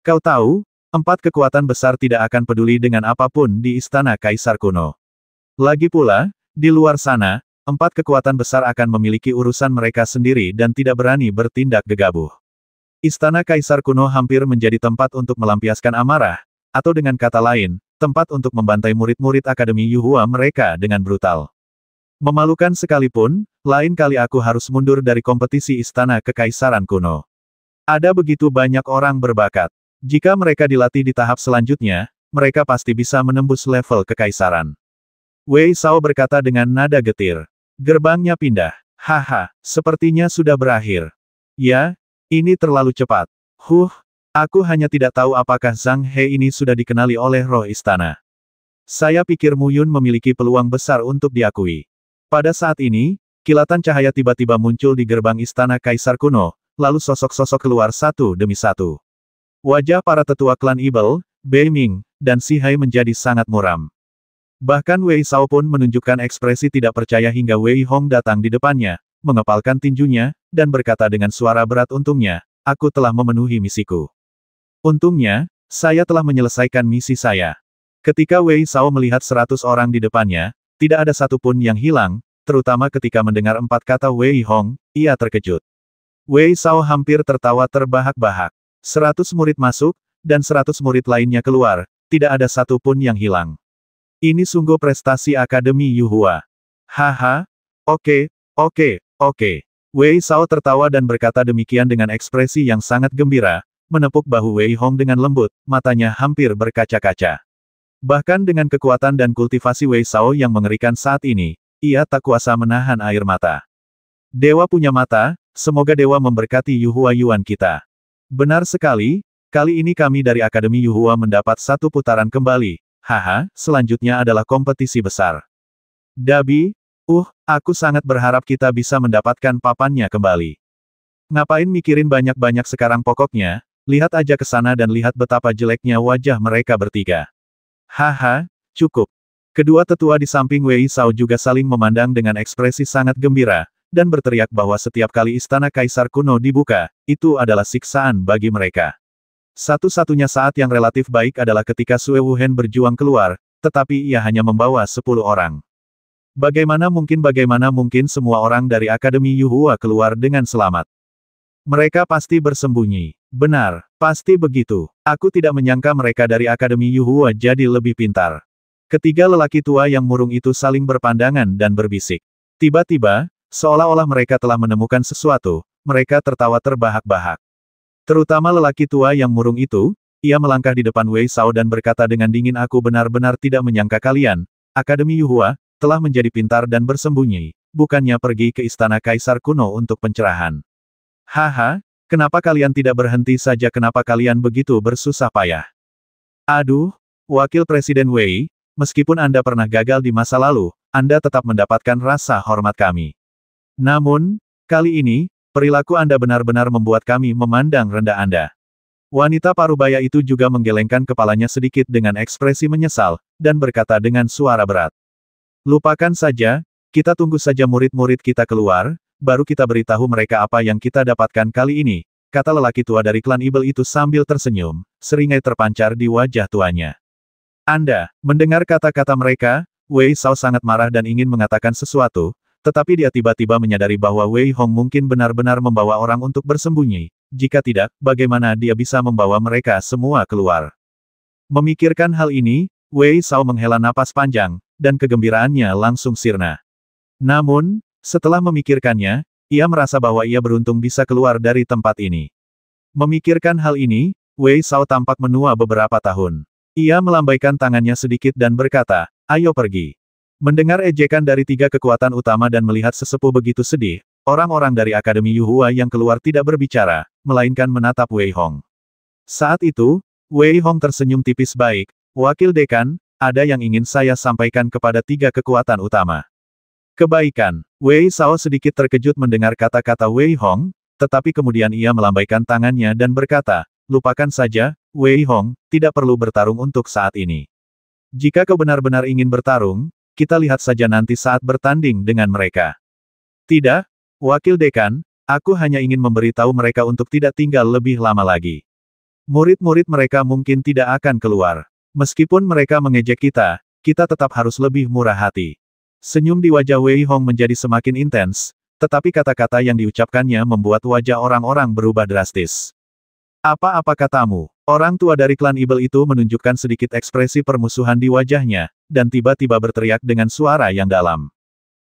Kau tahu, 4 kekuatan besar tidak akan peduli dengan apapun di istana kaisar kuno. Lagi pula, di luar sana, 4 kekuatan besar akan memiliki urusan mereka sendiri dan tidak berani bertindak gegabah. Istana kaisar kuno hampir menjadi tempat untuk melampiaskan amarah, atau dengan kata lain, tempat untuk membantai murid-murid Akademi Yuhua mereka dengan brutal. Memalukan sekalipun, lain kali aku harus mundur dari kompetisi istana kekaisaran kuno. Ada begitu banyak orang berbakat. Jika mereka dilatih di tahap selanjutnya, mereka pasti bisa menembus level kekaisaran. Wei Sao berkata dengan nada getir. Gerbangnya pindah. Haha, sepertinya sudah berakhir. Ya, ini terlalu cepat. Aku hanya tidak tahu apakah Zhang He ini sudah dikenali oleh roh istana. Saya pikir Mu Yun memiliki peluang besar untuk diakui. Pada saat ini, kilatan cahaya tiba-tiba muncul di gerbang istana kaisar kuno, lalu sosok-sosok keluar satu demi satu. Wajah para tetua klan Ibel, Beiming, dan Si Hai menjadi sangat muram. Bahkan Wei Sao pun menunjukkan ekspresi tidak percaya hingga Wei Hong datang di depannya, mengepalkan tinjunya, dan berkata dengan suara berat, untungnya, aku telah memenuhi misiku. Untungnya, saya telah menyelesaikan misi saya. Ketika Wei Sao melihat 100 orang di depannya, tidak ada satupun yang hilang, terutama ketika mendengar 4 kata Wei Hong, ia terkejut. Wei Sao hampir tertawa terbahak-bahak. 100 murid masuk, dan 100 murid lainnya keluar, tidak ada satupun yang hilang. Ini sungguh prestasi Akademi Yuhua. Haha, oke. Wei Sao tertawa dan berkata demikian dengan ekspresi yang sangat gembira, menepuk bahu Wei Hong dengan lembut, matanya hampir berkaca-kaca. Bahkan dengan kekuatan dan kultivasi Wei Sao yang mengerikan saat ini, ia tak kuasa menahan air mata. Dewa punya mata, semoga dewa memberkati Yuhua Yuan kita. Benar sekali, kali ini kami dari Akademi Yuhua mendapat satu putaran kembali. Haha, selanjutnya adalah kompetisi besar. Dabi, aku sangat berharap kita bisa mendapatkan papannya kembali. Ngapain mikirin banyak-banyak sekarang pokoknya, lihat aja ke sana dan lihat betapa jeleknya wajah mereka bertiga. Haha, cukup. Kedua tetua di samping Wei Shao juga saling memandang dengan ekspresi sangat gembira, dan berteriak bahwa setiap kali istana kaisar kuno dibuka, itu adalah siksaan bagi mereka. Satu-satunya saat yang relatif baik adalah ketika Sue Wuhen berjuang keluar, tetapi ia hanya membawa 10 orang. Bagaimana mungkin semua orang dari Akademi Yuhua keluar dengan selamat? Mereka pasti bersembunyi. Benar, pasti begitu. Aku tidak menyangka mereka dari Akademi Yuhua jadi lebih pintar. Ketiga lelaki tua yang murung itu saling berpandangan dan berbisik. Tiba-tiba, seolah-olah mereka telah menemukan sesuatu, mereka tertawa terbahak-bahak. Terutama lelaki tua yang murung itu, ia melangkah di depan Wei Shao dan berkata dengan dingin, aku benar-benar tidak menyangka kalian, Akademi Yuhua, telah menjadi pintar dan bersembunyi, bukannya pergi ke istana kaisar kuno untuk pencerahan. Haha, kenapa kalian tidak berhenti saja? Kenapa kalian begitu bersusah payah? Aduh, Wakil Presiden Wei, meskipun Anda pernah gagal di masa lalu, Anda tetap mendapatkan rasa hormat kami. Namun, kali ini, perilaku Anda benar-benar membuat kami memandang rendah Anda. Wanita parubaya itu juga menggelengkan kepalanya sedikit dengan ekspresi menyesal, dan berkata dengan suara berat. Lupakan saja, kita tunggu saja murid-murid kita keluar, baru kita beritahu mereka apa yang kita dapatkan kali ini, kata lelaki tua dari klan Ibel itu sambil tersenyum, seringai terpancar di wajah tuanya. Anda, mendengar kata-kata mereka, Wei Shao sangat marah dan ingin mengatakan sesuatu, tetapi dia tiba-tiba menyadari bahwa Wei Hong mungkin benar-benar membawa orang untuk bersembunyi, jika tidak, bagaimana dia bisa membawa mereka semua keluar. Memikirkan hal ini, Wei Shao menghela napas panjang, dan kegembiraannya langsung sirna. Namun, setelah memikirkannya, ia merasa bahwa ia beruntung bisa keluar dari tempat ini. Memikirkan hal ini, Wei Shao tampak menua beberapa tahun. Ia melambaikan tangannya sedikit dan berkata, ayo pergi. Mendengar ejekan dari tiga kekuatan utama dan melihat sesepuh begitu sedih, orang-orang dari Akademi Yuhua yang keluar tidak berbicara, melainkan menatap Wei Hong. Saat itu, Wei Hong tersenyum tipis baik, Wakil Dekan, ada yang ingin saya sampaikan kepada tiga kekuatan utama. Kebaikan. Wei Shao sedikit terkejut mendengar kata-kata Wei Hong, tetapi kemudian ia melambaikan tangannya dan berkata, lupakan saja, Wei Hong, tidak perlu bertarung untuk saat ini. Jika kau benar-benar ingin bertarung, kita lihat saja nanti saat bertanding dengan mereka. Tidak, Wakil Dekan, aku hanya ingin memberitahu mereka untuk tidak tinggal lebih lama lagi. Murid-murid mereka mungkin tidak akan keluar. Meskipun mereka mengejek kita, kita tetap harus lebih murah hati. Senyum di wajah Wei Hong menjadi semakin intens, tetapi kata-kata yang diucapkannya membuat wajah orang-orang berubah drastis. Apa-apa katamu? Orang tua dari klan Ibel itu menunjukkan sedikit ekspresi permusuhan di wajahnya, dan tiba-tiba berteriak dengan suara yang dalam.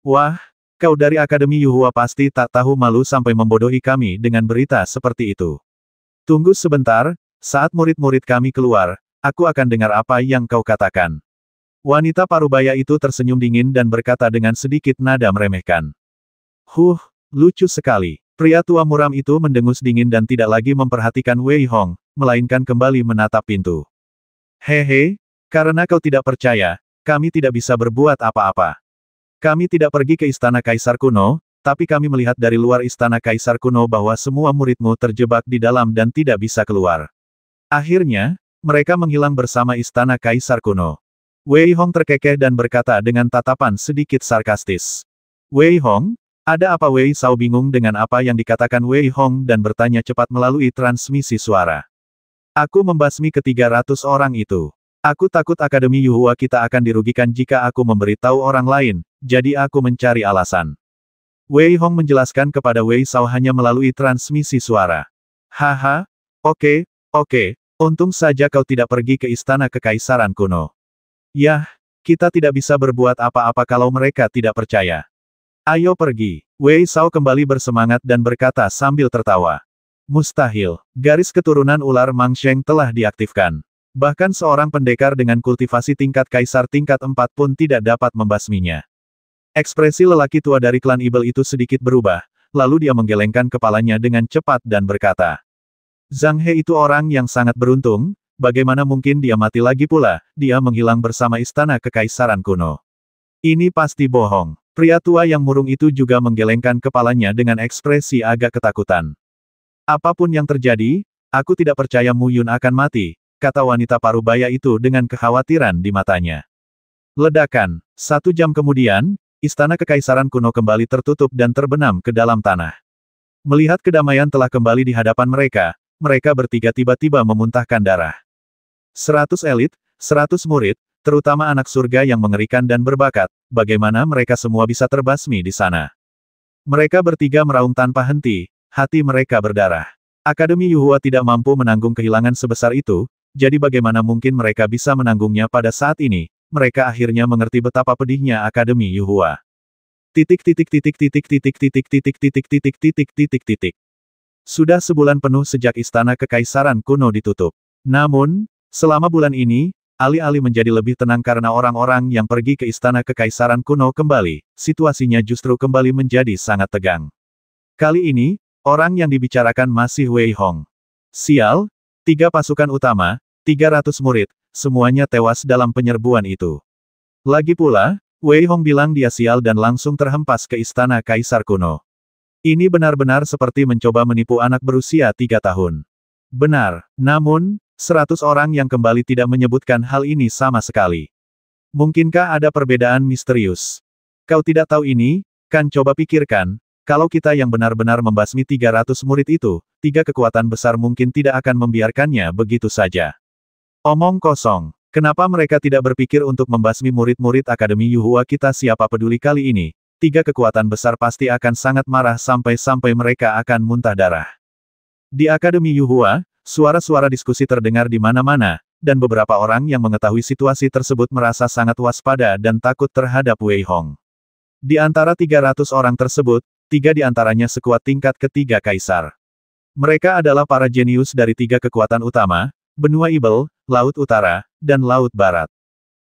Wah, kau dari Akademi Yuhua pasti tak tahu malu sampai membodohi kami dengan berita seperti itu. Tunggu sebentar, saat murid-murid kami keluar, aku akan dengar apa yang kau katakan. Wanita parubaya itu tersenyum dingin dan berkata dengan sedikit nada meremehkan. Lucu sekali. Pria tua muram itu mendengus dingin dan tidak lagi memperhatikan Wei Hong, melainkan kembali menatap pintu. Hehe, karena kau tidak percaya, kami tidak bisa berbuat apa-apa. Kami tidak pergi ke istana kaisar kuno, tapi kami melihat dari luar istana kaisar kuno bahwa semua muridmu terjebak di dalam dan tidak bisa keluar. Akhirnya, mereka menghilang bersama istana kaisar kuno. Wei Hong terkekeh dan berkata dengan tatapan sedikit sarkastis. Wei Hong, ada apa? Wei Shao bingung dengan apa yang dikatakan Wei Hong dan bertanya cepat melalui transmisi suara. Aku membasmi ke-300 orang itu. Aku takut Akademi Yuhua kita akan dirugikan jika aku memberitahu orang lain, jadi aku mencari alasan. Wei Hong menjelaskan kepada Wei Shao hanya melalui transmisi suara. Haha, oke, untung saja kau tidak pergi ke istana kekaisaran kuno. Yah, kita tidak bisa berbuat apa-apa kalau mereka tidak percaya. Ayo pergi. Wei Shao kembali bersemangat dan berkata sambil tertawa. Mustahil, garis keturunan ular Mangsheng telah diaktifkan. Bahkan seorang pendekar dengan kultivasi tingkat kaisar tingkat 4 pun tidak dapat membasminya. Ekspresi lelaki tua dari klan Ibel itu sedikit berubah, lalu dia menggelengkan kepalanya dengan cepat dan berkata. Zhang He itu orang yang sangat beruntung. Bagaimana mungkin dia mati lagi pula, dia menghilang bersama istana kekaisaran kuno. Ini pasti bohong. Pria tua yang murung itu juga menggelengkan kepalanya dengan ekspresi agak ketakutan. Apapun yang terjadi, aku tidak percaya Mu Yun akan mati, kata wanita parubaya itu dengan kekhawatiran di matanya. Ledakan. 1 jam kemudian, Istana Kekaisaran Kuno kembali tertutup dan terbenam ke dalam tanah. Melihat kedamaian telah kembali di hadapan mereka, mereka bertiga tiba-tiba memuntahkan darah. 100 elit, 100 murid, terutama anak surga yang mengerikan dan berbakat, bagaimana mereka semua bisa terbasmi di sana. Mereka bertiga meraung tanpa henti, hati mereka berdarah. Akademi Yuhua tidak mampu menanggung kehilangan sebesar itu, jadi bagaimana mungkin mereka bisa menanggungnya pada saat ini? Mereka akhirnya mengerti betapa pedihnya Akademi Yuhua. Sudah sebulan penuh sejak Istana Kekaisaran Kuno ditutup. Namun, selama bulan ini, alih-alih menjadi lebih tenang karena orang-orang yang pergi ke Istana Kekaisaran Kuno kembali, situasinya justru kembali menjadi sangat tegang. Kali ini, orang yang dibicarakan masih Wei Hong. Sial, 3 pasukan utama, 300 murid, semuanya tewas dalam penyerbuan itu. Lagi pula, Wei Hong bilang dia sial dan langsung terhempas ke Istana Kaisar Kuno. Ini benar-benar seperti mencoba menipu anak berusia 3 tahun. Benar, namun, 100 orang yang kembali tidak menyebutkan hal ini sama sekali. Mungkinkah ada perbedaan misterius? Kau tidak tahu ini, kan coba pikirkan, kalau kita yang benar-benar membasmi 300 murid itu, 3 kekuatan besar mungkin tidak akan membiarkannya begitu saja. Omong kosong. Kenapa mereka tidak berpikir untuk membasmi murid-murid Akademi Yuhua kita? Siapa peduli kali ini? 3 kekuatan besar pasti akan sangat marah sampai-sampai mereka akan muntah darah. Di Akademi Yuhua, suara-suara diskusi terdengar di mana-mana, dan beberapa orang yang mengetahui situasi tersebut merasa sangat waspada dan takut terhadap Wei Hong. Di antara 300 orang tersebut, 3 di antaranya sekuat tingkat ketiga kaisar. Mereka adalah para jenius dari 3 kekuatan utama, benua Ibel, Laut Utara, dan Laut Barat.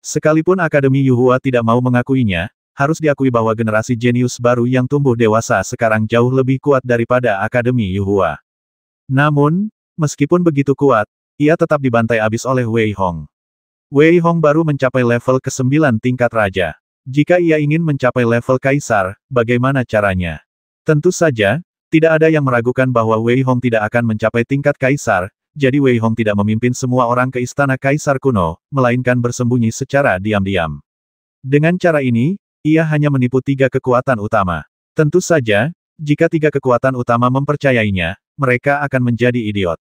Sekalipun Akademi Yuhua tidak mau mengakuinya, harus diakui bahwa generasi jenius baru yang tumbuh dewasa sekarang jauh lebih kuat daripada Akademi Yuhua. Namun, meskipun begitu kuat, ia tetap dibantai abis oleh Wei Hong. Wei Hong baru mencapai level ke-9 tingkat raja. Jika ia ingin mencapai level kaisar, bagaimana caranya? Tentu saja, tidak ada yang meragukan bahwa Wei Hong tidak akan mencapai tingkat kaisar, jadi Wei Hong tidak memimpin semua orang ke Istana Kaisar Kuno, melainkan bersembunyi secara diam-diam. Dengan cara ini, ia hanya menipu 3 kekuatan utama. Tentu saja, jika 3 kekuatan utama mempercayainya, mereka akan menjadi idiot.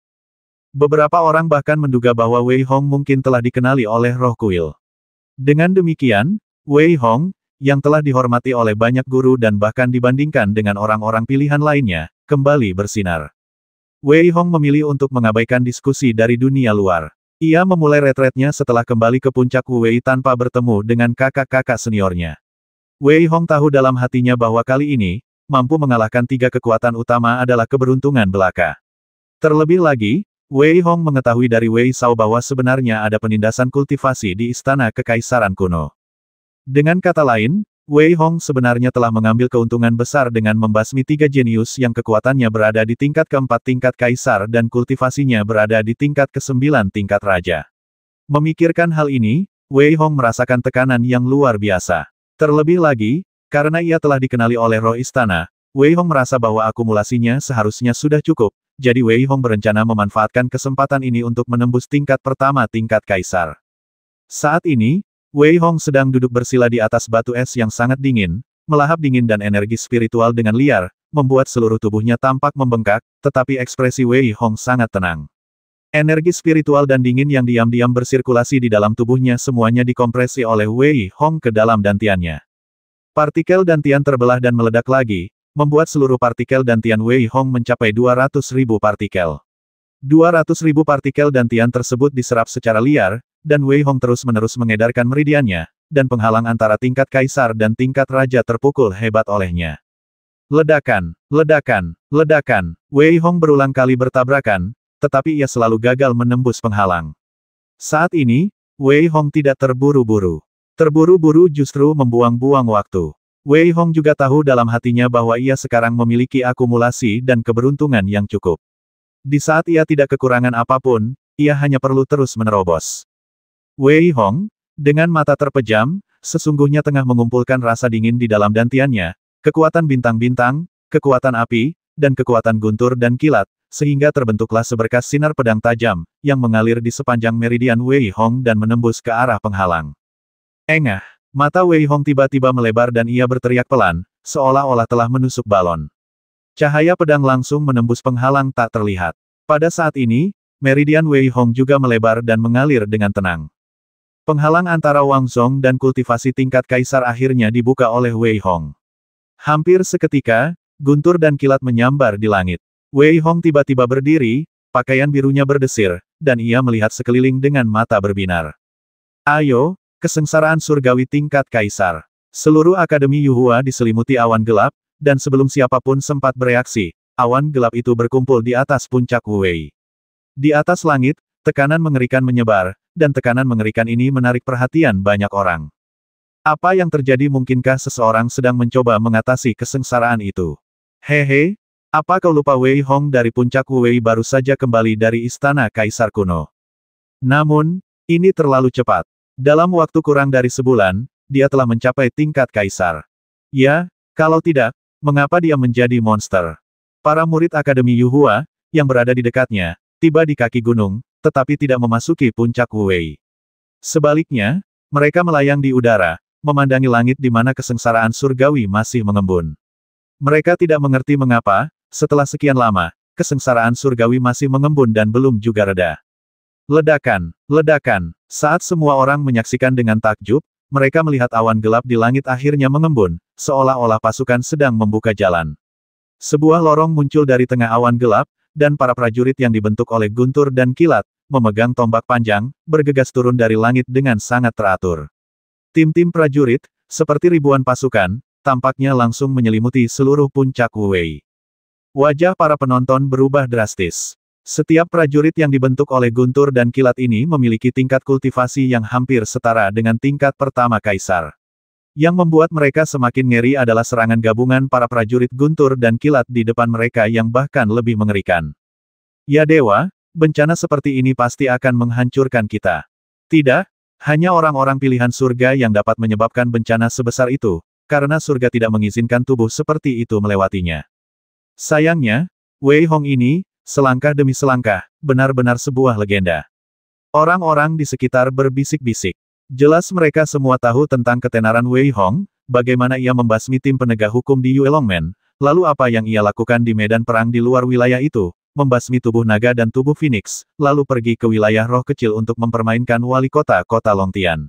Beberapa orang bahkan menduga bahwa Wei Hong mungkin telah dikenali oleh roh kuil. Dengan demikian, Wei Hong, yang telah dihormati oleh banyak guru dan bahkan dibandingkan dengan orang-orang pilihan lainnya, kembali bersinar. Wei Hong memilih untuk mengabaikan diskusi dari dunia luar. Ia memulai retretnya setelah kembali ke puncak Wu Wei tanpa bertemu dengan kakak-kakak seniornya. Wei Hong tahu dalam hatinya bahwa kali ini, mampu mengalahkan 3 kekuatan utama adalah keberuntungan belaka. Terlebih lagi, Wei Hong mengetahui dari Wei Shao bahwa sebenarnya ada penindasan kultivasi di Istana Kekaisaran Kuno. Dengan kata lain, Wei Hong sebenarnya telah mengambil keuntungan besar dengan membasmi 3 jenius yang kekuatannya berada di tingkat ke-4 tingkat kaisar dan kultivasinya berada di tingkat ke-9 tingkat raja. Memikirkan hal ini, Wei Hong merasakan tekanan yang luar biasa. Terlebih lagi, karena ia telah dikenali oleh roh istana, Wei Hong merasa bahwa akumulasinya seharusnya sudah cukup, jadi Wei Hong berencana memanfaatkan kesempatan ini untuk menembus tingkat pertama tingkat kaisar. Saat ini, Wei Hong sedang duduk bersila di atas batu es yang sangat dingin, melahap dingin dan energi spiritual dengan liar, membuat seluruh tubuhnya tampak membengkak, tetapi ekspresi Wei Hong sangat tenang. Energi spiritual dan dingin yang diam-diam bersirkulasi di dalam tubuhnya semuanya dikompresi oleh Wei Hong ke dalam dantiannya. Partikel dantian terbelah dan meledak lagi, membuat seluruh partikel dantian Wei Hong mencapai 200.000 partikel. 200.000 partikel dantian tersebut diserap secara liar, dan Wei Hong terus-menerus mengedarkan meridiannya, dan penghalang antara tingkat kaisar dan tingkat raja terpukul hebat olehnya. Ledakan, ledakan, ledakan, Wei Hong berulang kali bertabrakan, tetapi ia selalu gagal menembus penghalang. Saat ini, Wei Hong tidak terburu-buru. Terburu-buru justru membuang-buang waktu. Wei Hong juga tahu dalam hatinya bahwa ia sekarang memiliki akumulasi dan keberuntungan yang cukup. Di saat ia tidak kekurangan apapun, ia hanya perlu terus menerobos. Wei Hong, dengan mata terpejam, sesungguhnya tengah mengumpulkan rasa dingin di dalam dantiannya, kekuatan bintang-bintang, kekuatan api, dan kekuatan guntur dan kilat, sehingga terbentuklah seberkas sinar pedang tajam, yang mengalir di sepanjang meridian Wei Hong dan menembus ke arah penghalang. Engah! Mata Wei Hong tiba-tiba melebar dan ia berteriak pelan, seolah-olah telah menusuk balon. Cahaya pedang langsung menembus penghalang tak terlihat. Pada saat ini, meridian Wei Hong juga melebar dan mengalir dengan tenang. Penghalang antara Wang Zhong dan kultivasi tingkat kaisar akhirnya dibuka oleh Wei Hong. Hampir seketika, guntur dan kilat menyambar di langit. Wei Hong tiba-tiba berdiri, pakaian birunya berdesir, dan ia melihat sekeliling dengan mata berbinar. Ayo, kesengsaraan surgawi tingkat kaisar. Seluruh Akademi Yuhua diselimuti awan gelap, dan sebelum siapapun sempat bereaksi, awan gelap itu berkumpul di atas puncak Wei. Di atas langit, tekanan mengerikan menyebar, dan tekanan mengerikan ini menarik perhatian banyak orang. Apa yang terjadi? Mungkinkah seseorang sedang mencoba mengatasi kesengsaraan itu? Hehe, apa kau lupa Wei Hong dari puncak Wei baru saja kembali dari istana kaisar kuno? Namun, ini terlalu cepat. Dalam waktu kurang dari sebulan, dia telah mencapai tingkat kaisar. Ya, kalau tidak, mengapa dia menjadi monster? Para murid Akademi Yuhua, yang berada di dekatnya, tiba di kaki gunung, tetapi tidak memasuki puncak Wei. Sebaliknya, mereka melayang di udara, memandangi langit di mana kesengsaraan surgawi masih mengembun. Mereka tidak mengerti mengapa, setelah sekian lama, kesengsaraan surgawi masih mengembun dan belum juga reda. Ledakan, ledakan. Saat semua orang menyaksikan dengan takjub, mereka melihat awan gelap di langit akhirnya mengembun, seolah-olah pasukan sedang membuka jalan. Sebuah lorong muncul dari tengah awan gelap, dan para prajurit yang dibentuk oleh guntur dan kilat, memegang tombak panjang, bergegas turun dari langit dengan sangat teratur. Tim-tim prajurit, seperti ribuan pasukan, tampaknya langsung menyelimuti seluruh puncak Wei. Wajah para penonton berubah drastis. Setiap prajurit yang dibentuk oleh guntur dan kilat ini memiliki tingkat kultivasi yang hampir setara dengan tingkat pertama kaisar. Yang membuat mereka semakin ngeri adalah serangan gabungan para prajurit guntur dan kilat di depan mereka yang bahkan lebih mengerikan. Ya dewa, bencana seperti ini pasti akan menghancurkan kita. Tidak, hanya orang-orang pilihan surga yang dapat menyebabkan bencana sebesar itu, karena surga tidak mengizinkan tubuh seperti itu melewatinya. Sayangnya, Wei Hong ini, selangkah demi selangkah, benar-benar sebuah legenda. Orang-orang di sekitar berbisik-bisik. Jelas mereka semua tahu tentang ketenaran Wei Hong, bagaimana ia membasmi tim penegak hukum di Yue Longmen, lalu apa yang ia lakukan di medan perang di luar wilayah itu, membasmi tubuh naga dan tubuh Phoenix, lalu pergi ke wilayah roh kecil untuk mempermainkan wali kota kota Longtian.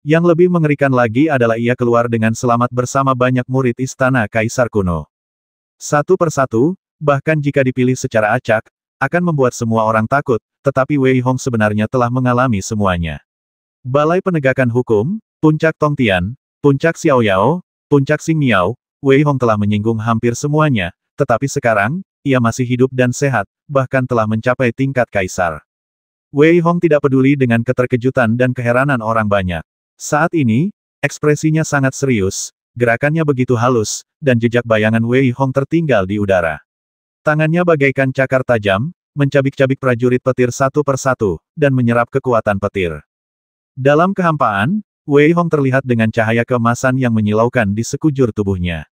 Yang lebih mengerikan lagi adalah ia keluar dengan selamat bersama banyak murid istana kaisar kuno. Satu persatu, bahkan jika dipilih secara acak, akan membuat semua orang takut, tetapi Wei Hong sebenarnya telah mengalami semuanya. Balai Penegakan Hukum, Puncak Tongtian, Puncak Xiaoyao, Puncak Xingmiao, Wei Hong telah menyinggung hampir semuanya, tetapi sekarang, ia masih hidup dan sehat, bahkan telah mencapai tingkat kaisar. Wei Hong tidak peduli dengan keterkejutan dan keheranan orang banyak. Saat ini, ekspresinya sangat serius, gerakannya begitu halus, dan jejak bayangan Wei Hong tertinggal di udara. Tangannya bagaikan cakar tajam, mencabik-cabik prajurit petir satu persatu, dan menyerap kekuatan petir. Dalam kehampaan, Wei Hong terlihat dengan cahaya keemasan yang menyilaukan di sekujur tubuhnya.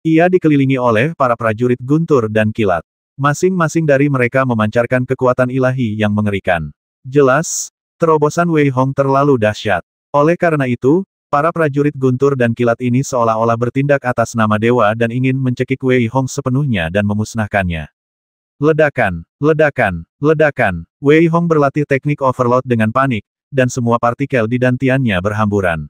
Ia dikelilingi oleh para prajurit guntur dan kilat. Masing-masing dari mereka memancarkan kekuatan ilahi yang mengerikan. Jelas, terobosan Wei Hong terlalu dahsyat. Oleh karena itu, para prajurit guntur dan kilat ini seolah-olah bertindak atas nama dewa dan ingin mencekik Wei Hong sepenuhnya dan memusnahkannya. Ledakan, ledakan, ledakan. Wei Hong berlatih teknik overload dengan panik, dan semua partikel di dantiannya berhamburan.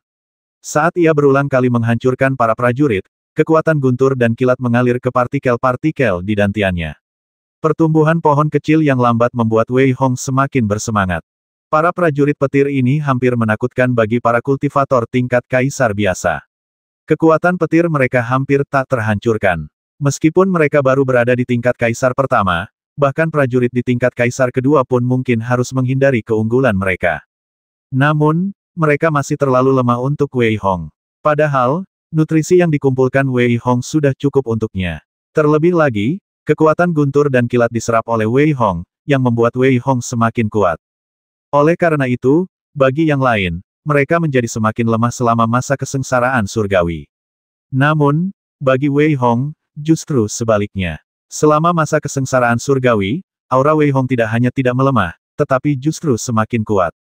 Saat ia berulang kali menghancurkan para prajurit, kekuatan guntur dan kilat mengalir ke partikel-partikel di dantiannya. Pertumbuhan pohon kecil yang lambat membuat Wei Hong semakin bersemangat. Para prajurit petir ini hampir menakutkan bagi para kultivator tingkat kaisar biasa. Kekuatan petir mereka hampir tak terhancurkan. Meskipun mereka baru berada di tingkat kaisar pertama, bahkan prajurit di tingkat kaisar kedua pun mungkin harus menghindari keunggulan mereka. Namun, mereka masih terlalu lemah untuk Wei Hong. Padahal, nutrisi yang dikumpulkan Wei Hong sudah cukup untuknya. Terlebih lagi, kekuatan guntur dan kilat diserap oleh Wei Hong, yang membuat Wei Hong semakin kuat. Oleh karena itu, bagi yang lain, mereka menjadi semakin lemah selama masa kesengsaraan surgawi. Namun, bagi Wei Hong, justru sebaliknya. Selama masa kesengsaraan surgawi, aura Wei Hong tidak hanya tidak melemah, tetapi justru semakin kuat.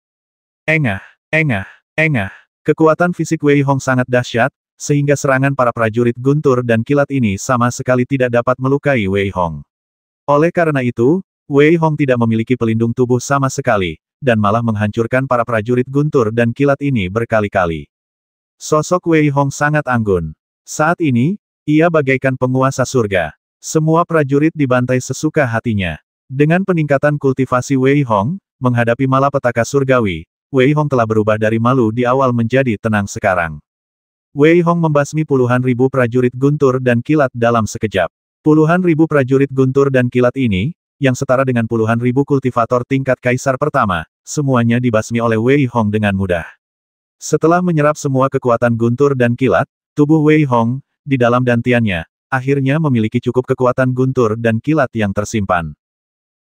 Engah, engah, engah. Kekuatan fisik Wei Hong sangat dahsyat, sehingga serangan para prajurit guntur dan kilat ini sama sekali tidak dapat melukai Wei Hong. Oleh karena itu, Wei Hong tidak memiliki pelindung tubuh sama sekali, dan malah menghancurkan para prajurit guntur dan kilat ini berkali-kali. Sosok Wei Hong sangat anggun. Saat ini, ia bagaikan penguasa surga. Semua prajurit dibantai sesuka hatinya. Dengan peningkatan kultivasi Wei Hong, menghadapi malapetaka surgawi, Wei Hong telah berubah dari malu di awal menjadi tenang sekarang. Wei Hong membasmi puluhan ribu prajurit guntur dan kilat dalam sekejap. Puluhan ribu prajurit guntur dan kilat ini, yang setara dengan puluhan ribu kultivator tingkat kaisar pertama, semuanya dibasmi oleh Wei Hong dengan mudah. Setelah menyerap semua kekuatan guntur dan kilat, tubuh Wei Hong, di dalam dantiannya, akhirnya memiliki cukup kekuatan guntur dan kilat yang tersimpan.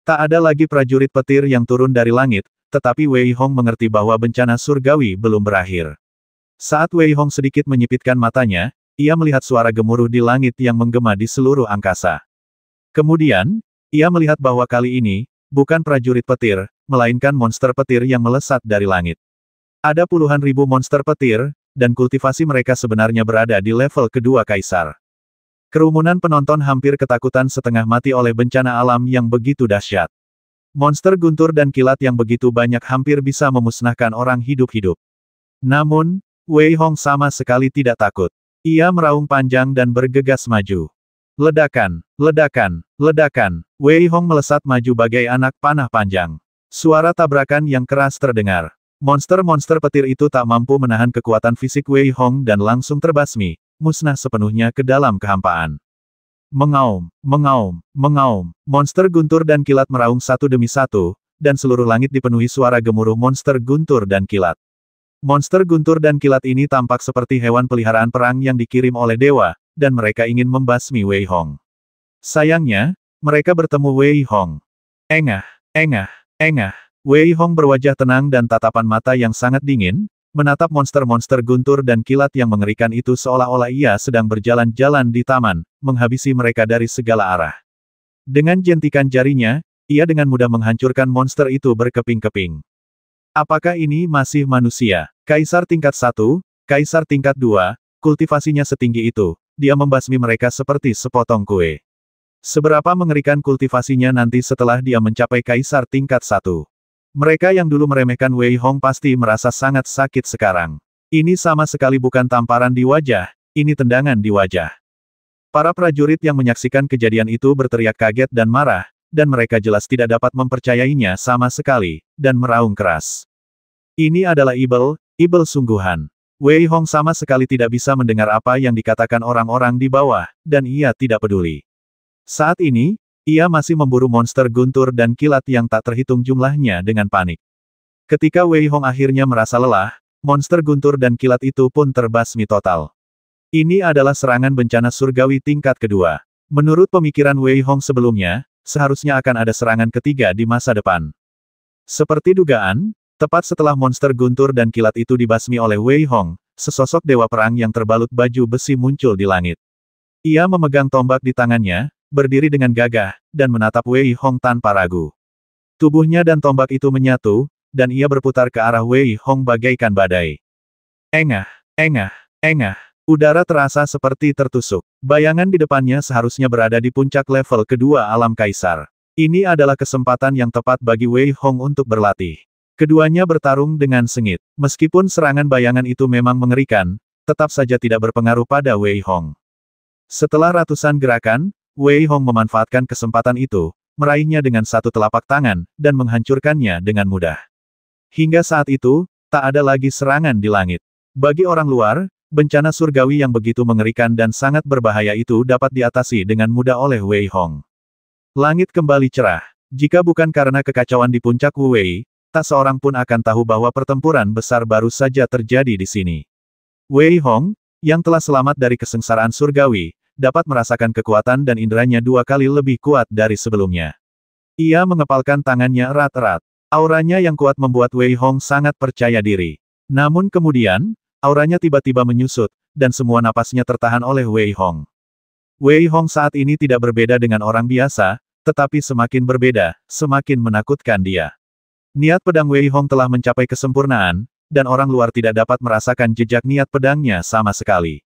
Tak ada lagi prajurit petir yang turun dari langit, tetapi Wei Hong mengerti bahwa bencana surgawi belum berakhir. Saat Wei Hong sedikit menyipitkan matanya, ia melihat suara gemuruh di langit yang menggema di seluruh angkasa. Kemudian, ia melihat bahwa kali ini, bukan prajurit petir, melainkan monster petir yang melesat dari langit. Ada puluhan ribu monster petir, dan kultivasi mereka sebenarnya berada di level kedua kaisar. Kerumunan penonton hampir ketakutan setengah mati oleh bencana alam yang begitu dahsyat. Monster guntur dan kilat yang begitu banyak hampir bisa memusnahkan orang hidup-hidup. Namun, Wei Hong sama sekali tidak takut. Ia meraung panjang dan bergegas maju. Ledakan, ledakan, ledakan. Wei Hong melesat maju bagai anak panah panjang. Suara tabrakan yang keras terdengar. Monster-monster petir itu tak mampu menahan kekuatan fisik Wei Hong dan langsung terbasmi, musnah sepenuhnya ke dalam kehampaan. Mengaum, mengaum, mengaum. Monster guntur dan kilat meraung satu demi satu, dan seluruh langit dipenuhi suara gemuruh monster guntur dan kilat. Monster guntur dan kilat ini tampak seperti hewan peliharaan perang yang dikirim oleh dewa, dan mereka ingin membasmi Wei Hong. Sayangnya, mereka bertemu Wei Hong. Engah, engah, engah. Wei Hong berwajah tenang dan tatapan mata yang sangat dingin, menatap monster-monster guntur dan kilat yang mengerikan itu seolah-olah ia sedang berjalan-jalan di taman, menghabisi mereka dari segala arah. Dengan jentikan jarinya, ia dengan mudah menghancurkan monster itu berkeping-keping. Apakah ini masih manusia? Kaisar tingkat 1, Kaisar tingkat 2, kultivasinya setinggi itu, dia membasmi mereka seperti sepotong kue. Seberapa mengerikan kultivasinya nanti setelah dia mencapai Kaisar tingkat 1. Mereka yang dulu meremehkan Wei Hong pasti merasa sangat sakit sekarang. Ini sama sekali bukan tamparan di wajah, ini tendangan di wajah. Para prajurit yang menyaksikan kejadian itu berteriak kaget dan marah, dan mereka jelas tidak dapat mempercayainya sama sekali, dan meraung keras. Ini adalah ibel sungguhan. Wei Hong sama sekali tidak bisa mendengar apa yang dikatakan orang-orang di bawah, dan ia tidak peduli. Saat ini, ia masih memburu monster guntur dan kilat yang tak terhitung jumlahnya dengan panik. Ketika Wei Hong akhirnya merasa lelah, monster guntur dan kilat itu pun terbasmi total. Ini adalah serangan bencana surgawi tingkat kedua. Menurut pemikiran Wei Hong sebelumnya, seharusnya akan ada serangan ketiga di masa depan. Seperti dugaan, tepat setelah monster guntur dan kilat itu dibasmi oleh Wei Hong, sesosok dewa perang yang terbalut baju besi muncul di langit. Ia memegang tombak di tangannya, berdiri dengan gagah, dan menatap Wei Hong tanpa ragu. Tubuhnya dan tombak itu menyatu, dan ia berputar ke arah Wei Hong bagaikan badai. Engah, engah, engah. Udara terasa seperti tertusuk. Bayangan di depannya seharusnya berada di puncak level kedua alam kaisar. Ini adalah kesempatan yang tepat bagi Wei Hong untuk berlatih. Keduanya bertarung dengan sengit. Meskipun serangan bayangan itu memang mengerikan, tetap saja tidak berpengaruh pada Wei Hong. Setelah ratusan gerakan, Wei Hong memanfaatkan kesempatan itu, meraihnya dengan satu telapak tangan, dan menghancurkannya dengan mudah. Hingga saat itu, tak ada lagi serangan di langit. Bagi orang luar, bencana surgawi yang begitu mengerikan dan sangat berbahaya itu dapat diatasi dengan mudah oleh Wei Hong. Langit kembali cerah. Jika bukan karena kekacauan di puncak Wu Wei, tak seorang pun akan tahu bahwa pertempuran besar baru saja terjadi di sini. Wei Hong, yang telah selamat dari kesengsaraan surgawi, dapat merasakan kekuatan dan inderanya 2 kali lebih kuat dari sebelumnya. Ia mengepalkan tangannya erat-erat. Auranya yang kuat membuat Wei Hong sangat percaya diri. Namun kemudian, auranya tiba-tiba menyusut, dan semua napasnya tertahan oleh Wei Hong. Wei Hong saat ini tidak berbeda dengan orang biasa, tetapi semakin berbeda, semakin menakutkan dia. Niat pedang Wei Hong telah mencapai kesempurnaan, dan orang luar tidak dapat merasakan jejak niat pedangnya sama sekali.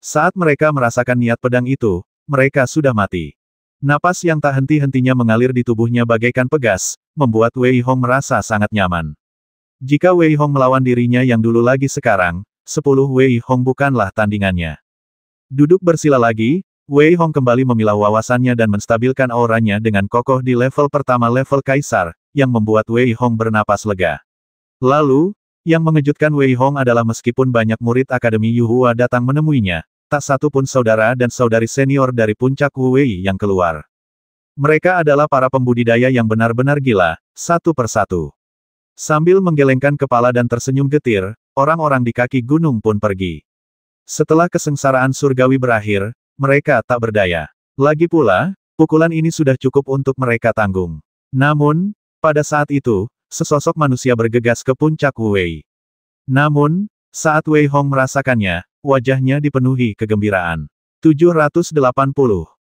Saat mereka merasakan niat pedang itu, mereka sudah mati. Napas yang tak henti-hentinya mengalir di tubuhnya bagaikan pegas, membuat Wei Hong merasa sangat nyaman. Jika Wei Hong melawan dirinya yang dulu lagi sekarang, 10 Wei Hong bukanlah tandingannya. Duduk bersila lagi, Wei Hong kembali memilah wawasannya dan menstabilkan auranya dengan kokoh di level pertama level Kaisar, yang membuat Wei Hong bernapas lega. Lalu, yang mengejutkan Wei Hong adalah meskipun banyak murid Akademi Yuhua datang menemuinya, tak satu pun saudara dan saudari senior dari puncak Wu Wei yang keluar. Mereka adalah para pembudidaya yang benar-benar gila, satu persatu. Sambil menggelengkan kepala dan tersenyum getir, orang-orang di kaki gunung pun pergi. Setelah kesengsaraan surgawi berakhir, mereka tak berdaya. Lagi pula, pukulan ini sudah cukup untuk mereka tanggung. Namun, pada saat itu, sesosok manusia bergegas ke puncak Wu Wei. Namun, saat Wei Hong merasakannya, wajahnya dipenuhi kegembiraan. 780.